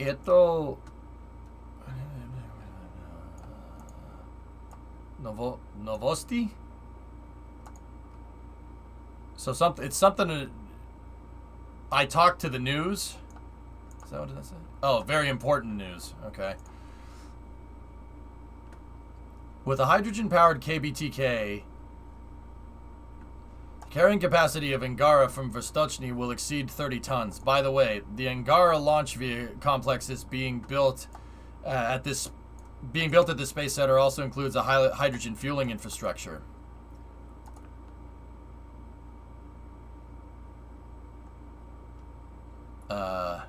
A: Это... Novosti? So it's something I talked to the news. Is that what did I say? Oh, very important news. Okay. With a hydrogen-powered KBTK, carrying capacity of Angara from Vostochny will exceed 30 tons. By the way, the Angara launch complex is being built at this space center. Also includes a hydrogen fueling infrastructure. I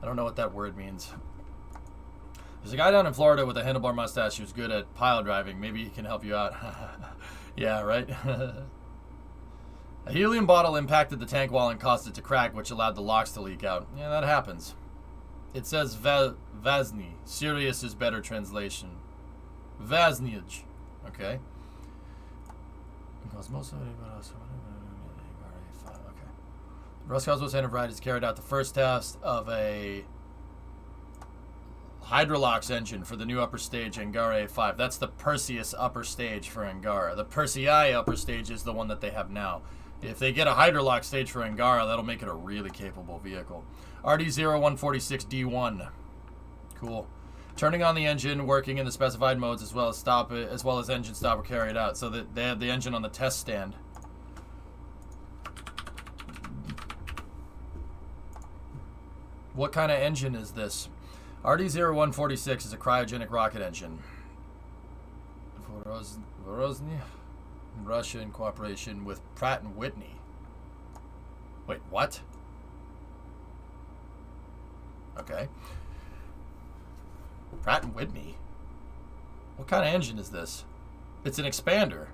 A: don't know what that word means. There's a guy down in Florida with a handlebar mustache who's good at pile driving. Maybe he can help you out. Yeah, right? A helium bottle impacted the tank wall and caused it to crack, which allowed the locks to leak out. Yeah, that happens. It says Vazni. Serious is better translation. Vaznij. Okay. Okay. Roscosmos Enterprise carried out the first test of a Hydrolox engine for the new upper stage Angara A5. That's the Perseus upper stage for Angara. The Persei upper stage is the one that they have now. If they get a Hydrolox stage for Angara, that'll make it a really capable vehicle. RD-0146D1. Cool. Turning on the engine, working in the specified modes, as well as engine stop were carried out. So that they have the engine on the test stand. What kind of engine is this? RD-0146 is a cryogenic rocket engine. Vorozny, Russia in cooperation with Pratt & Whitney. Wait, what? Okay. Pratt & Whitney? What kind of engine is this? It's an expander.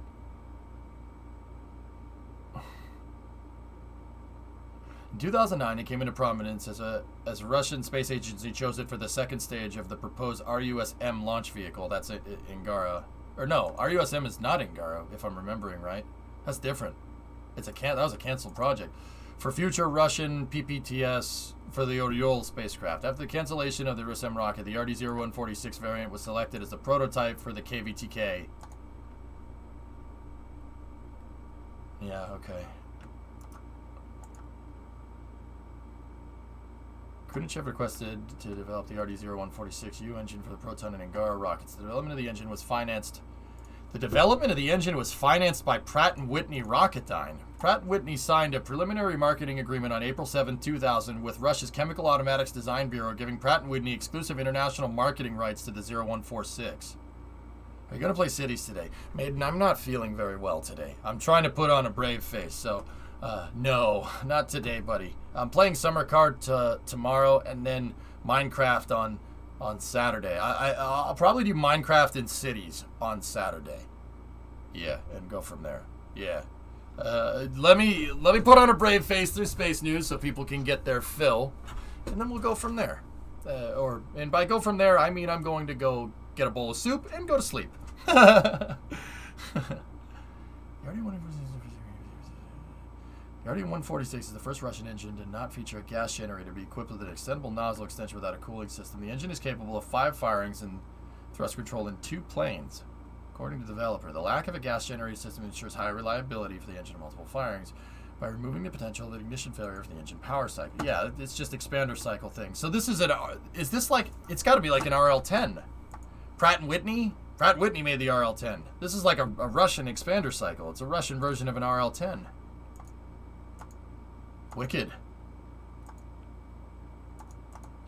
A: In 2009, it came into prominence as a Russian space agency chose it for the second stage of the proposed RUSM launch vehicle. That's Angara. Or no, RUSM is not Angara, if I'm remembering right. That's different. That was a canceled project. For future Russian PPTS for the Oriol spacecraft. After the cancellation of the RUSM rocket, the RD-0146 variant was selected as the prototype for the KVTK. Yeah, okay. Khrushchev requested to develop the RD-0146U engine for the Proton and Angara rockets. The development of the engine was financed by Pratt & Whitney Rocketdyne. Pratt & Whitney signed a preliminary marketing agreement on April 7, 2000 with Russia's Chemical Automatics Design Bureau, giving Pratt & Whitney exclusive international marketing rights to the 0146. Are you going to play cities today? Maiden, I'm not feeling very well today. I'm trying to put on a brave face, so no, not today, buddy. I'm playing Summer Card tomorrow and then Minecraft on Saturday. I'll probably do Minecraft in cities on Saturday. Yeah, and go from there. Yeah. Let me put on a brave face through space news so people can get their fill, and then we'll go from there. And by go from there, I mean I'm going to go get a bowl of soup and go to sleep. The RD-146 is the first Russian engine to not feature a gas generator, be equipped with an extendable nozzle extension without a cooling system. The engine is capable of 5 firings and Thrust control in 2 planes. According to the developer, the lack of a gas generating system ensures high reliability for the engine in multiple firings by removing the potential of ignition failure for the engine power cycle. Yeah, it's just expander cycle thing. So this is is this like, it's got to be like an RL-10. Pratt & Whitney? Pratt & Whitney made the RL-10. This is like a Russian expander cycle. It's a Russian version of an RL-10. Wicked.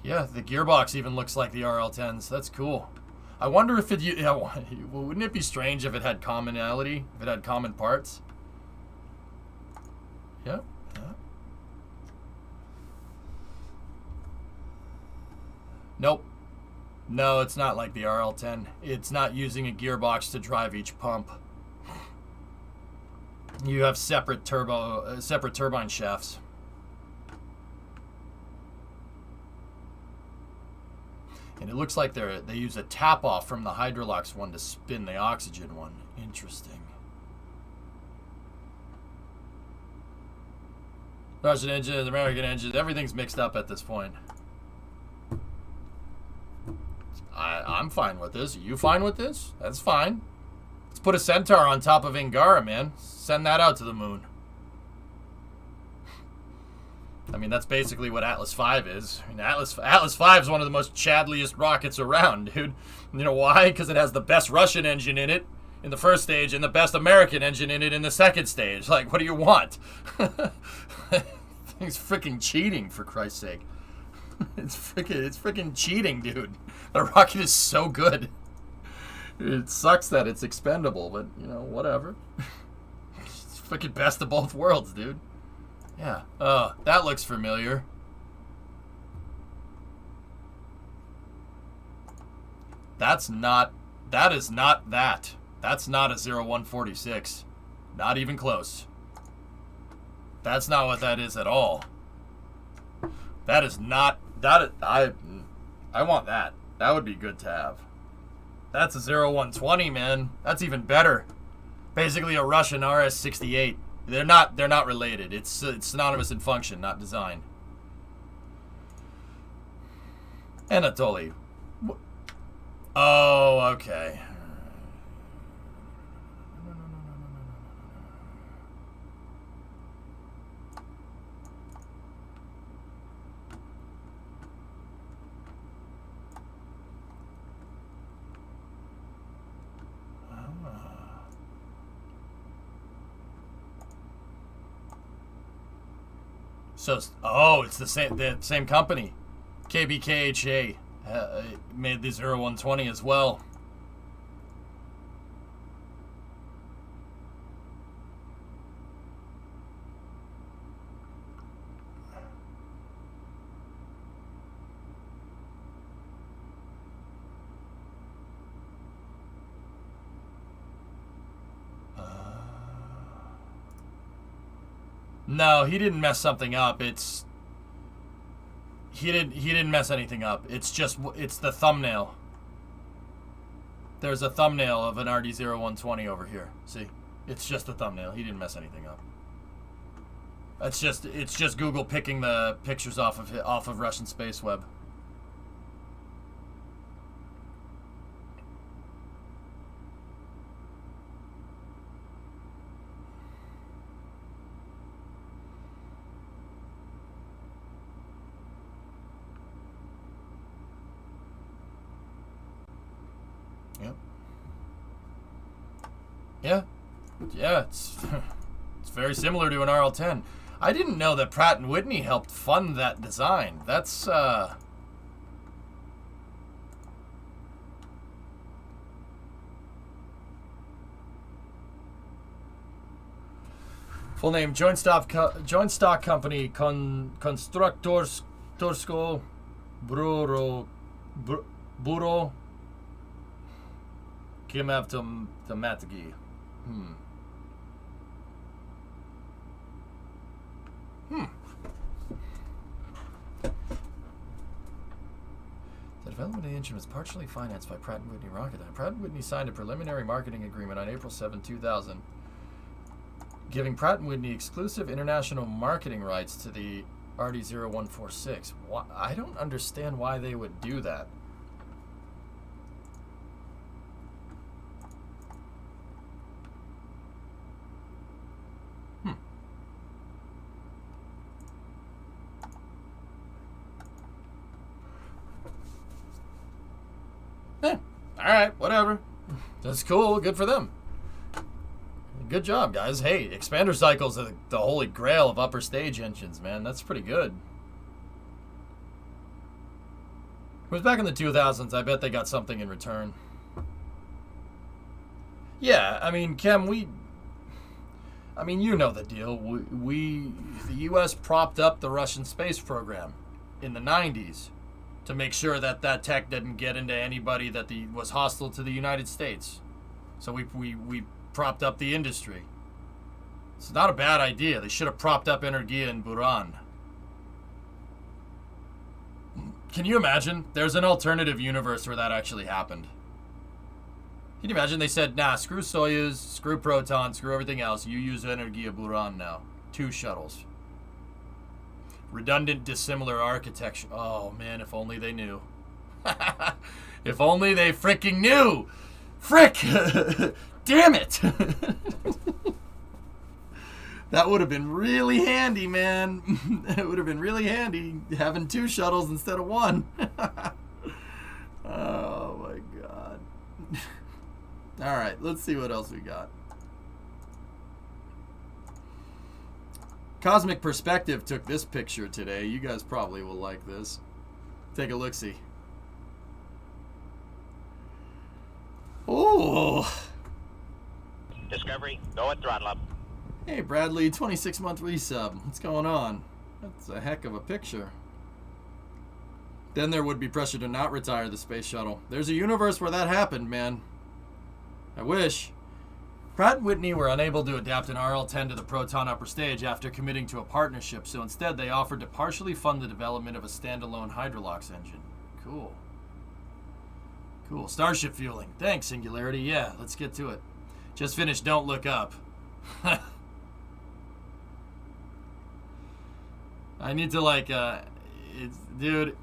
A: Yeah, the gearbox even looks like the RL-10s. That's cool. I wonder if it... Yeah, wouldn't it be strange if it had commonality? If it had common parts? Yep. Yeah. Nope. No, it's not like the RL-10. It's not using a gearbox to drive each pump. You have separate turbine shafts. And it looks like they use a tap off from the Hydrolox one to spin the oxygen one. Interesting. Russian engines, American engines, everything's mixed up at this point. I'm fine with this. Are you fine with this? That's fine. Let's put a Centaur on top of Angara, man. Send that out to the moon. I mean, that's basically what Atlas V is. I mean, Atlas V is one of the most chadliest rockets around, dude. You know why? Because it has the best Russian engine in it in the first stage and the best American engine in it in the second stage. Like, what do you want? Thing's freaking cheating, for Christ's sake. It's freaking cheating, dude. The rocket is so good. It sucks that it's expendable, but, you know, whatever. It's freaking best of both worlds, dude. Yeah. That looks familiar. That is not that. That's not a 0146. Not even close. That's not what that is at all. That is not... I want that. That would be good to have. That's a 0120, man. That's even better. Basically a Russian RS-68. They're not related. It's synonymous in function, not design. Anatoly. Oh, okay. So, it's the same company. KBKHA made the 0120 as well. No, he didn't mess something up. He didn't mess anything up. It's the thumbnail. There's a thumbnail of an RD-0120 over here. See? It's just the thumbnail. He didn't mess anything up. It's just Google picking the pictures off of Russian space web. Yeah, it's very similar to an RL-10. I didn't know that Pratt & Whitney helped fund that design. That's, full name, Joint Stock Company, Konstruktorsko Bureau Klimatologi. The development of the engine was partially financed by Pratt & Whitney Rocketdyne. Pratt & Whitney signed a preliminary marketing agreement on April 7, 2000, giving Pratt & Whitney exclusive international marketing rights to the RD-0146. I don't understand why they would do that. Alright, whatever. That's cool. Good for them. Good job, guys. Hey, expander cycles are the holy grail of upper stage engines, man. That's pretty good. It was back in the 2000s. I bet they got something in return. Yeah, I mean, Kem, you know the deal. The U.S. propped up the Russian space program in the 90s to make sure that that tech didn't get into anybody that was hostile to the United States. So we propped up the industry. It's not a bad idea. They should have propped up Energia in Buran. Can you imagine? There's an alternative universe where that actually happened. Can you imagine? They said, nah, screw Soyuz, screw Proton, screw everything else. You use Energia Buran now. 2 shuttles. Redundant, dissimilar architecture. Oh, man, if only they knew. If only they freaking knew! Frick! Damn it! That would have been really handy, man. It would have been really handy having 2 shuttles instead of 1. Oh, my God. All right, let's see what else we got. Cosmic Perspective took this picture today. You guys probably will like this. Take a look-see. Oh.
C: Discovery, go at throttle up.
A: Hey, Bradley, 26-month resub. What's going on? That's a heck of a picture. Then there would be pressure to not retire the space shuttle. There's a universe where that happened, man. I wish. Pratt and Whitney were unable to adapt an RL-10 to the Proton upper stage after committing to a partnership, so instead they offered to partially fund the development of a standalone Hydrolox engine. Cool. Cool. Starship fueling. Thanks, Singularity. Yeah, let's get to it. Just finished Don't Look Up. I need to, dude...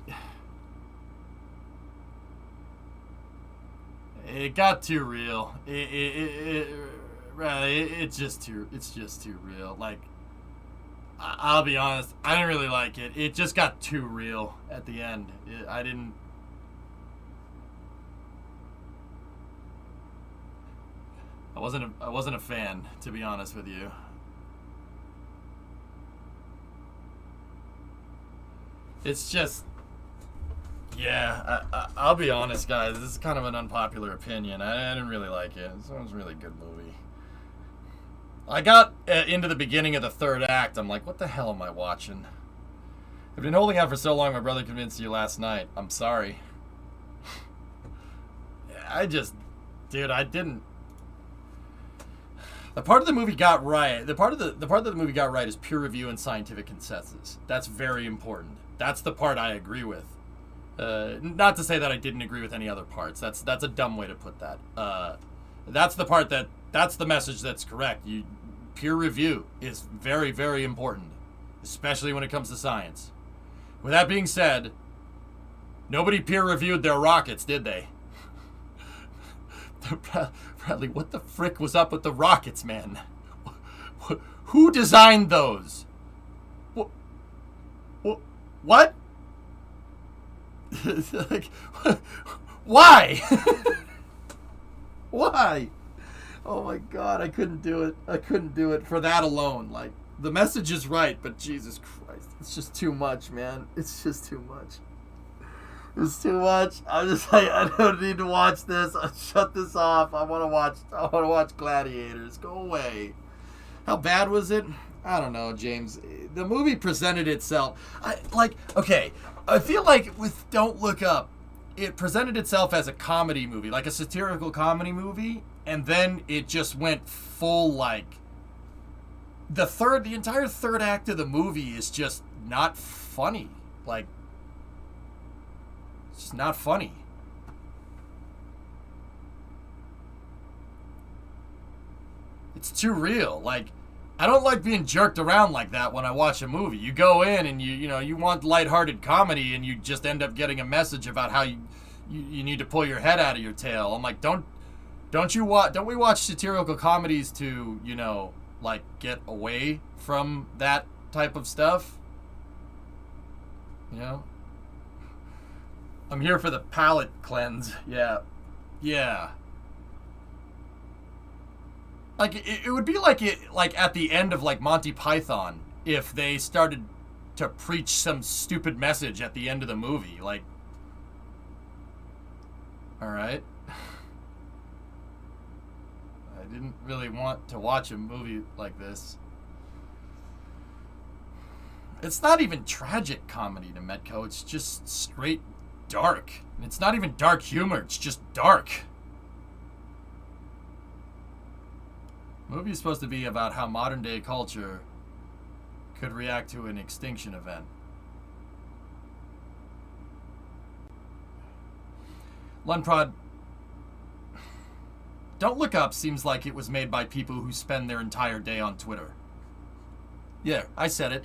A: It got too real. It's just too real. Like, I'll be honest, I didn't really like it. It just got too real at the end. I wasn't a fan, to be honest with you. It's just, yeah, I'll be honest, guys. This is kind of an unpopular opinion. I didn't really like it. It was a really good movie. I got into the beginning of the 3rd act. I'm like, what the hell am I watching? I've been holding out for so long. My brother convinced you last night. I'm sorry. I didn't. The part of the movie got right. The part of the movie got right is peer review and scientific consensus. That's very important. That's the part I agree with. Not to say that I didn't agree with any other parts. That's a dumb way to put that. That's the part that's the message that's correct. Peer review is very, very important, especially when it comes to science. With that being said, nobody peer reviewed their rockets, did they? Bradley, what the frick was up with the rockets, man? Who designed those? What? Like, why? Why? Oh my God, I couldn't do it. I couldn't do it for that alone. Like, the message is right, but Jesus Christ, it's just too much, man. It's just too much. It's too much. I'm just like, I don't need to watch this. I'll shut this off. I want to watch Gladiators. Go away. How bad was it? I don't know, James. The movie presented itself. I feel like with Don't Look Up, it presented itself as a comedy movie, like a satirical comedy movie, and then it just went full, like, the entire 3rd act of the movie is just not funny. Like, it's just not funny. It's too real. Like, I don't like being jerked around like that when I watch a movie. You go in and you want lighthearted comedy, and you just end up getting a message about how you need to pull your head out of your tail. I'm like, don't we watch satirical comedies to, like, get away from that type of stuff? I'm here for the palate cleanse. Yeah. Yeah. Like it would be like at the end of like Monty Python if they started to preach some stupid message at the end of the movie. Like, all right. I didn't really want to watch a movie like this. It's not even tragic comedy to Metco. It's just straight dark. And it's not even dark humor. It's just dark. The movie is supposed to be about how modern day culture could react to an extinction event. Lunprod, Don't Look Up seems like it was made by people who spend their entire day on Twitter. Yeah, I said it.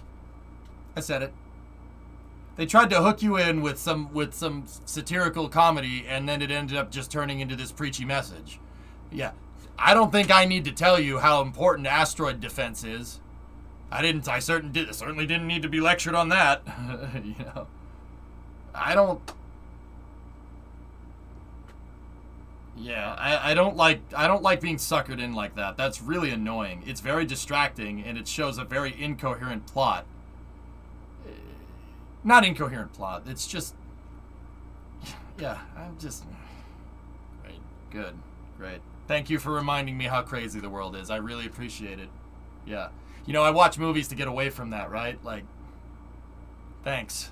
A: They tried to hook you in with some satirical comedy, and then it ended up just turning into this preachy message. Yeah, I don't think I need to tell you how important asteroid defense is. I certainly didn't need to be lectured on that. You know, I don't. Yeah, I don't like being suckered in like that. That's really annoying. It's very distracting, and it shows a very incoherent plot. Not incoherent plot. It's just, yeah. I'm just great. Thank you for reminding me how crazy the world is. I really appreciate it. Yeah. You know, I watch movies to get away from that, right? Like, thanks.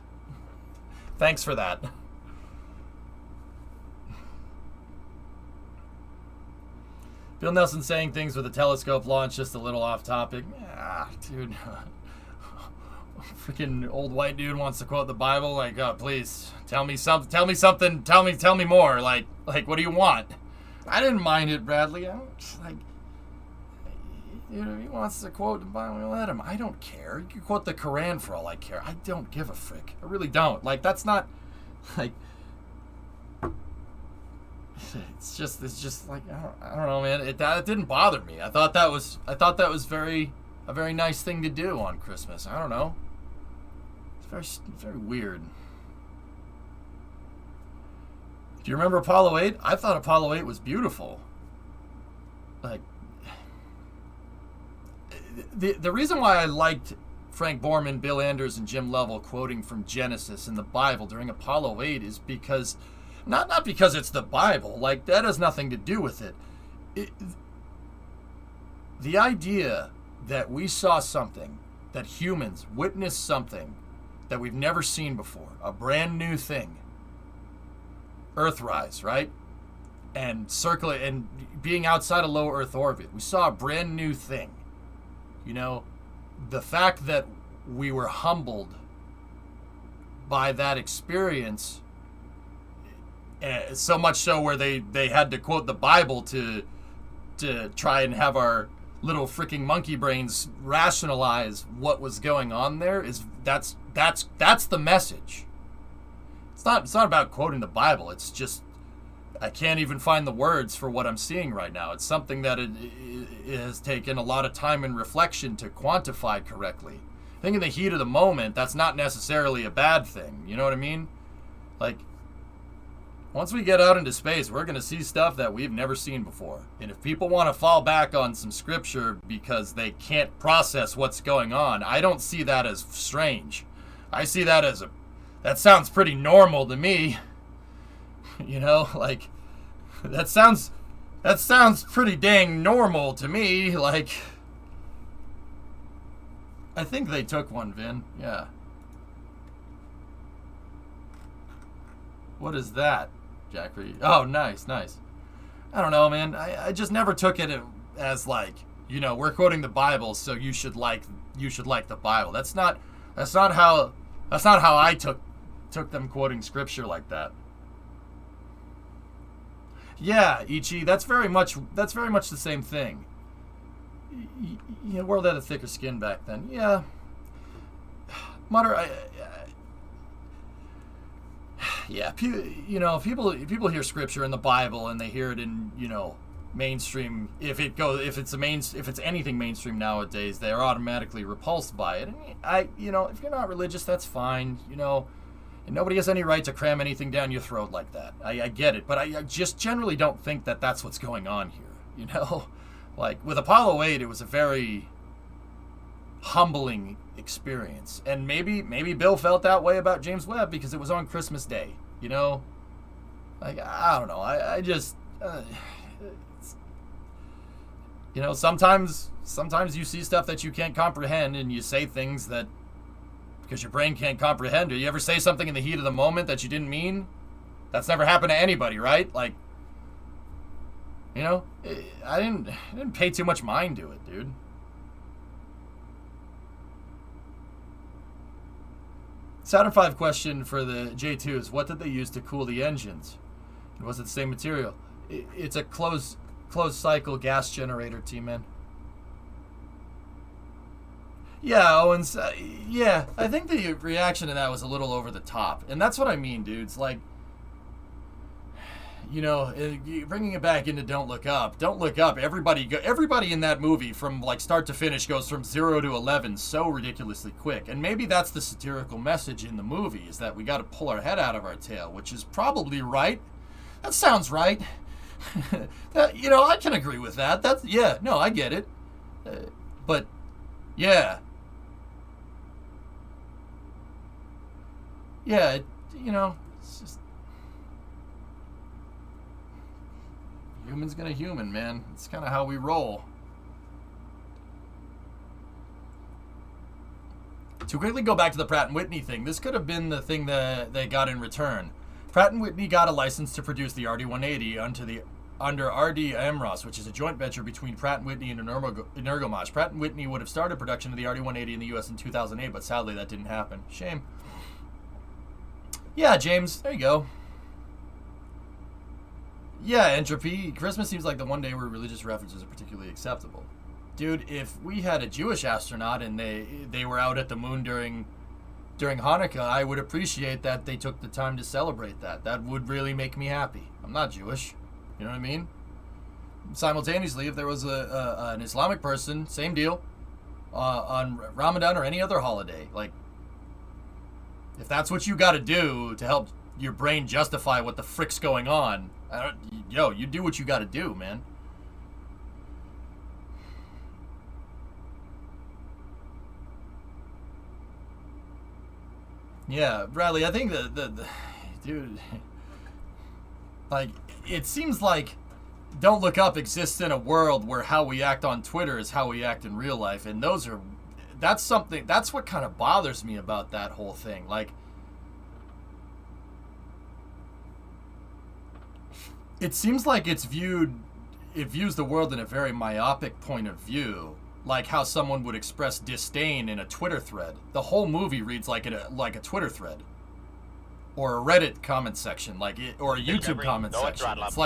A: Thanks for that. Bill Nelson saying things with a telescope launch, just a little off topic. Ah, dude. Freaking old white dude wants to quote the Bible. Like, please tell me something. Tell me more. Like, what do you want? I didn't mind it, Bradley. I don't, like, you know, he wants to quote the Bible. Let him. I don't care. You can quote the Quran for all I care. I don't give a frick. I really don't. Like, that's not, like, it's just like, I don't know, man. It didn't bother me. I thought that was a very nice thing to do on Christmas. I don't know. It's very weird. Do you remember Apollo 8? I thought Apollo 8 was beautiful. Like, the reason why I liked Frank Borman, Bill Anders, and Jim Lovell quoting from Genesis in the Bible during Apollo 8 is because, not because it's the Bible, like, that has nothing to do with it. The idea that we saw something, that humans witnessed something that we've never seen before, a brand new thing, Earthrise, right? And circling and being outside of low Earth orbit, we saw a brand new thing. You know, the fact that we were humbled by that experience, so much so where they had to quote the Bible to try and have our little freaking monkey brains rationalize what was going on there, that's the message. It's not about quoting the Bible. It's just, I can't even find the words for what I'm seeing right now. It's something that it has taken a lot of time and reflection to quantify correctly. I think in the heat of the moment, that's not necessarily a bad thing. You know what I mean? Like, once we get out into space, we're going to see stuff that we've never seen before. And if people want to fall back on some scripture because they can't process what's going on, I don't see that as strange. I see that as that sounds pretty normal to me. You know, like, that sounds pretty dang normal to me. Like, I think they took one, Vin. Yeah. What is that, Jack Reed? Oh, nice. I don't know, man. I just never took it as, like, you know, we're quoting the Bible, so you should like the Bible. That's not how I took them quoting scripture like that. Yeah, Ichi, that's very much the same thing. You know, world had a thicker skin back then. Yeah. Mutter, yeah, you know, people hear scripture in the Bible and they hear it in, you know, mainstream. If it's anything mainstream nowadays, they are automatically repulsed by it. And you know, if you're not religious, that's fine. You know, And nobody has any right to cram anything down your throat like that. I get it, but I just generally don't think that that's what's going on here. You know? Like, with Apollo 8, it was a very humbling experience. And maybe Bill felt that way about James Webb because it was on Christmas Day. You know? Like, I don't know. I just... you know, sometimes you see stuff that you can't comprehend and you say things that... because your brain can't comprehend. Or you ever say something in the heat of the moment that you didn't mean? That's never happened to anybody, right? Like, you know, I didn't pay too much mind to it, dude. Saturn V question for the J2 is, what did they use to cool the engines? And was it the same material? It's a closed cycle gas generator, T-Man. Yeah, Owens. Yeah, I think the reaction to that was a little over the top, and that's what I mean, dudes. Like, you know, bringing it back into Don't Look Up. Don't Look Up. Everybody in that movie, from like start to finish, goes from 0 to 11 so ridiculously quick. And maybe that's the satirical message in the movie, is that we got to pull our head out of our tail, which is probably right. That sounds right. You know, I can agree with that. No, I get it. But yeah. Yeah, you know, it's just... human's gonna human, man. It's kind of how we roll. To quickly go back to the Pratt & Whitney thing, this could have been the thing that they got in return. Pratt & Whitney got a license to produce the RD-180 under RD Amros, which is a joint venture between Pratt & Whitney and Energomash. Pratt & Whitney would have started production of the RD-180 in the U.S. in 2008, but sadly that didn't happen. Shame. Yeah, James, there you go. Yeah, Entropy. Christmas seems like the one day where religious references are particularly acceptable. Dude, if we had a Jewish astronaut and they were out at the moon during Hanukkah, I would appreciate that they took the time to celebrate that. That would really make me happy. I'm not Jewish. You know what I mean? Simultaneously, if there was an Islamic person, same deal, on Ramadan or any other holiday, like, if that's what you got to do to help your brain justify what the frick's going on, you do what you got to do, man. Yeah, Bradley, I think the dude, like, it seems like Don't Look Up exists in a world where how we act on Twitter is how we act in real life, and that's what kind of bothers me about that whole thing. Like, it seems like it views the world in a very myopic point of view, like how someone would express disdain in a Twitter thread. The whole movie reads like a Twitter thread, or a Reddit comment section, or a YouTube comment section. It's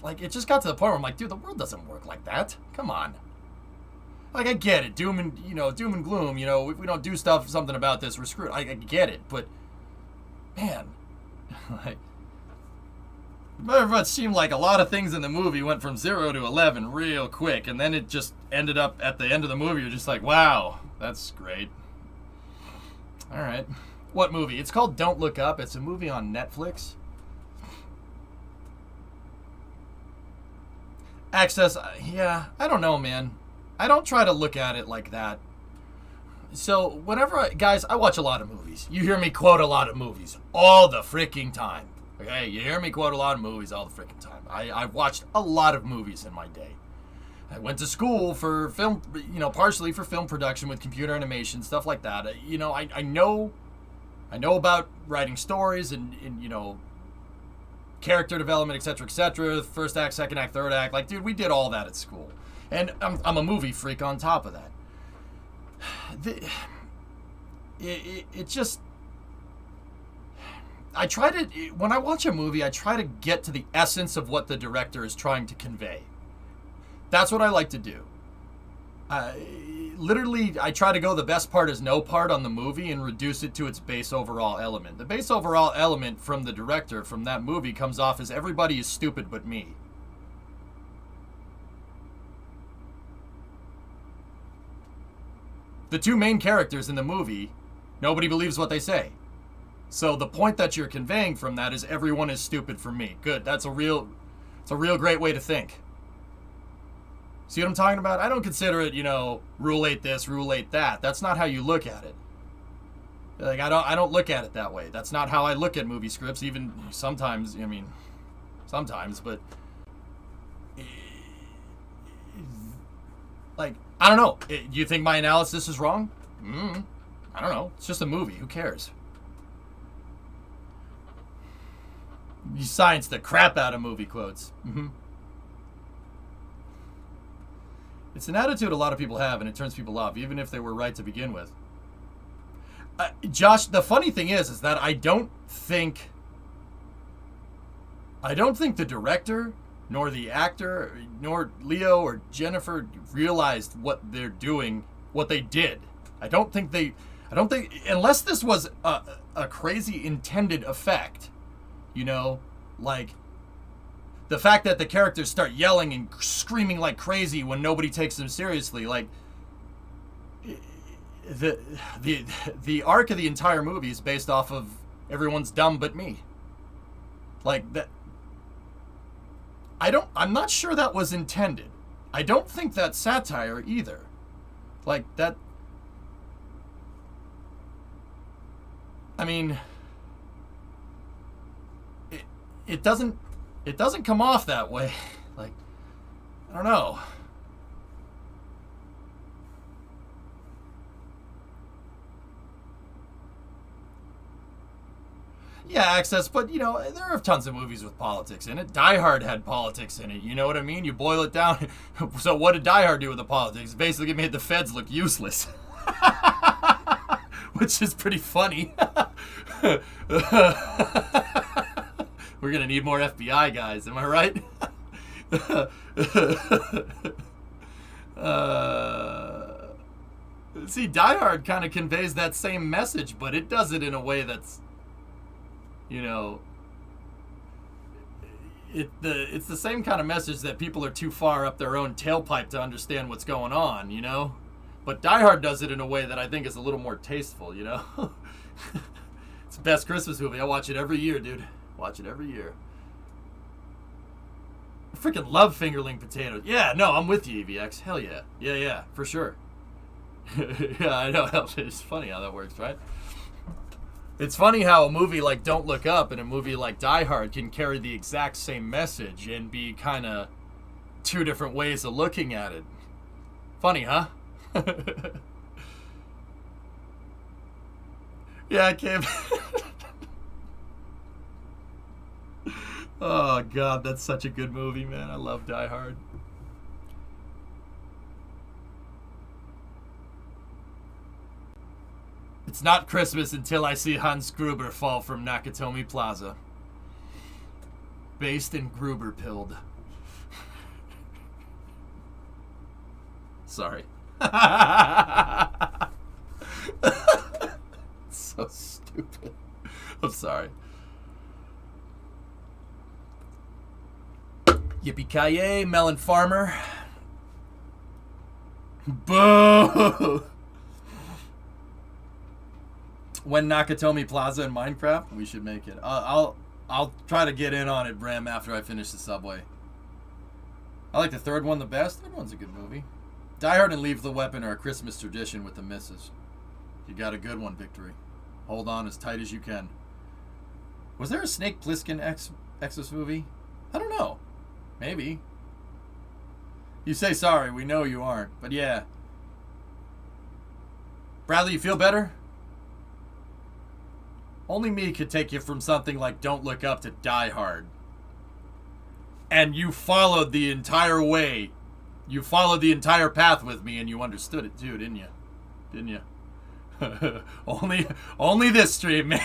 A: like it just got to the point where I'm like, dude, the world doesn't work like that. Come on. Like, I get it, doom and gloom. You know, if we don't do something about this, we're screwed. I get it, but man, like, it very much seemed like a lot of things in the movie went from 0 to 11 real quick, and then it just ended up at the end of the movie. You're just like, wow, that's great. All right, what movie? It's called Don't Look Up. It's a movie on Netflix. Access, yeah, I don't know, man. I don't try to look at it like that. So guys, I watch a lot of movies. You hear me quote a lot of movies all the freaking time. Okay, you hear me quote a lot of movies all the freaking time. I've watched a lot of movies in my day. I went to school for film, partially for film production with computer animation, stuff like that. I know about writing stories and character development, etc., first act, second act, third act. Like, dude, we did all that at school. And I'm a movie freak on top of that. It just... when I watch a movie, I try to get to the essence of what the director is trying to convey. That's what I like to do. Literally, I try to go the best part is no part on the movie and reduce it to its base overall element. The base overall element from the director from that movie comes off as everybody is stupid but me. the two main characters in the movie, nobody believes what they say. So the point that you're conveying from that is everyone is stupid for me. Good. It's a real great way to think. See what I'm talking about? I don't consider it, rule 8 this, rule 8 that. That's not how you look at it. Like, I don't look at it that way. That's not how I look at movie scripts, even sometimes, but like, I don't know. Do you think my analysis is wrong? I don't know. It's just a movie. Who cares? You science the crap out of movie quotes. It's an attitude a lot of people have, and it turns people off, even if they were right to begin with. Josh, the funny thing is that I don't think the director, nor the actor, nor Leo or Jennifer realized what they're doing, what they did. I don't think, unless this was a crazy intended effect, like the fact that the characters start yelling and screaming like crazy when nobody takes them seriously, like the arc of the entire movie is based off of everyone's dumb but me. Like that. I'm not sure that was intended. I don't think that's satire either. Like that. I mean, it doesn't come off that way. Like, I don't know. Yeah, Access, but, there are tons of movies with politics in it. Die Hard had politics in it, you know what I mean? You boil it down. So what did Die Hard do with the politics? Basically made the feds look useless. Which is pretty funny. We're going to need more FBI guys, am I right? See, Die Hard kind of conveys that same message, but it does it in a way that's, it's the same kind of message that people are too far up their own tailpipe to understand what's going on, But Die Hard does it in a way that I think is a little more tasteful, It's the best Christmas movie. I watch it every year, dude. Watch it every year. I freaking love fingerling potatoes. Yeah, no, I'm with you, EVX. Hell yeah. Yeah, for sure. Yeah, I know. It's funny how that works, right? It's funny how a movie like Don't Look Up and a movie like Die Hard can carry the exact same message and be kind of two different ways of looking at it. Funny, huh? Yeah, I can't. Oh, God, that's such a good movie, man. I love Die Hard. It's not Christmas until I see Hans Gruber fall from Nakatomi Plaza. Based in Gruber pilled. Sorry. So stupid. I'm sorry. Yippee-ki-yay, Melon Farmer. Boo! When Nakatomi Plaza in Minecraft, we should make it. I'll try to get in on it, Bram, after I finish the Subway. I like the third one the best. Third one's a good movie. Die Hard and Leave the Weapon are a Christmas tradition with the missus. You got a good one, Victory. Hold on as tight as you can. Was there a Snake Plissken Exodus movie? I don't know. Maybe. You say sorry. We know you aren't. But yeah. Bradley, you feel better? Only me could take you from something like Don't Look Up to Die Hard. And you followed the entire way. You followed the entire path with me and you understood it too, didn't you? Didn't you? only this stream, man.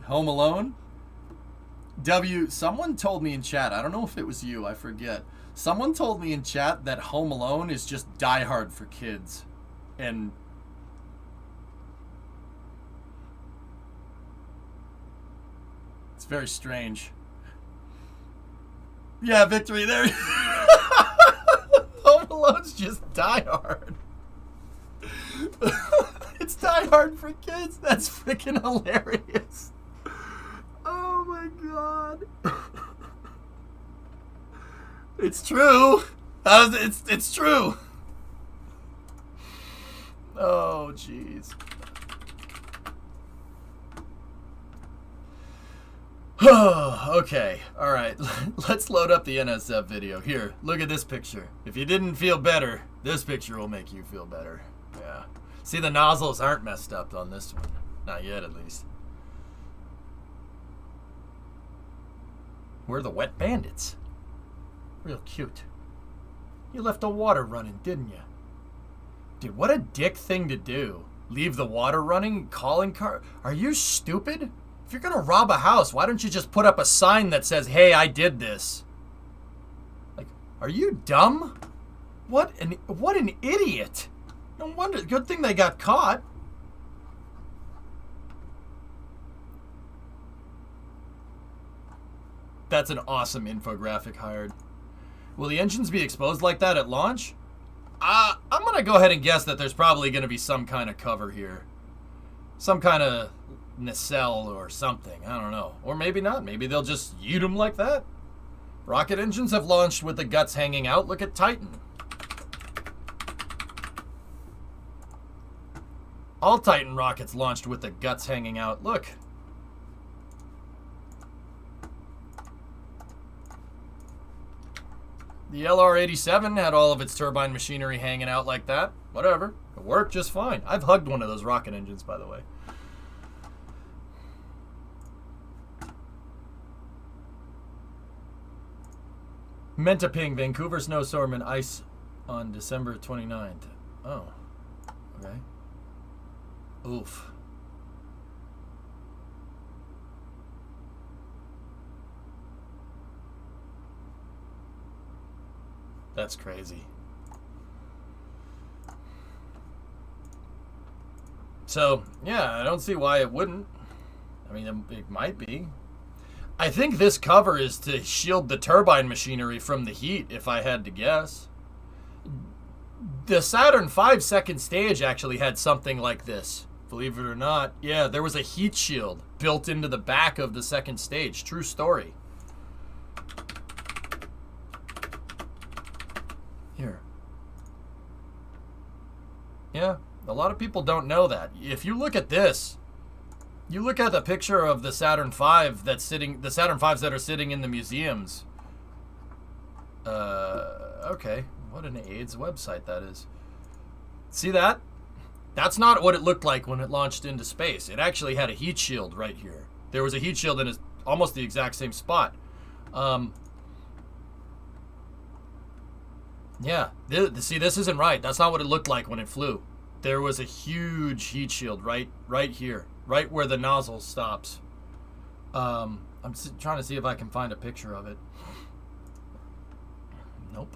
A: Home Alone? Someone told me in chat, I don't know if it was you, I forget. Someone told me in chat that Home Alone is just Die Hard for kids. And it's very strange. Yeah, victory there. Home Alone's just Die Hard. It's Die Hard for kids. That's freaking hilarious. Oh my god. It's true. It's true. Oh jeez. Okay, alright. Let's load up the NSF video. Here, look at this picture. If you didn't feel better, this picture will make you feel better. Yeah. See, the nozzles aren't messed up on this one. Not yet, at least. We're the wet bandits. Real cute. You left the water running, didn't you? Dude, what a dick thing to do. Leave the water running? Calling car? Are you stupid? If you're gonna rob a house, why don't you just put up a sign that says, hey, I did this? Like, are you dumb? What an idiot. No wonder, good thing they got caught. That's an awesome infographic hired. Will the engines be exposed like that at launch? I'm gonna go ahead and guess that there's probably gonna be some kind of cover here. Some kind of nacelle or something. I don't know. Or maybe not. Maybe they'll just yeet them like that. Rocket engines have launched with the guts hanging out. Look at Titan. All Titan rockets launched with the guts hanging out. Look. The LR-87 had all of its turbine machinery hanging out like that. Whatever. It worked just fine. I've hugged one of those rocket engines, by the way. Meant to ping Vancouver snowstorm and ice on December 29th. Oh. Okay. Oof. That's crazy. So, yeah, I don't see why it wouldn't. I mean, it might be. I think this cover is to shield the turbine machinery from the heat, if I had to guess. The Saturn V second stage actually had something like this. Believe it or not. Yeah, there was a heat shield built into the back of the second stage. True story. Here. Yeah, a lot of people don't know that. If you look at this, you look at the picture of the Saturn V that's sitting, the Saturn Vs that are sitting in the museums. Okay, what an AIDS website that is. See that? That's not what it looked like when it launched into space. It actually had a heat shield right here. There was a heat shield in almost the exact same spot. Yeah, see, this isn't right. That's not what it looked like when it flew. There was a huge heat shield right here, right where the nozzle stops. I'm trying to see if I can find a picture of it. Nope.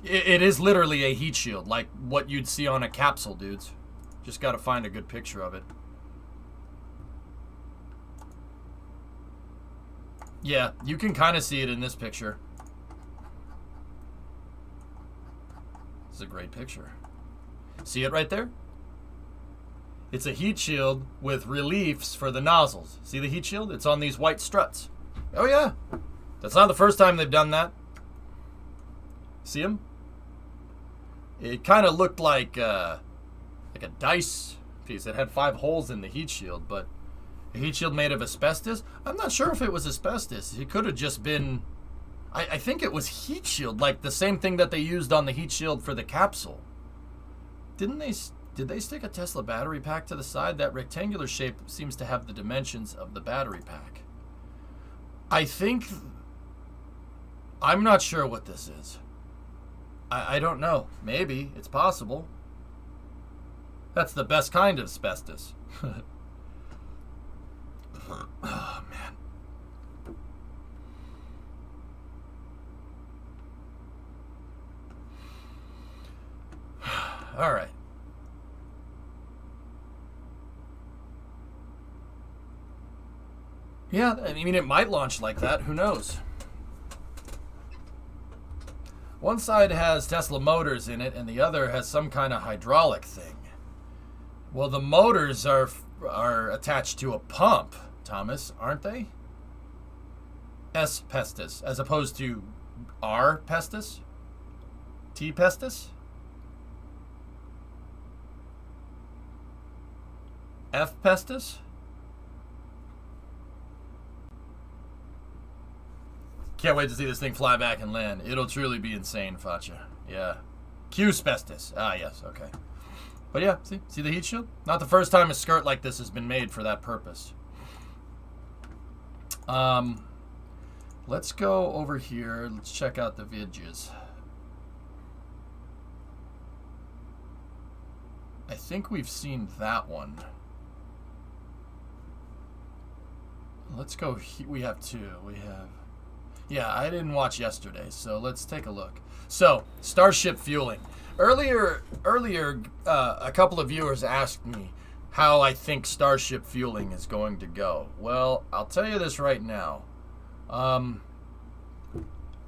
A: It is literally a heat shield, like what you'd see on a capsule, dudes. Just got to find a good picture of it. Yeah, you can kind of see it in this picture. This is a great picture. See it right there? It's a heat shield with reliefs for the nozzles. See the heat shield? It's on these white struts. Oh yeah. That's not the first time they've done that. See them? It kind of looked like a dice piece. It had 5 holes in the heat shield, but a heat shield made of asbestos? I'm not sure if it was asbestos. It could have just been... I think it was heat shield, like the same thing that they used on the heat shield for the capsule. Did they stick a Tesla battery pack to the side? That rectangular shape seems to have the dimensions of the battery pack. I'm not sure what this is. I don't know. Maybe. It's possible. That's the best kind of asbestos. Oh, man. All right. Yeah, I mean, it might launch like that. Who knows? One side has Tesla motors in it, and the other has some kind of hydraulic thing. Well, the motors are attached to a pump, Thomas, aren't they? S pestis, as opposed to R pestis? T pestis? F pestis? Can't wait to see this thing fly back and land. It'll truly be insane, Facha. Yeah. Q pestis. Ah, yes, okay. But yeah, see the heat shield? Not the first time a skirt like this has been made for that purpose. Let's go over here. Let's check out the vidges. I think we've seen that one. Let's go. We have two. Yeah, I didn't watch yesterday, so let's take a look. So, Starship fueling. Earlier, a couple of viewers asked me how I think Starship fueling is going to go. Well, I'll tell you this right now.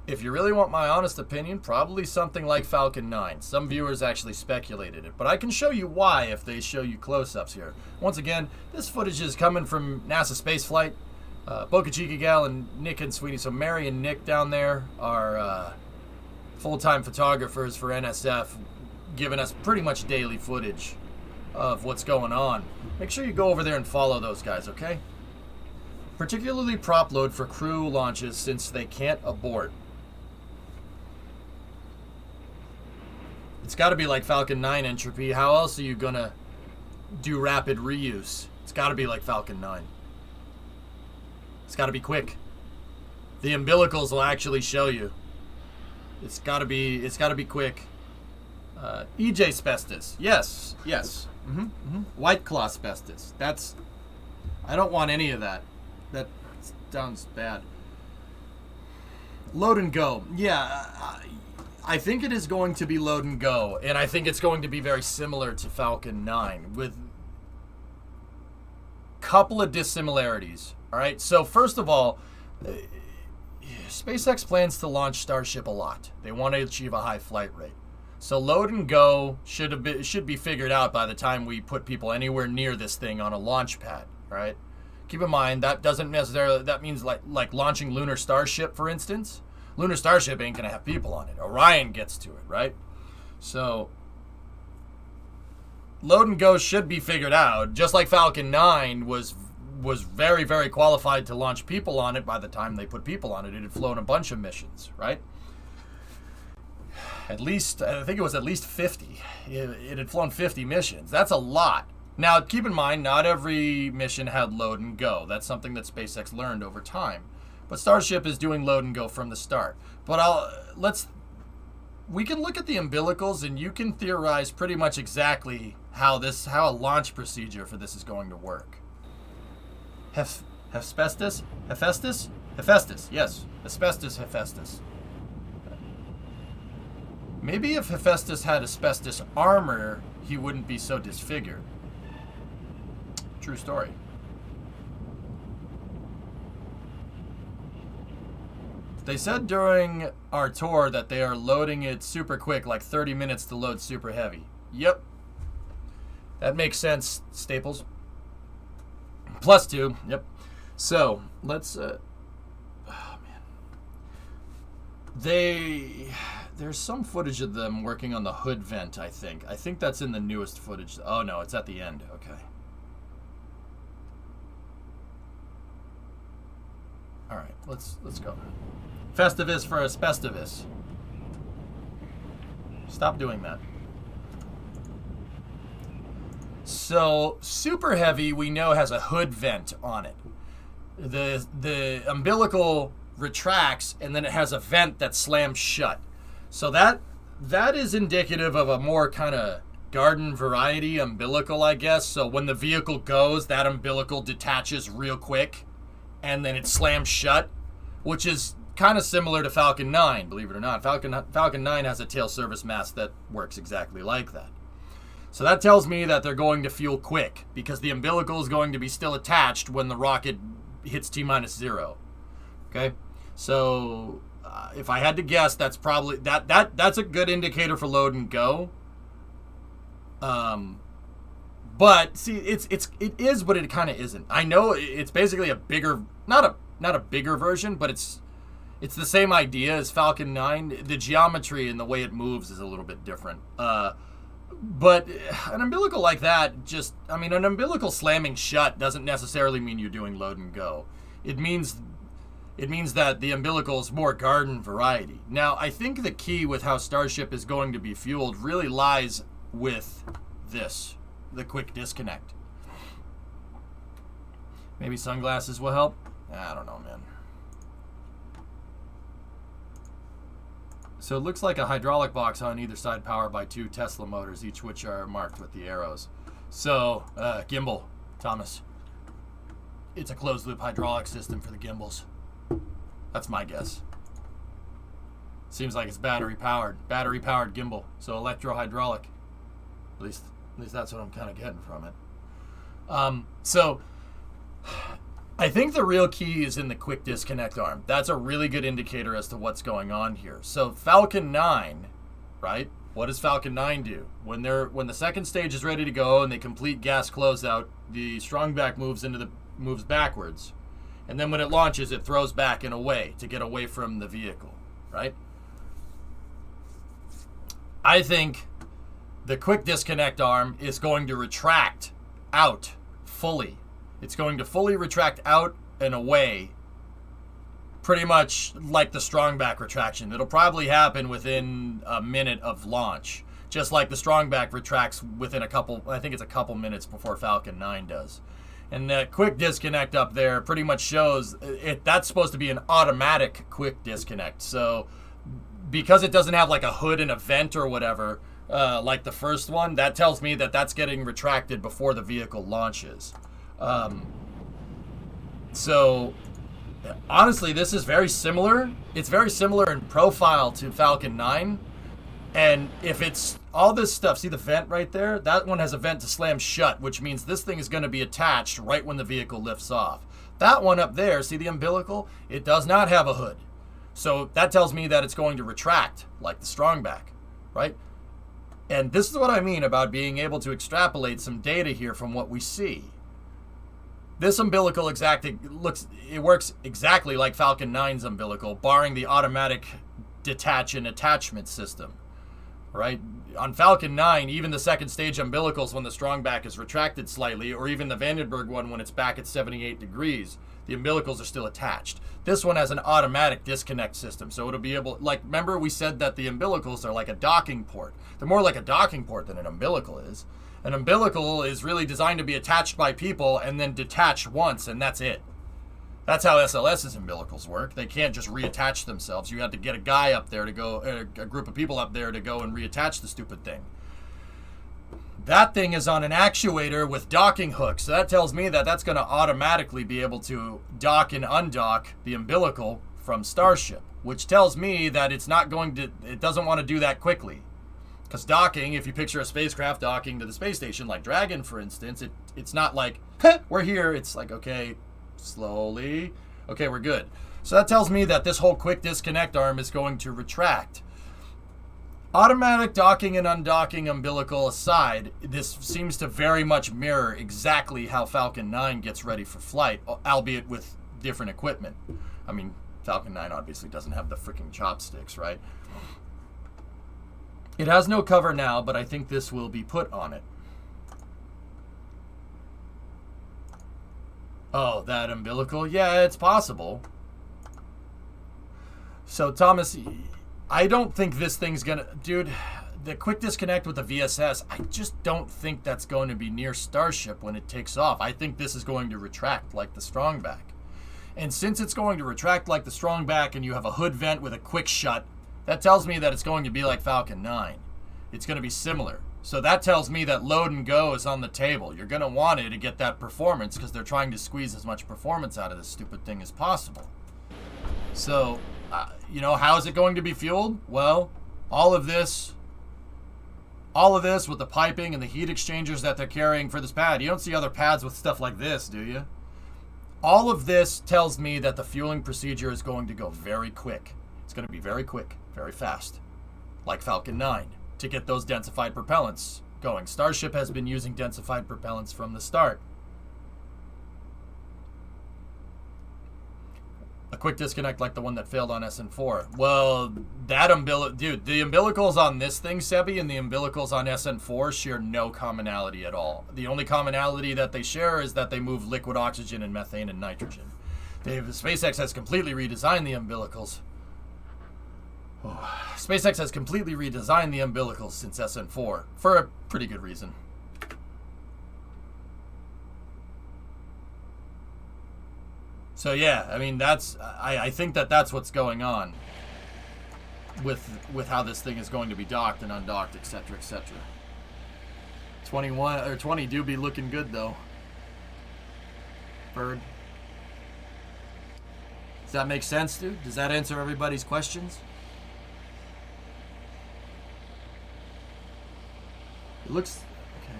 A: If you really want my honest opinion, probably something like Falcon 9. Some viewers actually speculated it, but I can show you why if they show you close-ups here. Once again, this footage is coming from NASA spaceflight. Boca Chica Gal and Nick and Sweetie. So Mary and Nick down there are full-time photographers for NSF, giving us pretty much daily footage of what's going on. Make sure you go over there and follow those guys, okay? Particularly prop load for crew launches since they can't abort. It's got to be like Falcon 9 entropy. How else are you going to do rapid reuse? It's got to be like Falcon 9. It's got to be quick. The umbilicals will actually show you. It's got to be quick. EJ Spestis. Yes. White Claw Spestis. I don't want any of that. That sounds bad. Load and go. Yeah, I think it is going to be load and go, and I think it's going to be very similar to Falcon 9 with a couple of dissimilarities. All right, so first of all, SpaceX plans to launch Starship a lot. They want to achieve a high flight rate. So load and go should be figured out by the time we put people anywhere near this thing on a launch pad, right? Keep in mind that doesn't necessarily, that means like launching Lunar Starship, for instance. Lunar Starship ain't going to have people on it. Orion gets to it, right? So load and go should be figured out, just like Falcon 9 was very, very qualified to launch people on it. By the time they put people on it, it had flown a bunch of missions, right? At least, I think it was at least 50. It had flown 50 missions. That's a lot. Now, keep in mind, not every mission had load and go. That's something that SpaceX learned over time. But Starship is doing load and go from the start. But we can look at the umbilicals, and you can theorize pretty much exactly how a launch procedure for this is going to work. Hephaestus? Hephaestus, yes. Asbestos Hephaestus. Maybe if Hephaestus had asbestos armor, he wouldn't be so disfigured. True story. They said during our tour that they are loading it super quick, like 30 minutes to load super heavy. Yep. That makes sense, Staples. +2, yep. So, let's, oh man. There's some footage of them working on the hood vent, I think. I think that's in the newest footage. Oh no, it's at the end, okay. Alright, let's go. Festivus for Asbestivus. Stop doing that. So, Super Heavy, we know, has a hood vent on it. The umbilical retracts, and then it has a vent that slams shut. So that is indicative of a more kind of garden variety umbilical, I guess. So when the vehicle goes, that umbilical detaches real quick, and then it slams shut, which is kind of similar to Falcon 9, believe it or not. Falcon 9 has a tail service mast that works exactly like that. So that tells me that they're going to fuel quick, because the umbilical is going to be still attached when the rocket hits T-0. Okay? So if I had to guess, that's probably that's a good indicator for load and go. But see, it is, but it kind of isn't. I know it's basically a bigger, not a bigger version, but it's the same idea as Falcon 9. The geometry and the way it moves is a little bit different. But an umbilical like that, an umbilical slamming shut doesn't necessarily mean you're doing load and go. It means that the umbilical is more garden variety. Now, I think the key with how Starship is going to be fueled really lies with this, the quick disconnect. Maybe sunglasses will help? I don't know, man. So it looks like a hydraulic box on either side powered by 2 Tesla motors, each which are marked with the arrows. So, gimbal, Thomas. It's a closed-loop hydraulic system for the gimbals. That's my guess. Seems like it's battery-powered gimbal. So electro-hydraulic. At least that's what I'm kind of getting from it. So I think the real key is in the quick disconnect arm. That's a really good indicator as to what's going on here. So Falcon 9, right? What does Falcon 9 do? When the second stage is ready to go and they complete gas closeout, the strongback moves backwards. And then when it launches, it throws back and away to get away from the vehicle, right? I think the quick disconnect arm is going to retract out fully. It's going to fully retract out and away, pretty much like the strongback retraction. It'll probably happen within a minute of launch, just like the strongback retracts within a couple minutes before Falcon 9 does. And that quick disconnect up there pretty much shows that's supposed to be an automatic quick disconnect. So because it doesn't have like a hood and a vent or whatever, like the first one, that tells me that that's getting retracted before the vehicle launches. So honestly, this is very similar. It's very similar in profile to Falcon 9. And if it's all this stuff, see the vent right there? That one has a vent to slam shut, which means this thing is going to be attached right when the vehicle lifts off. That one up there, see the umbilical? It does not have a hood. So that tells me that it's going to retract like the strongback, right? And this is what I mean about being able to extrapolate some data here from what we see. This umbilical works exactly like Falcon 9's umbilical, barring the automatic detach and attachment system, right? On Falcon 9, even the second stage umbilicals, when the strongback is retracted slightly, or even the Vandenberg one when it's back at 78 degrees, the umbilicals are still attached. This one has an automatic disconnect system, so it'll be able, like, remember we said that the umbilicals are like a docking port. They're more like a docking port than an umbilical is. An umbilical is really designed to be attached by people and then detach once, and that's it. That's how SLS's umbilicals work. They can't just reattach themselves. You have to get a guy up there to go, a group of people up there to go and reattach the stupid thing. That thing is on an actuator with docking hooks. So that tells me that that's going to automatically be able to dock and undock the umbilical from Starship, which tells me that it doesn't want to do that quickly. Because docking, if you picture a spacecraft docking to the space station, like Dragon, for instance, it's not like, we're here. It's like, okay, slowly. Okay, we're good. So that tells me that this whole quick disconnect arm is going to retract. Automatic docking and undocking umbilical aside, this seems to very much mirror exactly how Falcon 9 gets ready for flight, albeit with different equipment. I mean, Falcon 9 obviously doesn't have the freaking chopsticks, right? It has no cover now, but I think this will be put on it. Oh, that umbilical? Yeah, it's possible. So, Thomas, I don't think this thing's gonna... Dude, the quick disconnect with the VSS, I just don't think that's going to be near Starship when it takes off. I think this is going to retract like the strongback. And since it's going to retract like the strongback and you have a hood vent with a quick shut, that tells me that it's going to be like Falcon 9. It's going to be similar. So that tells me that load and go is on the table. You're going to want it to get that performance because they're trying to squeeze as much performance out of this stupid thing as possible. So, how is it going to be fueled? Well, all of this with the piping and the heat exchangers that they're carrying for this pad. You don't see other pads with stuff like this, do you? All of this tells me that the fueling procedure is going to go very quick. It's going to be very quick, very fast, like Falcon 9, to get those densified propellants going. Starship has been using densified propellants from the start. A quick disconnect like the one that failed on SN4. Well, that dude, the umbilicals on this thing, Sebi, and the umbilicals on SN4 share no commonality at all. The only commonality that they share is that they move liquid oxygen and methane and nitrogen. SpaceX has completely redesigned the umbilicals. SpaceX has completely redesigned the umbilicals since SN4 for a pretty good reason. So yeah, I mean I think that's what's going on with how this thing is going to be docked and undocked, etc., etc. 21 or 20 do be looking good though. Bird. Does that make sense, dude? Does that answer everybody's questions? It looks okay.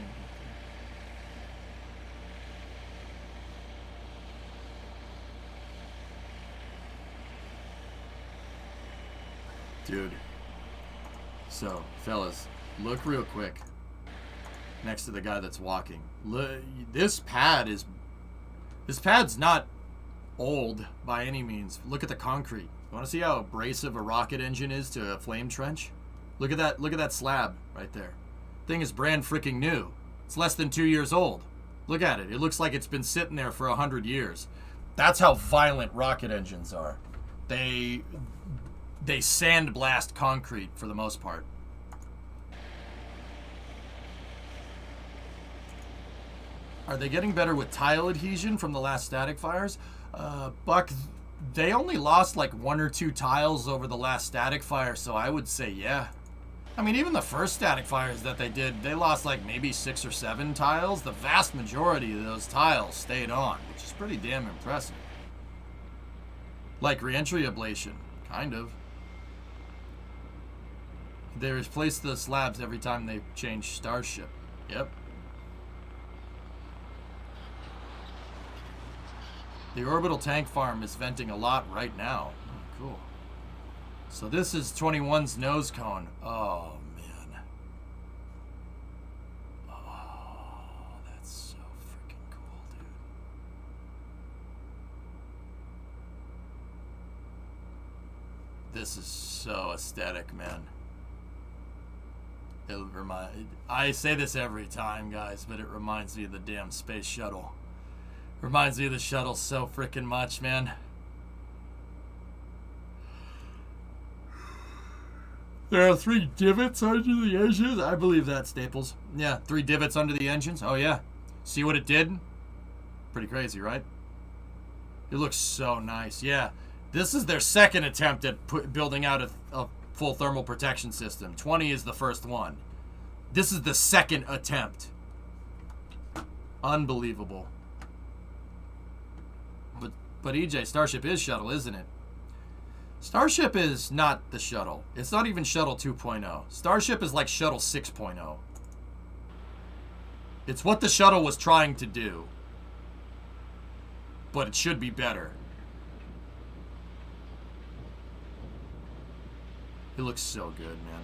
A: Dude. So, fellas, look real quick next to the guy that's walking. Look, this pad's not old by any means. Look at the concrete. You want to see how abrasive a rocket engine is to a flame trench? Look at that slab right there. Thing is brand freaking new. It's less than 2 years old. Look at it. It looks like it's been sitting there for 100 years. That's how violent rocket engines are. They sandblast concrete for the most part. Are they getting better with tile adhesion from the last static fires? Buck, they only lost like 1 or 2 tiles over the last static fire, so I would say yeah. I mean, even the first static fires that they did, they lost like maybe 6 or 7 tiles. The vast majority of those tiles stayed on, which is pretty damn impressive. Like reentry ablation, kind of. They replace the slabs every time they change Starship. Yep. The orbital tank farm is venting a lot right now. Oh, cool. So this is 21's nose cone. Oh, man. Oh, that's so freaking cool, dude. This is so aesthetic, man. I say this every time, guys, but it reminds me of the damn space shuttle. Reminds me of the shuttle so freaking much, man. There are 3 divots under the engines. I believe that, Staples. Yeah, 3 divots under the engines. Oh, yeah. See what it did? Pretty crazy, right? It looks so nice. Yeah. This is their second attempt at building out a full thermal protection system. 20 is the first one. This is the second attempt. Unbelievable. But EJ, Starship is shuttle, isn't it? Starship is not the shuttle. It's not even shuttle 2.0. Starship is like shuttle 6.0. It's what the shuttle was trying to do. But it should be better. It looks so good, man.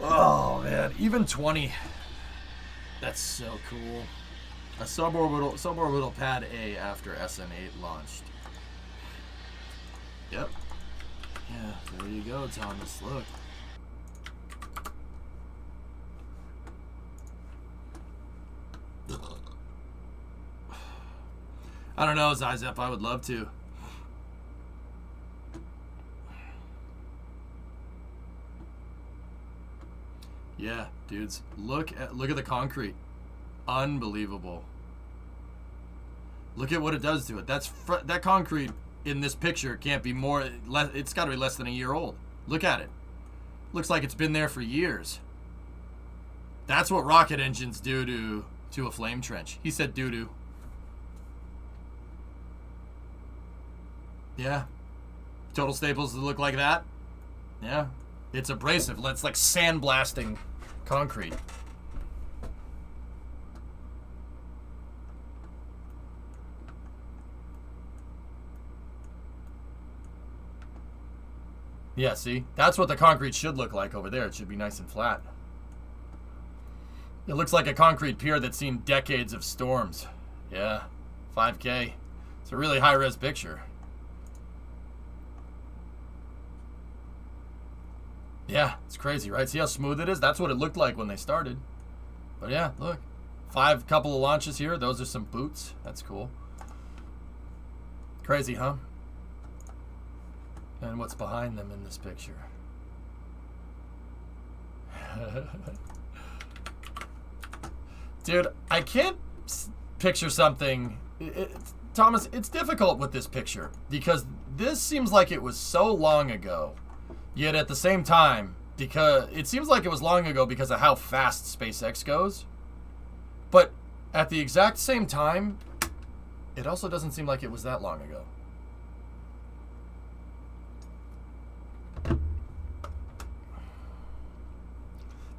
A: Oh, man. Even 20. That's so cool. A suborbital pad A after SN8 launched. Yep. Yeah, there you go, Thomas. Look. I don't know, Zizep. I would love to. Yeah, dudes. Look at the concrete. Unbelievable. Look at what it does to it. That concrete in this picture can't be more. It's got to be less than a year old. Look at it. Looks like it's been there for years. That's what rocket engines do to a flame trench. He said doo-doo. Yeah. Total staples that look like that. Yeah. It's abrasive. It's like sandblasting concrete. Yeah, see? That's what the concrete should look like over there. It should be nice and flat. It looks like a concrete pier that's seen decades of storms. Yeah, 5K. It's a really high-res picture. Yeah, it's crazy, right? See how smooth it is? That's what it looked like when they started. But yeah, look. Couple of launches here. Those are some boots. That's cool. Crazy, huh? And what's behind them in this picture? Dude, I can't picture something. Thomas, it's difficult with this picture because this seems like it was so long ago. Yet at the same time, because it seems like it was long ago because of how fast SpaceX goes. But at the exact same time, it also doesn't seem like it was that long ago.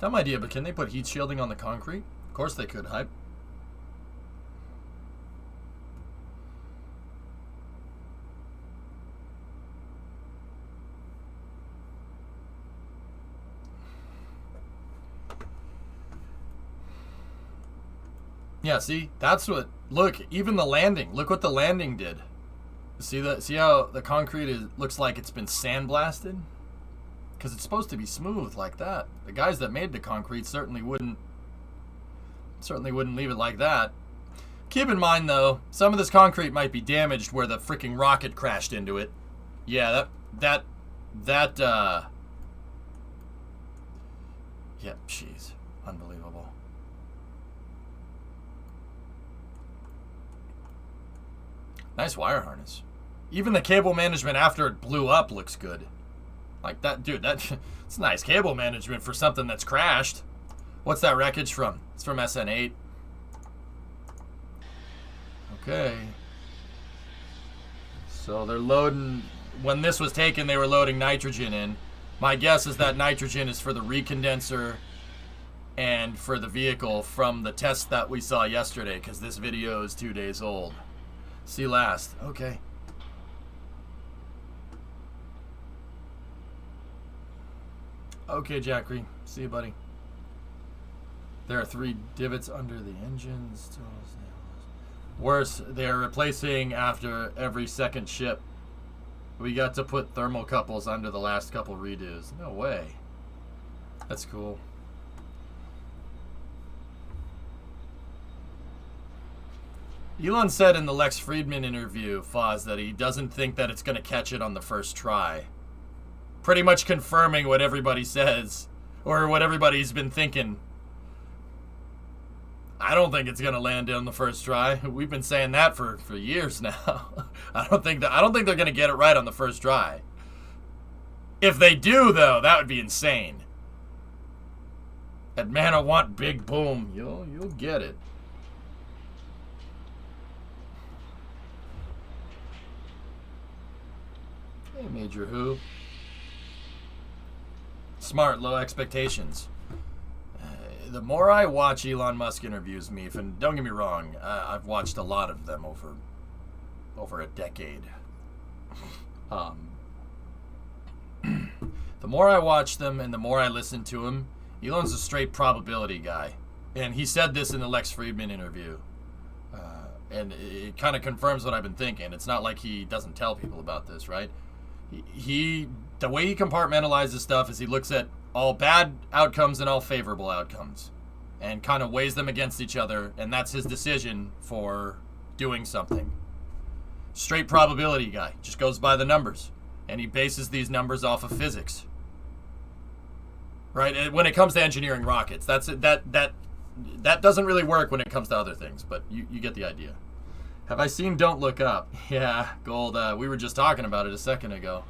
A: Dumb idea, but can they put heat shielding on the concrete? Of course they could, hype. Yeah, see? That's what... Look, even the landing. Look what the landing did. See that? See how the concrete looks like it's been sandblasted? Because it's supposed to be smooth like that. The guys that made the concrete certainly wouldn't leave it like that. Keep in mind, though, some of this concrete might be damaged where the freaking rocket crashed into it. Yeah, yeah, jeez. Unbelievable. Nice wire harness. Even the cable management after it blew up looks good. Like that, dude, it's nice cable management for something that's crashed. What's that wreckage from? It's from SN8. Okay. So they're loading, when this was taken, they were loading nitrogen in. My guess is that nitrogen is for the recondenser and for the vehicle from the test that we saw yesterday, because this video is 2 days old. See last. Okay. Okay, Jackery. See you, buddy. There are 3 divots under the engine. Worse, they're replacing after every second ship. We got to put thermocouples under the last couple redos. No way. That's cool. Elon said in the Lex Friedman interview, Foz, that he doesn't think that it's going to catch it on the first try. Pretty much confirming what everybody says, or what everybody's been thinking. I don't think it's going to land on the first try. We've been saying that for years now. I don't think they're going to get it right on the first try. If they do, though, that would be insane. That man, I want big boom. You'll get it. Hey, Major Who. Smart, low expectations. The more I watch Elon Musk interviews, Meef, and don't get me wrong, I've watched a lot of them over a decade. The more I watch them and the more I listen to him, Elon's a straight probability guy. And he said this in the Lex Friedman interview. And it kind of confirms what I've been thinking. It's not like he doesn't tell people about this, right? The way he compartmentalizes stuff is he looks at all bad outcomes and all favorable outcomes and kind of weighs them against each other, and that's his decision for doing something. Straight probability guy, just goes by the numbers, and he bases these numbers off of physics. Right? And when it comes to engineering rockets, that doesn't really work when it comes to other things, but you get the idea. Have I seen Don't Look Up? Yeah, Gold, we were just talking about it a second ago.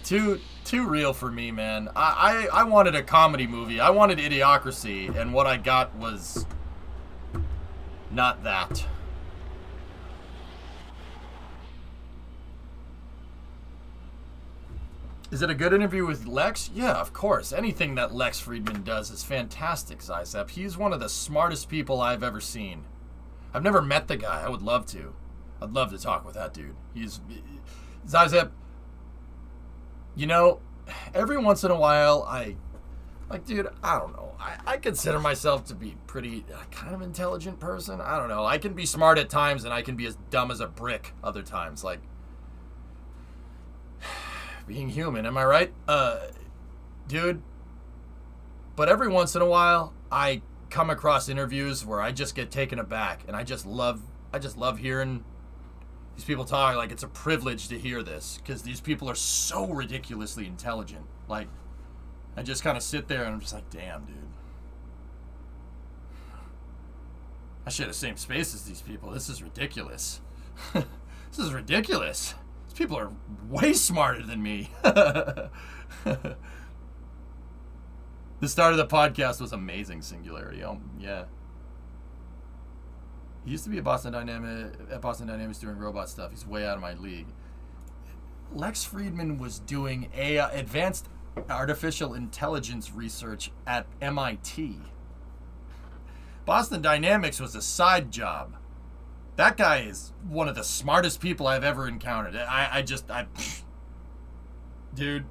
A: Too real for me, man. I wanted a comedy movie. I wanted Idiocracy, and what I got was not that. Is it a good interview with Lex? Yeah, of course. Anything that Lex Friedman does is fantastic, Zizep. He's one of the smartest people I've ever seen. I've never met the guy. I would love to. I'd love to talk with that dude. Zizep, you know, every once in a while, dude, I don't know. I consider myself to be pretty kind of intelligent person. I don't know. I can be smart at times, and I can be as dumb as a brick other times. Like, being human, am I right? Dude. But every once in a while, I come across interviews where I just get taken aback, and I just love hearing these people talk. Like, it's a privilege to hear this, because these people are so ridiculously intelligent. Like, I just kind of sit there and I'm just like, damn, dude. I share the same space as these people. This is ridiculous. This is ridiculous. These people are way smarter than me. The start of the podcast was amazing, Singularity. Oh, yeah. He used to be at Boston Dynamics doing robot stuff. He's way out of my league. Lex Friedman was doing advanced artificial intelligence research at MIT. Boston Dynamics was a side job. That guy is one of the smartest people I've ever encountered. Dude.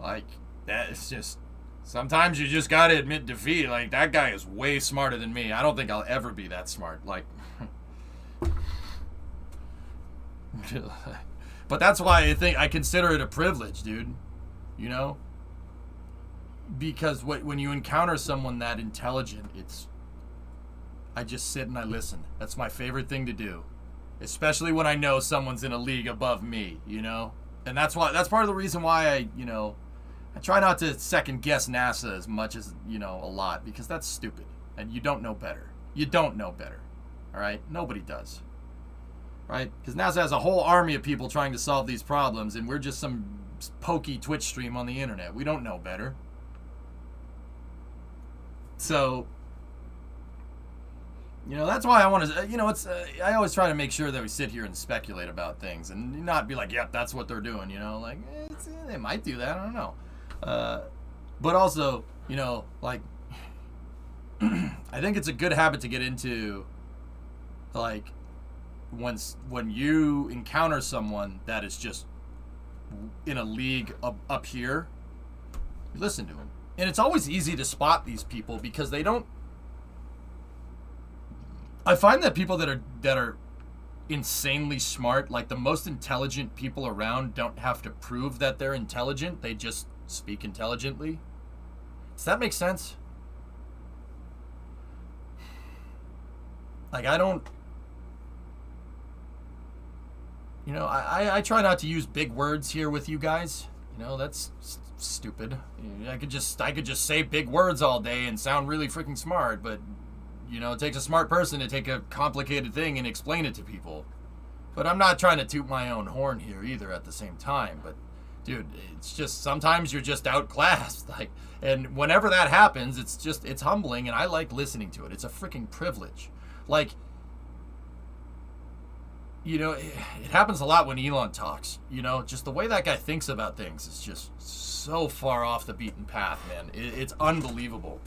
A: Like, that is just, sometimes you just gotta admit defeat. Like, that guy is way smarter than me. I don't think I'll ever be that smart. Like, but that's why I consider it a privilege, dude. You know? Because when you encounter someone that intelligent, I just sit and I listen. That's my favorite thing to do. Especially when I know someone's in a league above me, you know? And that's part of the reason why I try not to second guess NASA as much as, a lot, because that's stupid. And you don't know better. You don't know better. All right? Nobody does. Right? Because NASA has a whole army of people trying to solve these problems, and we're just some pokey Twitch stream on the internet. We don't know better. So, that's why I want to, I always try to make sure that we sit here and speculate about things and not be like, yep, that's what they're doing, like, they might do that, I don't know. But also, like, I think it's a good habit to get into, like, when you encounter someone that is just in a league up here, you listen to them. And it's always easy to spot these people because they don't. I find that people that are insanely smart, like the most intelligent people around, don't have to prove that they're intelligent. They just speak intelligently. Does that make sense? Like, I don't. I try not to use big words here with you guys. That's stupid. I could just say big words all day and sound really freaking smart, but it takes a smart person to take a complicated thing and explain it to people. But I'm not trying to toot my own horn here either at the same time. But dude, it's just sometimes you're just outclassed. Like, and whenever that happens, it's humbling, and I like listening to it. It's a freaking privilege. Like, it happens a lot when Elon talks. Just the way that guy thinks about things is just so far off the beaten path, man. It's unbelievable.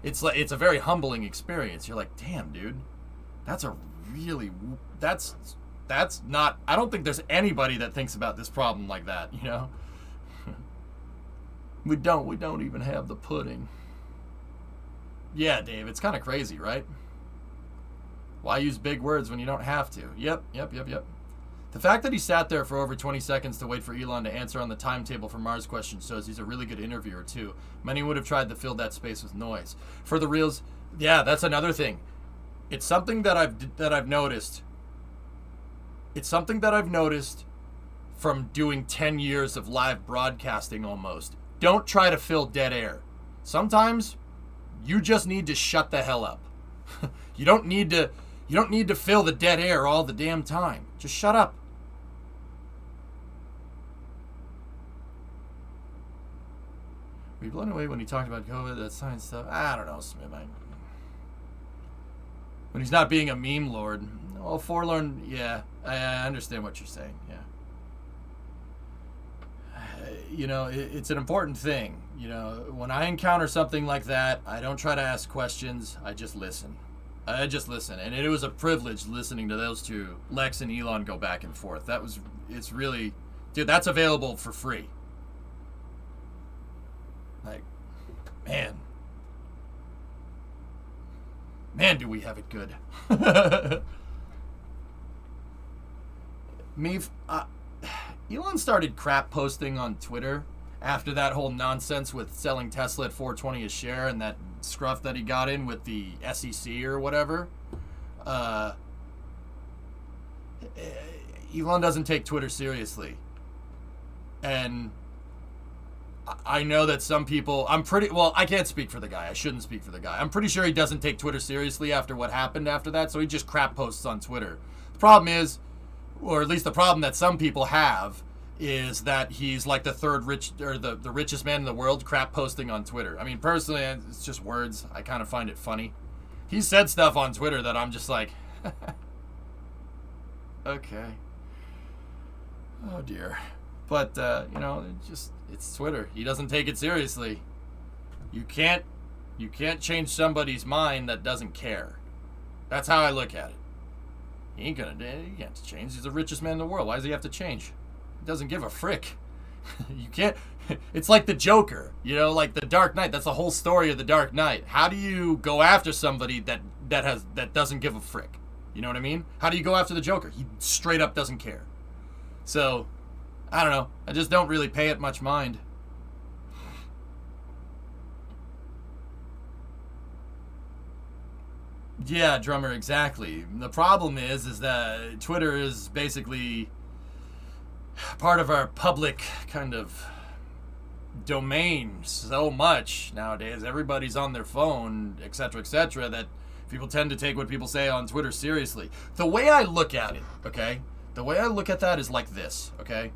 A: It's a very humbling experience. You're like, damn, dude, that's not. I don't think there's anybody that thinks about this problem like that. We don't even have the pudding. Yeah, Dave, it's kind of crazy, right? Why use big words when you don't have to? Yep. The fact that he sat there for over 20 seconds to wait for Elon to answer on the timetable for Mars question shows he's a really good interviewer, too. Many would have tried to fill that space with noise. For the reals, yeah, that's another thing. It's something that I've noticed. It's something that I've noticed from doing 10 years of live broadcasting almost. Don't try to fill dead air. Sometimes you just need to shut the hell up. You don't need to fill the dead air all the damn time. Just shut up. Were you blown away when he talked about COVID, that science stuff? I don't know, Smith. When he's not being a meme lord. Oh, forlorn, yeah. I understand what you're saying, yeah. it's an important thing. When I encounter something like that, I don't try to ask questions. I just listen. And it was a privilege listening to those two, Lex and Elon, go back and forth. It's really, dude, that's available for free. Like, man, do we have it good. Elon started crap posting on Twitter after that whole nonsense with selling Tesla at $4.20 a share and that scruff that he got in with the SEC or whatever. Elon doesn't take Twitter seriously. And I know that some people, I can't speak for the guy. I shouldn't speak for the guy. I'm pretty sure he doesn't take Twitter seriously after what happened after that, so he just crap posts on Twitter. The problem is, or at least the problem that some people have, is that he's like the the richest man in the world crap posting on Twitter. I mean, personally, it's just words. I kind of find it funny. He said stuff on Twitter that I'm just like, okay. Oh dear. But, it's Twitter. He doesn't take it seriously. You can't change somebody's mind that doesn't care. That's how I look at it. He can't change. He's the richest man in the world. Why does he have to change? He doesn't give a frick. You can't. It's like the Joker, like the Dark Knight. That's the whole story of the Dark Knight. How do you go after somebody that doesn't give a frick? You know what I mean? How do you go after the Joker? He straight up doesn't care. So, I don't know. I just don't really pay it much mind. Yeah, drummer, exactly. The problem is that Twitter is basically part of our public kind of domain so much nowadays. Everybody's on their phone, etc., that people tend to take what people say on Twitter seriously. The way I look at it, okay? The way I look at that is like this, okay?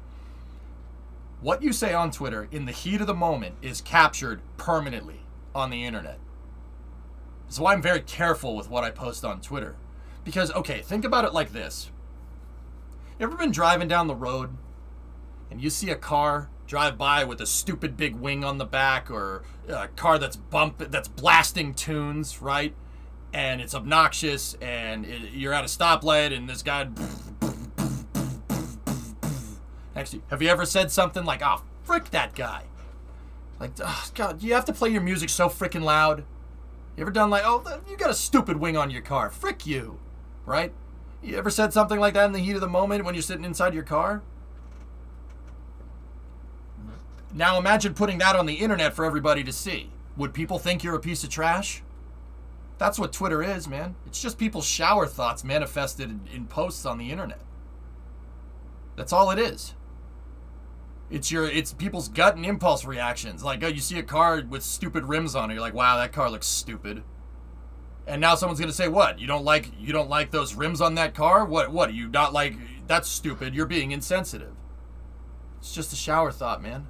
A: What you say on Twitter in the heat of the moment is captured permanently on the internet. That's why I'm very careful with what I post on Twitter. Because, okay, think about it like this. You ever been driving down the road and you see a car drive by with a stupid big wing on the back, or a car that's blasting tunes, right? And it's obnoxious, and you're at a stoplight and this guy next to you. Have you ever said something like, "Oh, frick that guy"? Like, oh, God, you have to play your music so freaking loud. You ever done like, "Oh, you got a stupid wing on your car. Frick you." Right? You ever said something like that in the heat of the moment when you're sitting inside your car? Now imagine putting that on the internet for everybody to see. Would people think you're a piece of trash? That's what Twitter is, man. It's just people's shower thoughts manifested in posts on the internet. That's all it is. It's people's gut and impulse reactions. Like, oh, you see a car with stupid rims on it, you're like, wow, that car looks stupid. And now someone's gonna say, what? You don't like those rims on that car? What? Do you not like? That's stupid. You're being insensitive. It's just a shower thought, man.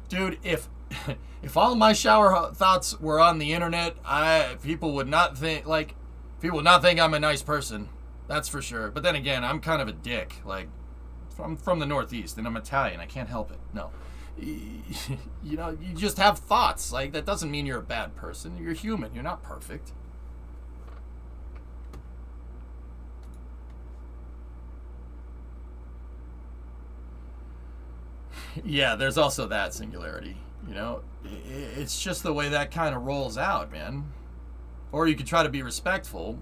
A: Dude, if all my shower thoughts were on the internet, people would not think I'm a nice person. That's for sure. But then again, I'm kind of a dick. Like, I'm from the Northeast and I'm Italian. I can't help it. No. You just have thoughts. Like, that doesn't mean you're a bad person. You're human. You're not perfect. Yeah, there's also that singularity. It's just the way that kind of rolls out, man. Or you could try to be respectful.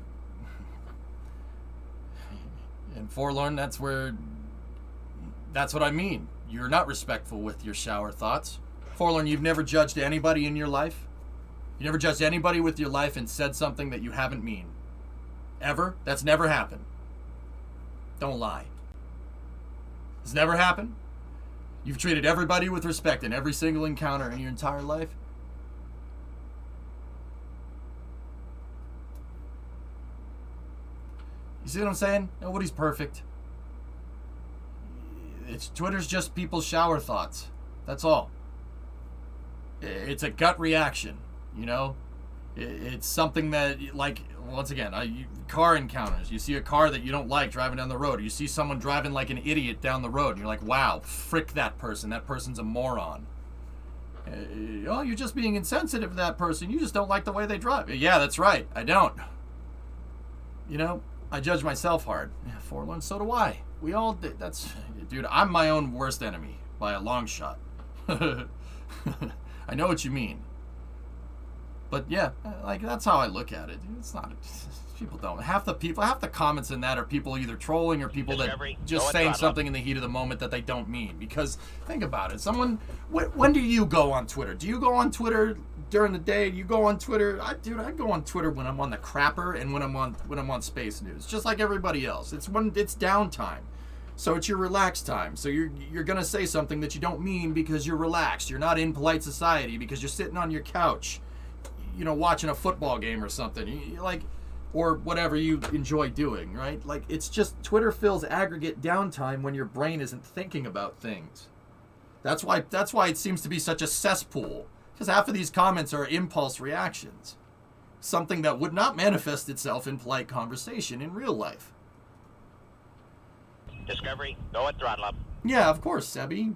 A: And forlorn, that's what I mean. You're not respectful with your shower thoughts. Forlorn, you've never judged anybody in your life? You never judged anybody with your life and said something that you haven't mean? Ever? That's never happened. Don't lie. It's never happened? You've treated everybody with respect in every single encounter in your entire life? You see what I'm saying? Nobody's perfect. Twitter's just people's shower thoughts. That's all. It's a gut reaction, It's something that, like once again, car encounters. You see a car that you don't like driving down the road. You see someone driving like an idiot down the road, and you're like, wow, frick that person. That person's a moron. Oh, you're just being insensitive to that person. You just don't like the way they drive. Yeah, that's right. I don't. You know, I judge myself hard. Yeah, Forlorn, so do I. We all did. Dude, I'm my own worst enemy by a long shot. I know what you mean. But yeah, like that's how I look at it. It's not. People don't. Half the comments in that are people either trolling or people that just saying something in the heat of the moment that they don't mean. Because think about it. When do you go on Twitter? Do you go on Twitter during the day? Do you go on Twitter? I go on Twitter when I'm on the crapper and when I'm on Space News, just like everybody else. It's downtime. So it's your relaxed time. So you're gonna say something that you don't mean because you're relaxed. You're not in polite society because you're sitting on your couch, you know, watching a football game or something. Or whatever you enjoy doing, right? Like, it's just Twitter fills aggregate downtime when your brain isn't thinking about things. That's why it seems to be such a cesspool, because half of these comments are impulse reactions, something that would not manifest itself in polite conversation in real life.
C: Discovery, go and throttle up.
A: Yeah, of course, Sebi.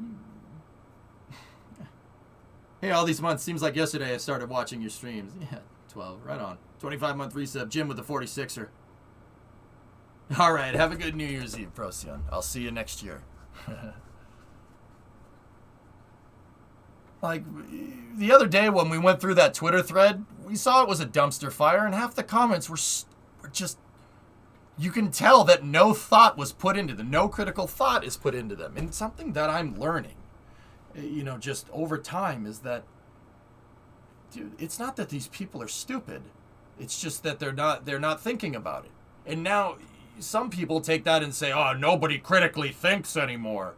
A: Hey, all these months, seems like yesterday I started watching your streams. Yeah, 12, right on. 25-month resub, Jim with the 46er. All right, have a good New Year's Eve, Procyon. I'll see you next year. Like, the other day when we went through that Twitter thread, we saw it was a dumpster fire, and half the comments were just... You can tell that no thought was put into them. No critical thought is put into them. And something that I'm learning, you know, just over time is that, dude, it's not that these people are stupid. It's just that they're not thinking about it. And now some people take that and say, oh, nobody critically thinks anymore.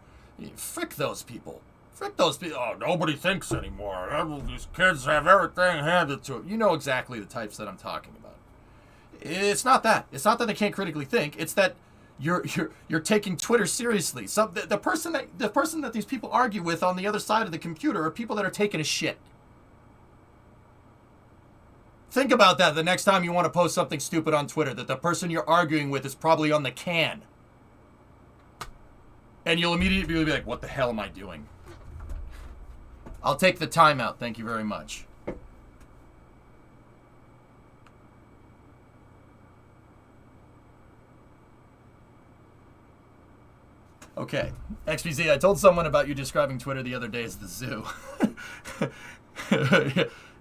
A: Frick those people. Frick those people. Oh, nobody thinks anymore. These kids have everything handed to them. You know exactly the types that I'm talking about. It's not that. It's not that they can't critically think. It's that you're taking Twitter seriously. So the person that these people argue with on the other side of the computer are people that are taking a shit. Think about that the next time you want to post something stupid on Twitter, that the person you're arguing with is probably on the can. And you'll immediately be like, what the hell am I doing? I'll take the time out. Thank you very much. Okay. XPZ, I told someone about you describing Twitter the other day as the zoo.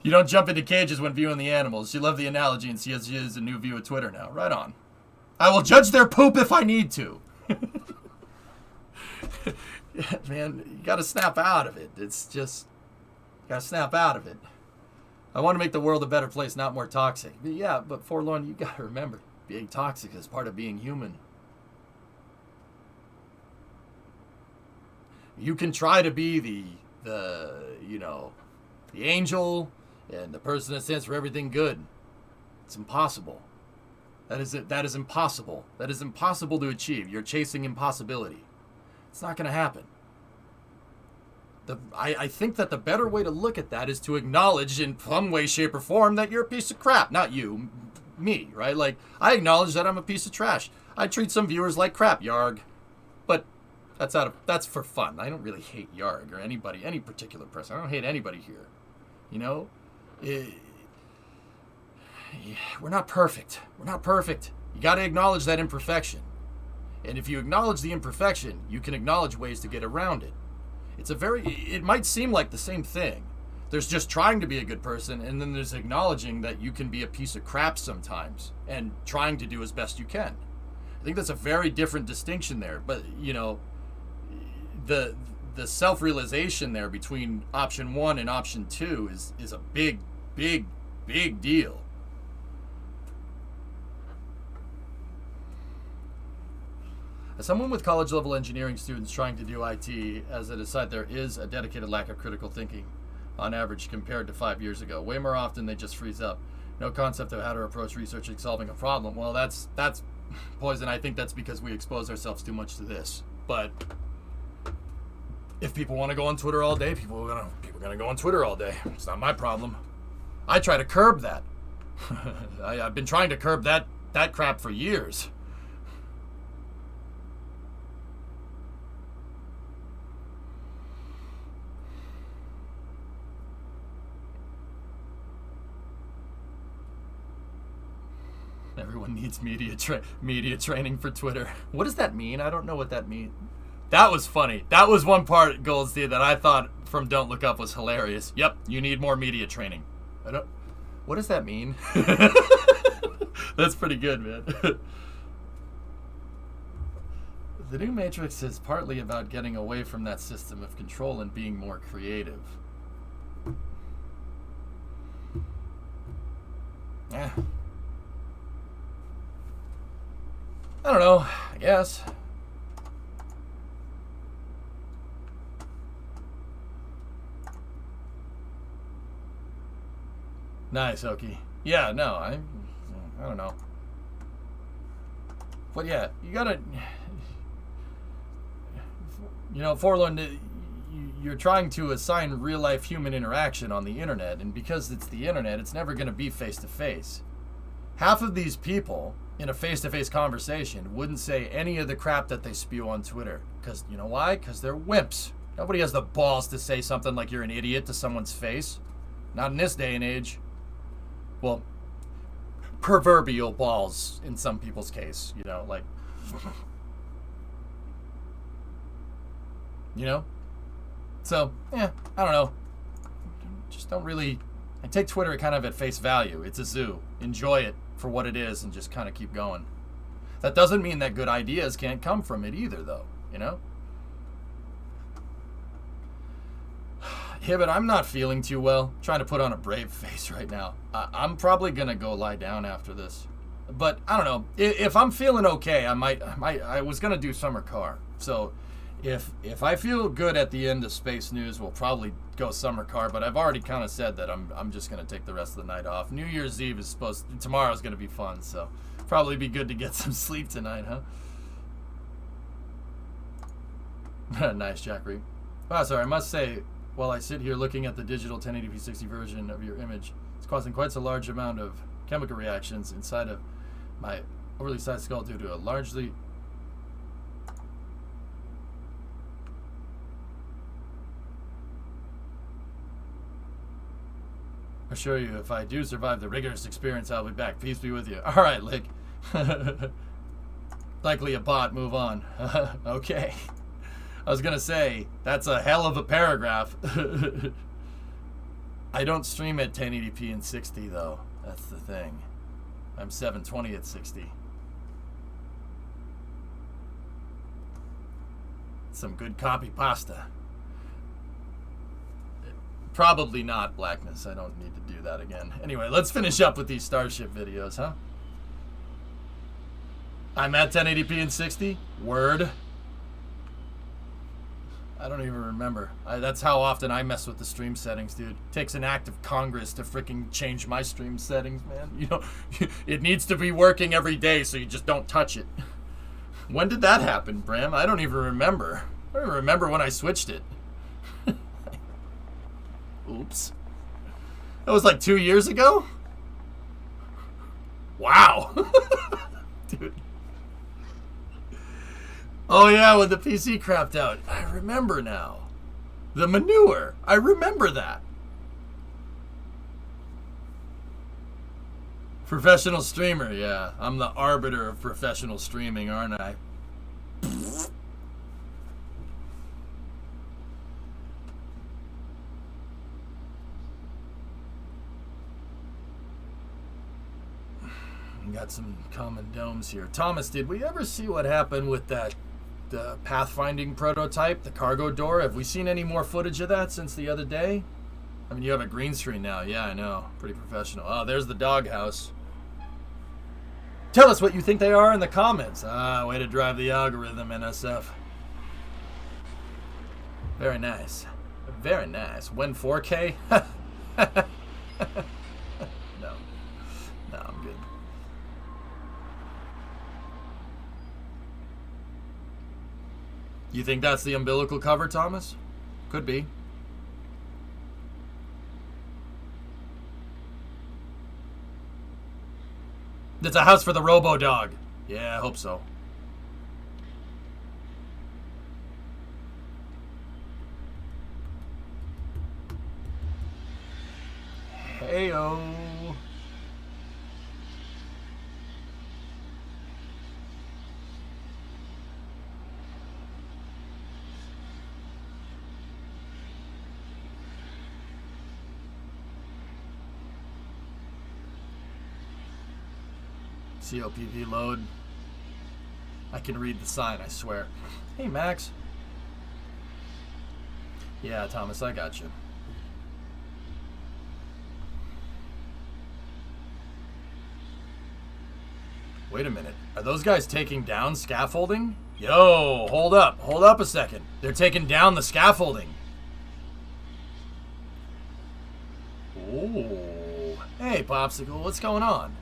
A: You don't jump into cages when viewing the animals. She loved the analogy and sees a new view of Twitter now. Right on. I will judge their poop if I need to. Yeah, man, you got to snap out of it. It's just, got to snap out of it. I want to make the world a better place, not more toxic. But yeah, but Forlorn, you got to remember, being toxic is part of being human. You can try to be the angel and the person that stands for everything good. It's impossible. That is impossible. That is impossible to achieve. You're chasing impossibility. It's not going to happen. I think that the better way to look at that is to acknowledge in some way, shape, or form that you're a piece of crap. Not you, me, right? Like, I acknowledge that I'm a piece of trash. I treat some viewers like crap, Yarg. But that's for fun. I don't really hate Yarg or anybody, any particular person. I don't hate anybody here. You know? We're not perfect. We're not perfect. You got to acknowledge that imperfection. And if you acknowledge the imperfection, you can acknowledge ways to get around it. It might seem like the same thing. There's just trying to be a good person, and then there's acknowledging that you can be a piece of crap sometimes and trying to do as best you can. I think that's a very different distinction there. But, you know, the self-realization there between option 1 and option 2 is a big, big, big deal. As someone with college-level engineering students trying to do IT, as an aside, there is a dedicated lack of critical thinking on average compared to 5 years ago. Way more often they just freeze up. No concept of how to approach researching solving a problem. Well, that's poison. I think that's because we expose ourselves too much to this. But if people want to go on Twitter all day, people are gonna go on Twitter all day. It's not my problem. I try to curb that. I've been trying to curb that crap for years. Everyone needs media training for Twitter. What does that mean? I don't know what that means. That was funny. That was one part, Goldstein, that I thought from Don't Look Up was hilarious. Yep, you need more media training. What does that mean? That's pretty good, man. The new Matrix is partly about getting away from that system of control and being more creative. Eh. I don't know, I guess. Nice, Oki. Yeah, no, I don't know. But yeah, you gotta, you know, Forlorn, you're trying to assign real-life human interaction on the internet, and because it's the internet, it's never gonna be face-to-face. Half of these people in a face-to-face conversation wouldn't say any of the crap that they spew on Twitter. Because, you know why? Because they're wimps. Nobody has the balls to say something like you're an idiot to someone's face. Not in this day and age. Well, proverbial balls in some people's case, you know, like, you know? So, yeah, I don't know. Just don't really, I take Twitter kind of at face value. It's a zoo. Enjoy it for what it is and just kind of keep going. That doesn't mean that good ideas can't come from it either, though, you know? Hibbit, I'm not feeling too well. I'm trying to put on a brave face right now. I'm probably going to go lie down after this. But, I don't know. If I'm feeling okay, I was going to do Summer Car. So, if I feel good at the end of Space News, we'll probably go Summer Car, but I've already kind of said that I'm just going to take the rest of the night off. New Year's Eve is tomorrow's going to be fun, so probably be good to get some sleep tonight, huh? Nice, Jack Reed. Oh, sorry, I must say, while I sit here looking at the digital 1080p 60 version of your image, it's causing quite a large amount of chemical reactions inside of my overly sized skull due to a largely I assure you, if I do survive the rigorous experience, I'll be back. Peace be with you. All right, Lick. Likely a bot. Move on. Okay. I was going to say, that's a hell of a paragraph. I don't stream at 1080p and 60, though. That's the thing. I'm 720 at 60. Some good copy pasta. Probably not, Blackness. I don't need to do that again. Anyway, let's finish up with these Starship videos, huh? I'm at 1080p and 60. Word. I don't even remember. That's how often I mess with the stream settings, dude. Takes an act of Congress to freaking change my stream settings, man. You know, it needs to be working every day, so you just don't touch it. When did that happen, Bram? I don't even remember. I don't even remember when I switched it. Oops. That was like 2 years ago? Wow. Dude. Oh yeah, when the PC crapped out. I remember now. The manure. I remember that. Professional streamer, yeah. I'm the arbiter of professional streaming, aren't I? Got some common domes here. Thomas, did we ever see what happened with that pathfinding prototype, the cargo door? Have we seen any more footage of that since the other day? I mean, you have a green screen now. Yeah, I know. Pretty professional. Oh, there's the doghouse. Tell us what you think they are in the comments. Ah, way to drive the algorithm, NSF. Very nice. Very nice. When 4K? No. No, I'm good. You think that's the umbilical cover, Thomas? Could be. It's a house for the robo-dog. Yeah, I hope so. Heyo. COPP load. I can read the sign, I swear. Hey, Max. Yeah, Thomas, I got you. Wait a minute. Are those guys taking down scaffolding? Yo, hold up. Hold up a second. They're taking down the scaffolding. Ooh. Hey, Popsicle, what's going on?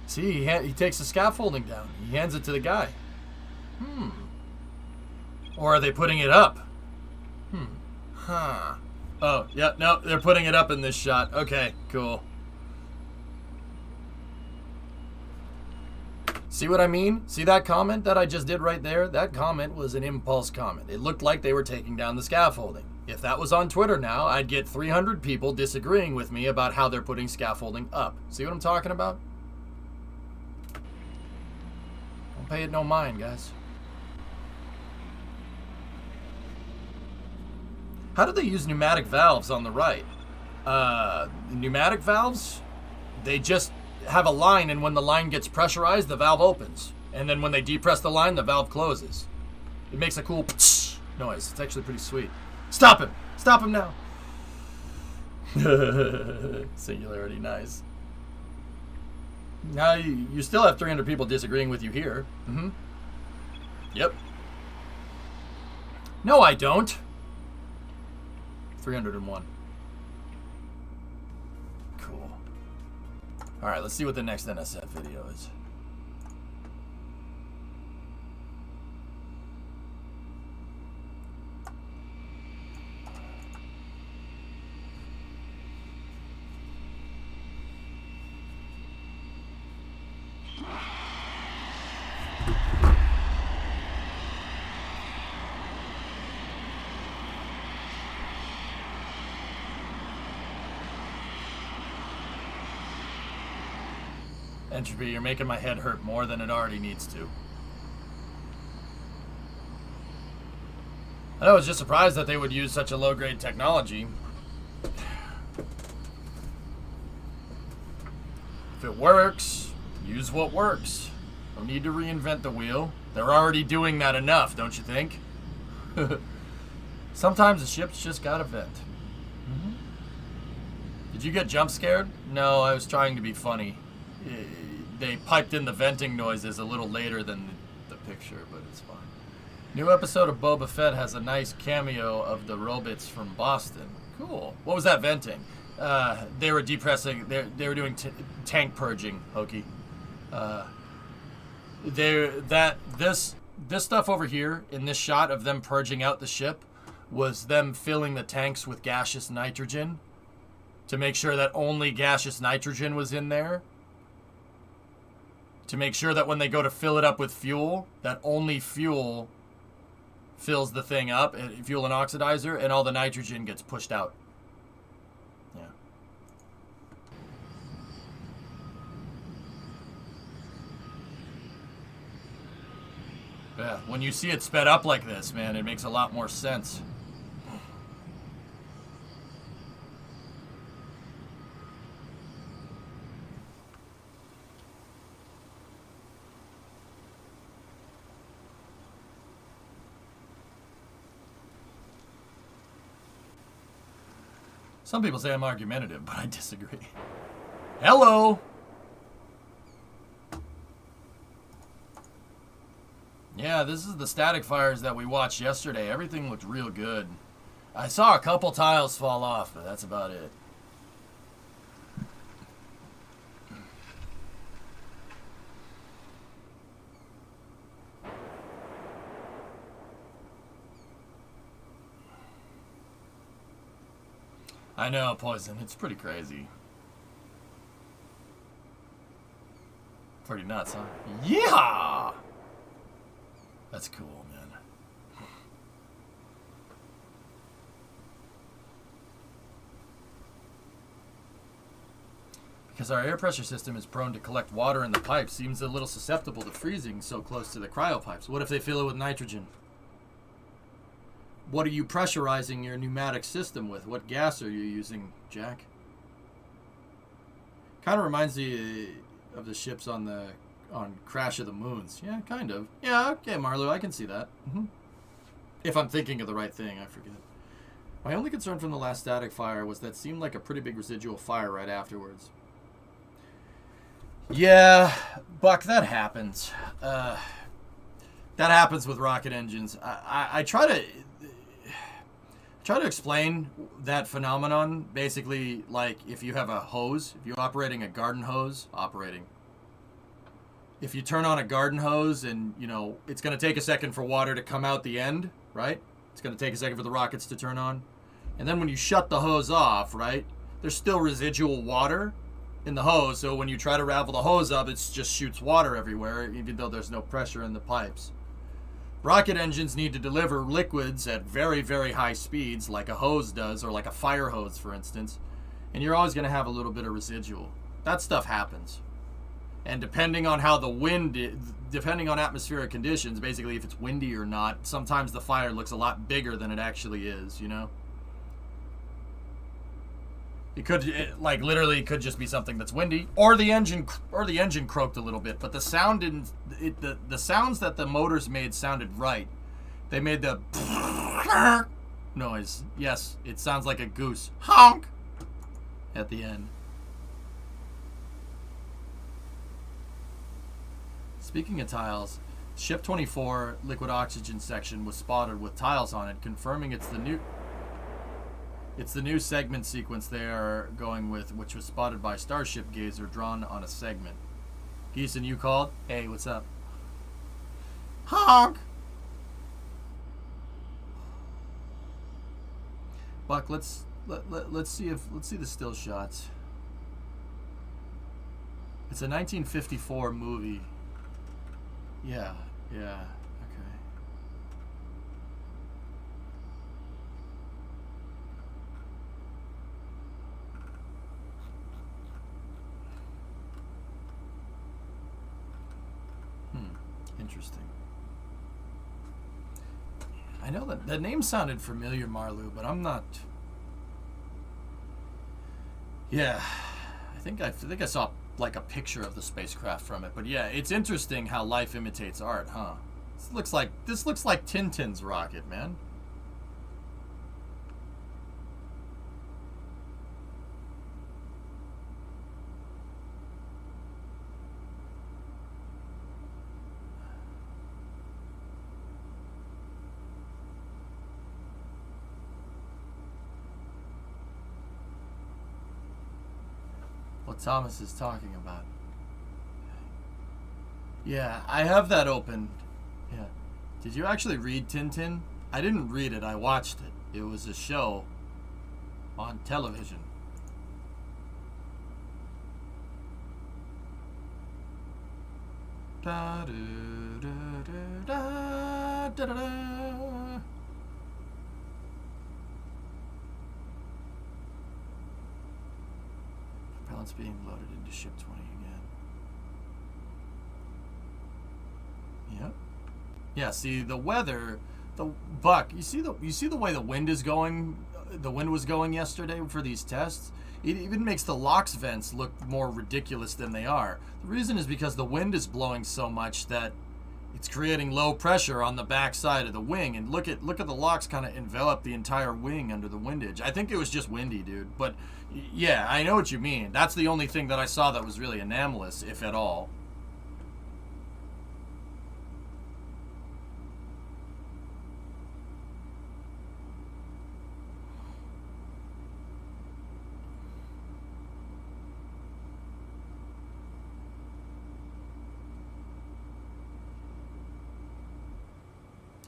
A: See, he takes the scaffolding down. He hands it to the guy. Or are they putting it up? Huh. Oh, yeah, no, they're putting it up in this shot. Okay, cool. See what I mean? See that comment that I just did right there? That comment was an impulse comment. It looked like they were taking down the scaffolding. If that was on Twitter now, I'd get 300 people disagreeing with me about how they're putting scaffolding up. See what I'm talking about? Don't pay it no mind, guys. How do they use pneumatic valves on the right? Pneumatic valves, they just have a line, and when the line gets pressurized, the valve opens. And then when they depress the line, the valve closes. It makes a cool noise. It's actually pretty sweet. Stop him! Stop him now! Singularity, nice. Now, you still have 300 people disagreeing with you here. Yep. No, I don't. 301. Cool. Alright, let's see what the next NSF video is. Entropy, you're making my head hurt more than it already needs to. I was just surprised that they would use such a low-grade technology. If it works, use what works. No need to reinvent the wheel. They're already doing that enough, don't you think? Sometimes the ship's just gotta vent. Did you get jump scared? No, I was trying to be funny. They piped in the venting noises a little later than the picture, but it's fine. New episode of Boba Fett has a nice cameo of the robots from Boston. Cool. What was that venting? They were depressing. They were doing tank purging, Hokey. This stuff over here in this shot of them purging out the ship was them filling the tanks with gaseous nitrogen to make sure that only gaseous nitrogen was in there. To make sure that when they go to fill it up with fuel, that only fuel fills the thing up, fuel and oxidizer, and all the nitrogen gets pushed out. Yeah. Yeah, when you see it sped up like this, man, it makes a lot more sense. Some people say I'm argumentative, but I disagree. Hello! Yeah, this is the static fires that we watched yesterday. Everything looked real good. I saw a couple tiles fall off, but that's about it. I know, Poison. It's pretty crazy. Pretty nuts, huh? Yeah! That's cool, man. Because our air pressure system is prone to collect water in the pipes, seems a little susceptible to freezing so close to the cryopipes. What if they fill it with nitrogen? What are you pressurizing your pneumatic system with? What gas are you using, Jack? Kind of reminds me of the ships on Crash of the Moons. Yeah, kind of. Yeah, okay, Marlo, I can see that. If I'm thinking of the right thing, I forget. My only concern from the last static fire was that seemed like a pretty big residual fire right afterwards. Yeah, Buck, that happens. That happens with rocket engines. I try to explain that phenomenon. Basically, like if you have a hose, if you're operating a garden hose, if you turn on a garden hose and, you know, it's going to take a second for water to come out the end, right? It's going to take a second for the rockets to turn on. And then when you shut the hose off, right, there's still residual water in the hose. So when you try to ravel the hose up, it just shoots water everywhere, even though there's no pressure in the pipes. Rocket engines need to deliver liquids at very, very high speeds, like a hose does, or like a fire hose, for instance. And you're always going to have a little bit of residual. That stuff happens. And depending on how the wind, depending on atmospheric conditions, basically if it's windy or not, sometimes the fire looks a lot bigger than it actually is, you know? Like literally could just be something that's windy, or the engine croaked a little bit, but the sound didn't. The sounds that the motors made sounded right. They made the noise. Yes, it sounds like a goose honk at the end. Speaking of tiles, Ship 24 liquid oxygen section was spotted with tiles on it, confirming it's the new segment sequence they are going with, which was spotted by Starship Gazer drawn on a segment. Geeson, you called? Hey, what's up? Honk! Buck, let's see the still shots. It's a 1954 movie. Yeah. Okay. Interesting. I know that the name sounded familiar, Marlu, but I'm not. Yeah, I think I saw like a picture of the spacecraft from it, but yeah, it's interesting how life imitates art, huh? This looks like Tintin's rocket, man. What Thomas is talking about. Yeah, I have that open. Yeah. Did you actually read Tintin? I didn't read it, I watched it. It was a show on television. Da, da, da, da, da, da, da. Propellants being loaded into Ship 20 again. Yep. Yeah, see the weather, Buck, you see the way the wind is going, the wind was going yesterday for these tests? It even makes the LOX vents look more ridiculous than they are. The reason is because the wind is blowing so much that it's creating low pressure on the back side of the wing, and look at the LOX kind of envelop the entire wing under the windage. I think it was just windy, dude, but yeah, I know what you mean. That's the only thing that I saw that was really anomalous, if at all.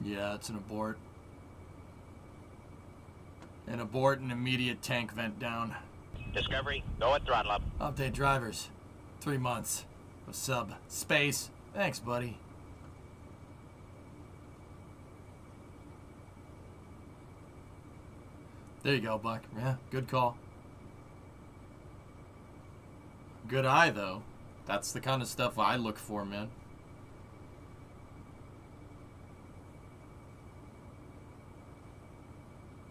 A: Yeah, it's an abort. And abort an immediate tank vent down.
C: Discovery, go at throttle up.
A: Update drivers. 3 months of sub space. Thanks, buddy. There you go, Buck. Yeah, good call. Good eye, though. That's the kind of stuff I look for, man.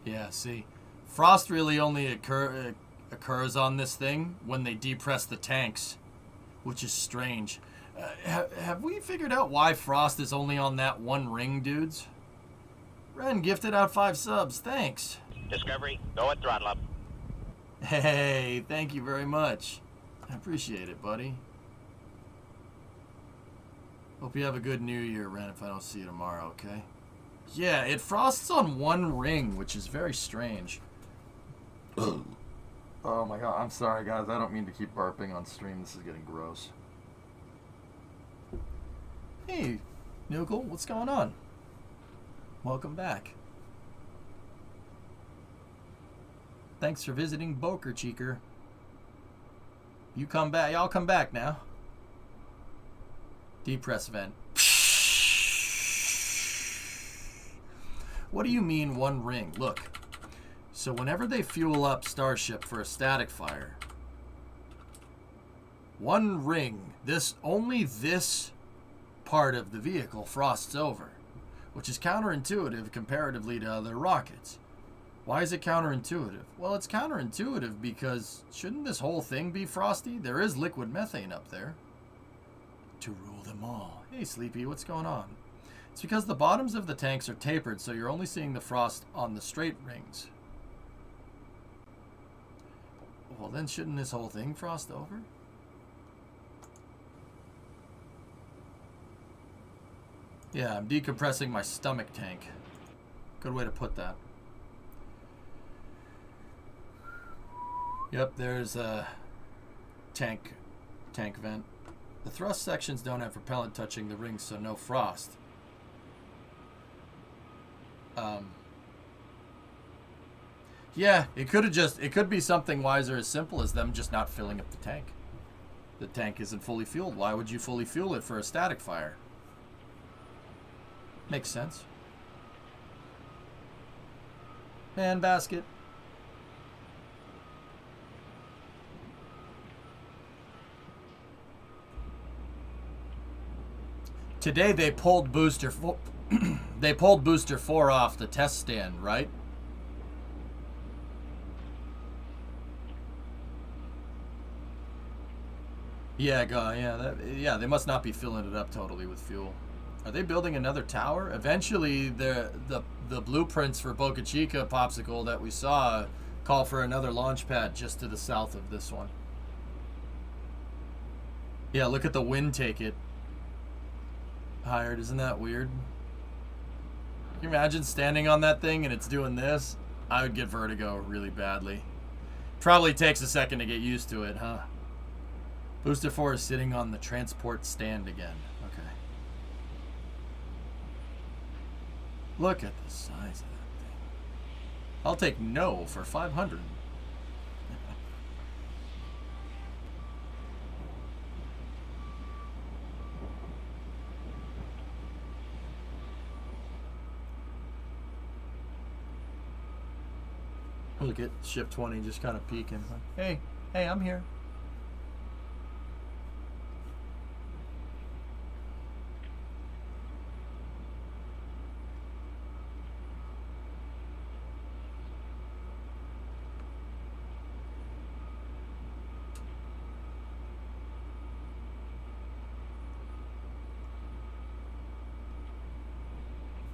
A: Yeah, see. Frost really only occurs on this thing when they depress the tanks, which is strange. Have we figured out why Frost is only on that one ring, dudes? Ren gifted out 5 subs. Thanks.
C: Discovery, go at throttle up.
A: Hey, thank you very much. I appreciate it, buddy. Hope you have a good New Year, Ren, if I don't see you tomorrow, okay? Yeah, it frosts on one ring, which is very strange. Oh my god, I'm sorry, guys. I don't mean to keep burping on stream. This is getting gross. Hey, Nukel, what's going on? Welcome back. Thanks for visiting Boker Cheeker. You come back. Y'all come back now. Depress vent. What do you mean one ring? Look. So whenever they fuel up Starship for a static fire, one ring, only this part of the vehicle frosts over, which is counterintuitive comparatively to other rockets. Why is it counterintuitive? Well, it's counterintuitive because shouldn't this whole thing be frosty? There is liquid methane up there. To rule them all. Hey, Sleepy, what's going on? It's because the bottoms of the tanks are tapered, so you're only seeing the frost on the straight rings. Well, then shouldn't this whole thing frost over? Yeah, I'm decompressing my stomach tank. Good way to put that. Yep, there's a tank vent. The thrust sections don't have propellant touching the rings, so no frost. Yeah, it could be something wiser as simple as them just not filling up the tank. The tank isn't fully fueled. Why would you fully fuel it for a static fire? Makes sense. Man basket. Today they pulled booster they pulled booster 4 off the test stand, right? Yeah, they must not be filling it up totally with fuel. Are they building another tower? Eventually, the blueprints for Boca Chica Popsicle that we saw call for another launch pad just to the south of this one. Yeah, look at the wind take it. Hired, isn't that weird? Can you imagine standing on that thing and it's doing this? I would get vertigo really badly. Probably takes a second to get used to it, huh? Booster 4 is sitting on the transport stand again. Okay. Look at the size of that thing. I'll take no for 500. Look at Ship 20 just kind of peeking. Hey, I'm here.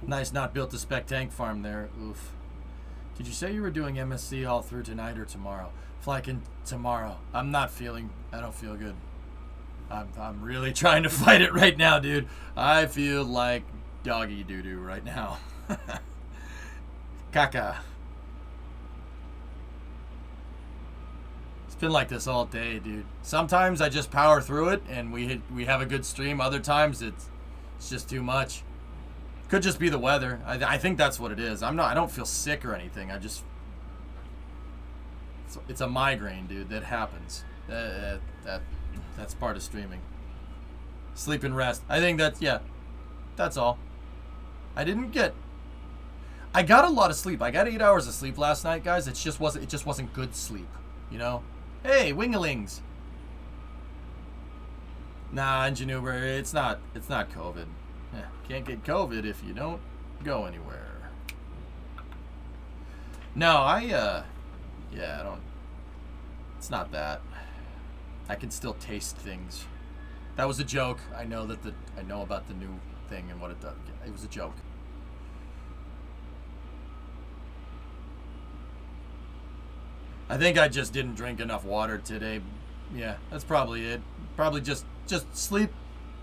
A: Nice not built a spec tank farm there. Oof. Did you say you were doing MSC all through tonight or tomorrow? Flying tomorrow. I don't feel good. I'm really trying to fight it right now, dude. I feel like doggy doo-doo right now. Caca. It's been like this all day, dude. Sometimes I just power through it and we have a good stream. Other times it's just too much. Could just be the weather. I think that's what it is. I don't feel sick or anything. It's a migraine, dude. That happens. That's part of streaming. Sleep and rest. I think that's all. I got a lot of sleep. I got 8 hours of sleep last night, guys. It just wasn't good sleep, you know? Hey, wingalings. Nah, Ingenuber, it's not COVID. Can't get COVID if you don't go anywhere. No, I don't. It's not that. I can still taste things. That was a joke. I know about the new thing and what it does. It was a joke. I think I just didn't drink enough water today. Yeah, that's probably it. Probably just sleep,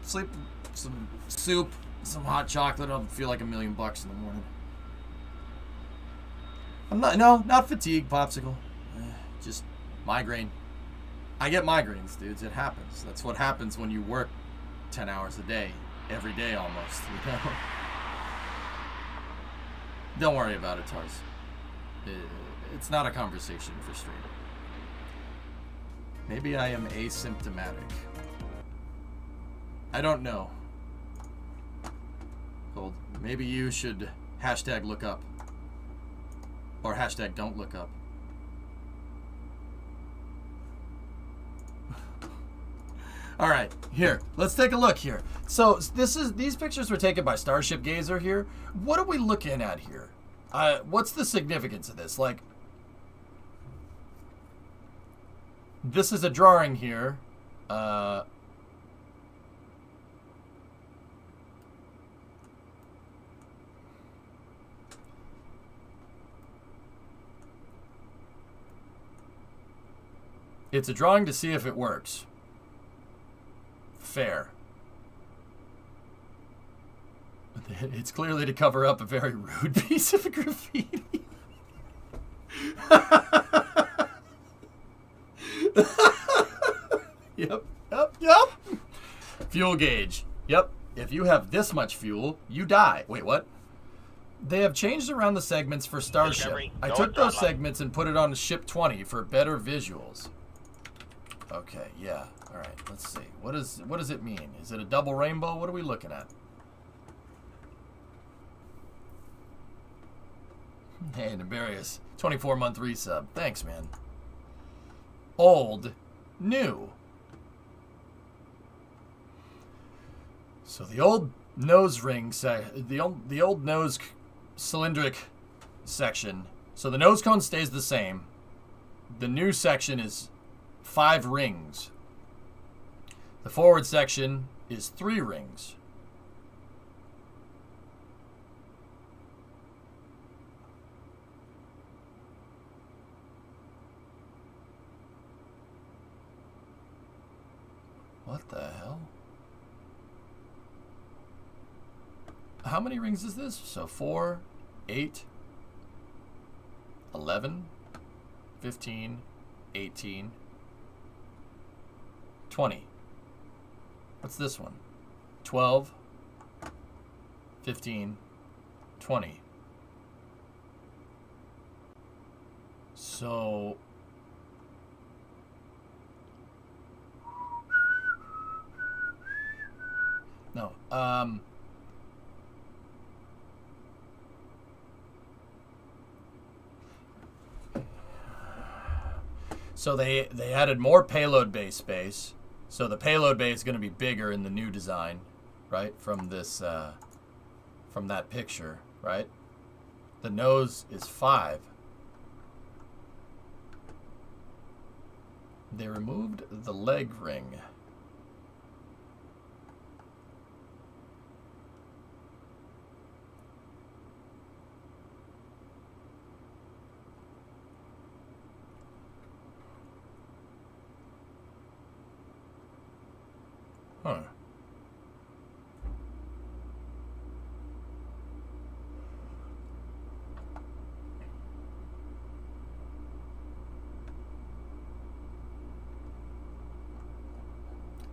A: some soup, some hot chocolate. I'll feel like $1 million in the morning. Not fatigue, popsicle. Just migraine. I get migraines, dudes. It happens. That's what happens when you work 10 hours a day, every day almost. You know? Don't worry about it, Tars. It's not a conversation for stream. Maybe I am asymptomatic. I don't know. Well, maybe you should hashtag look up. Or hashtag don't look up. All right, here. Let's take a look here. So these pictures were taken by Starship Gazer here. What are we looking at here? What's the significance of this? Like, this is a drawing here. It's a drawing to see if it works. Fair. It's clearly to cover up a very rude piece of graffiti. Yep. Fuel gauge. Yep. If you have this much fuel, you die. Wait, what? They have changed around the segments for Starship. I took those segments and put it on ship 20 for better visuals. Okay, yeah. All right, let's see. What does it mean? Is it a double rainbow? What are we looking at? Hey, Nefarious. 24-month resub. Thanks, man. Old, new. So the old nose ring, the old nose cylindric section. So the nose cone stays the same. The new section is 5 rings. The forward section is 3 rings. What the hell? How many rings is this? So 4, 8, 11, 15, 18, 20. What's this one? 12, 15, 20. So no. So they added more payload bay space. So the payload bay is going to be bigger in the new design, right? From this, from that picture, right? The nose is 5. They removed the leg ring. Huh.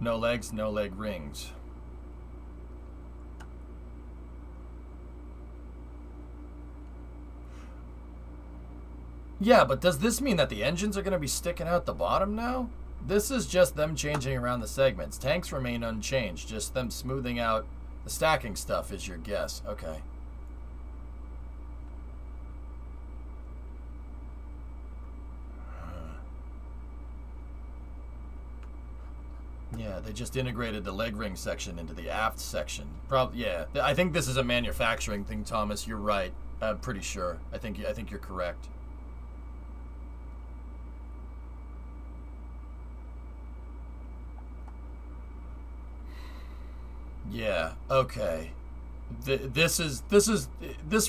A: No legs, no leg rings. Yeah, but does this mean that the engines are going to be sticking out the bottom now? This is just them changing around the segments. Tanks remain unchanged, just them smoothing out the stacking stuff is your guess. Okay. Yeah, they just integrated the leg ring section into the aft section. Probably, yeah. I think this is a manufacturing thing, Thomas. You're right. I'm pretty sure. I think you're correct. Yeah. Okay. This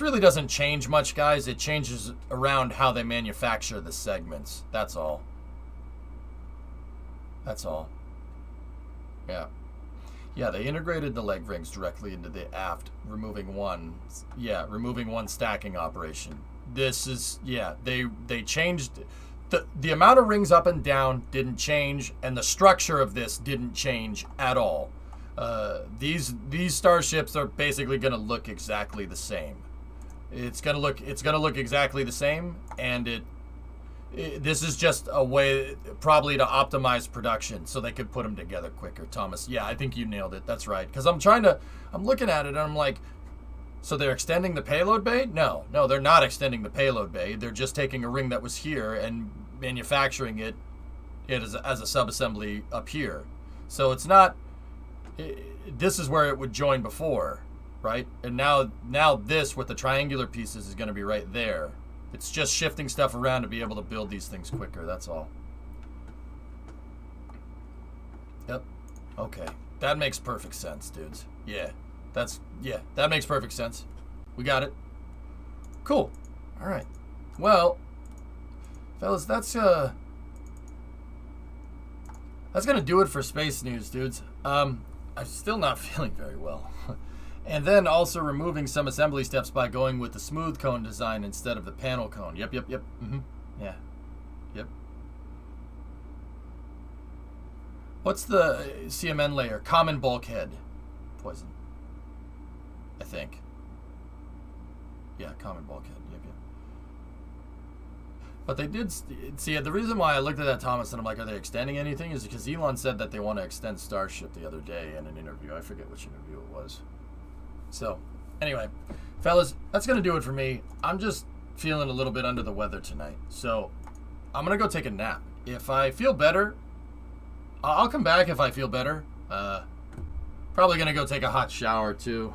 A: really doesn't change much, guys. It changes around how they manufacture the segments. That's all. That's all. Yeah. Yeah, they integrated the leg rings directly into the aft, removing one. Yeah, removing one stacking operation. This is, yeah, they changed the amount of rings up and down didn't change, and the structure of this didn't change at all. These starships are basically going to look exactly the same. It's gonna look exactly the same, and this is just a way probably to optimize production so they could put them together quicker. Thomas, yeah, I think you nailed it. That's right. Because I'm looking at it and I'm like, so they're extending the payload bay? No, they're not extending the payload bay. They're just taking a ring that was here and manufacturing it as a subassembly up here. So it's not. This is where it would join before, right? And now this with the triangular pieces is going to be right there. It's just shifting stuff around to be able to build these things quicker. That's all. Yep. Okay. That makes perfect sense, dudes. Yeah. That makes perfect sense. We got it. Cool. All right. Well, fellas, that's gonna do it for space news, dudes. I'm still not feeling very well. And then also removing some assembly steps by going with the smooth cone design instead of the panel cone. Yep. Mm-hmm. Yeah. Yep. What's the CMN layer? Common bulkhead. Poison. I think. Yeah, common bulkhead. Yep. But they did see the reason why I looked at that, Thomas, and I'm like, are they extending anything? Is because Elon said that they want to extend Starship the other day in an interview. I forget which interview it was. So, anyway, fellas, that's going to do it for me. I'm just feeling a little bit under the weather tonight. So, I'm going to go take a nap. If I feel better, I'll come back if I feel better. Probably going to go take a hot shower, too.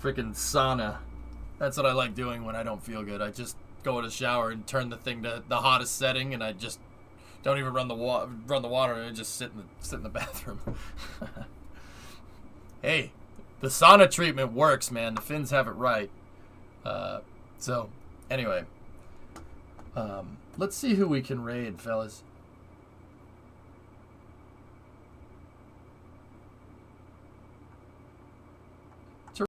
A: Freaking sauna. That's what I like doing when I don't feel good. I just go in a shower and turn the thing to the hottest setting, and I just don't even run the water, and I just sit in the bathroom. Hey, the sauna treatment works, man. The Finns have it right. So, anyway. Let's see who we can raid, fellas.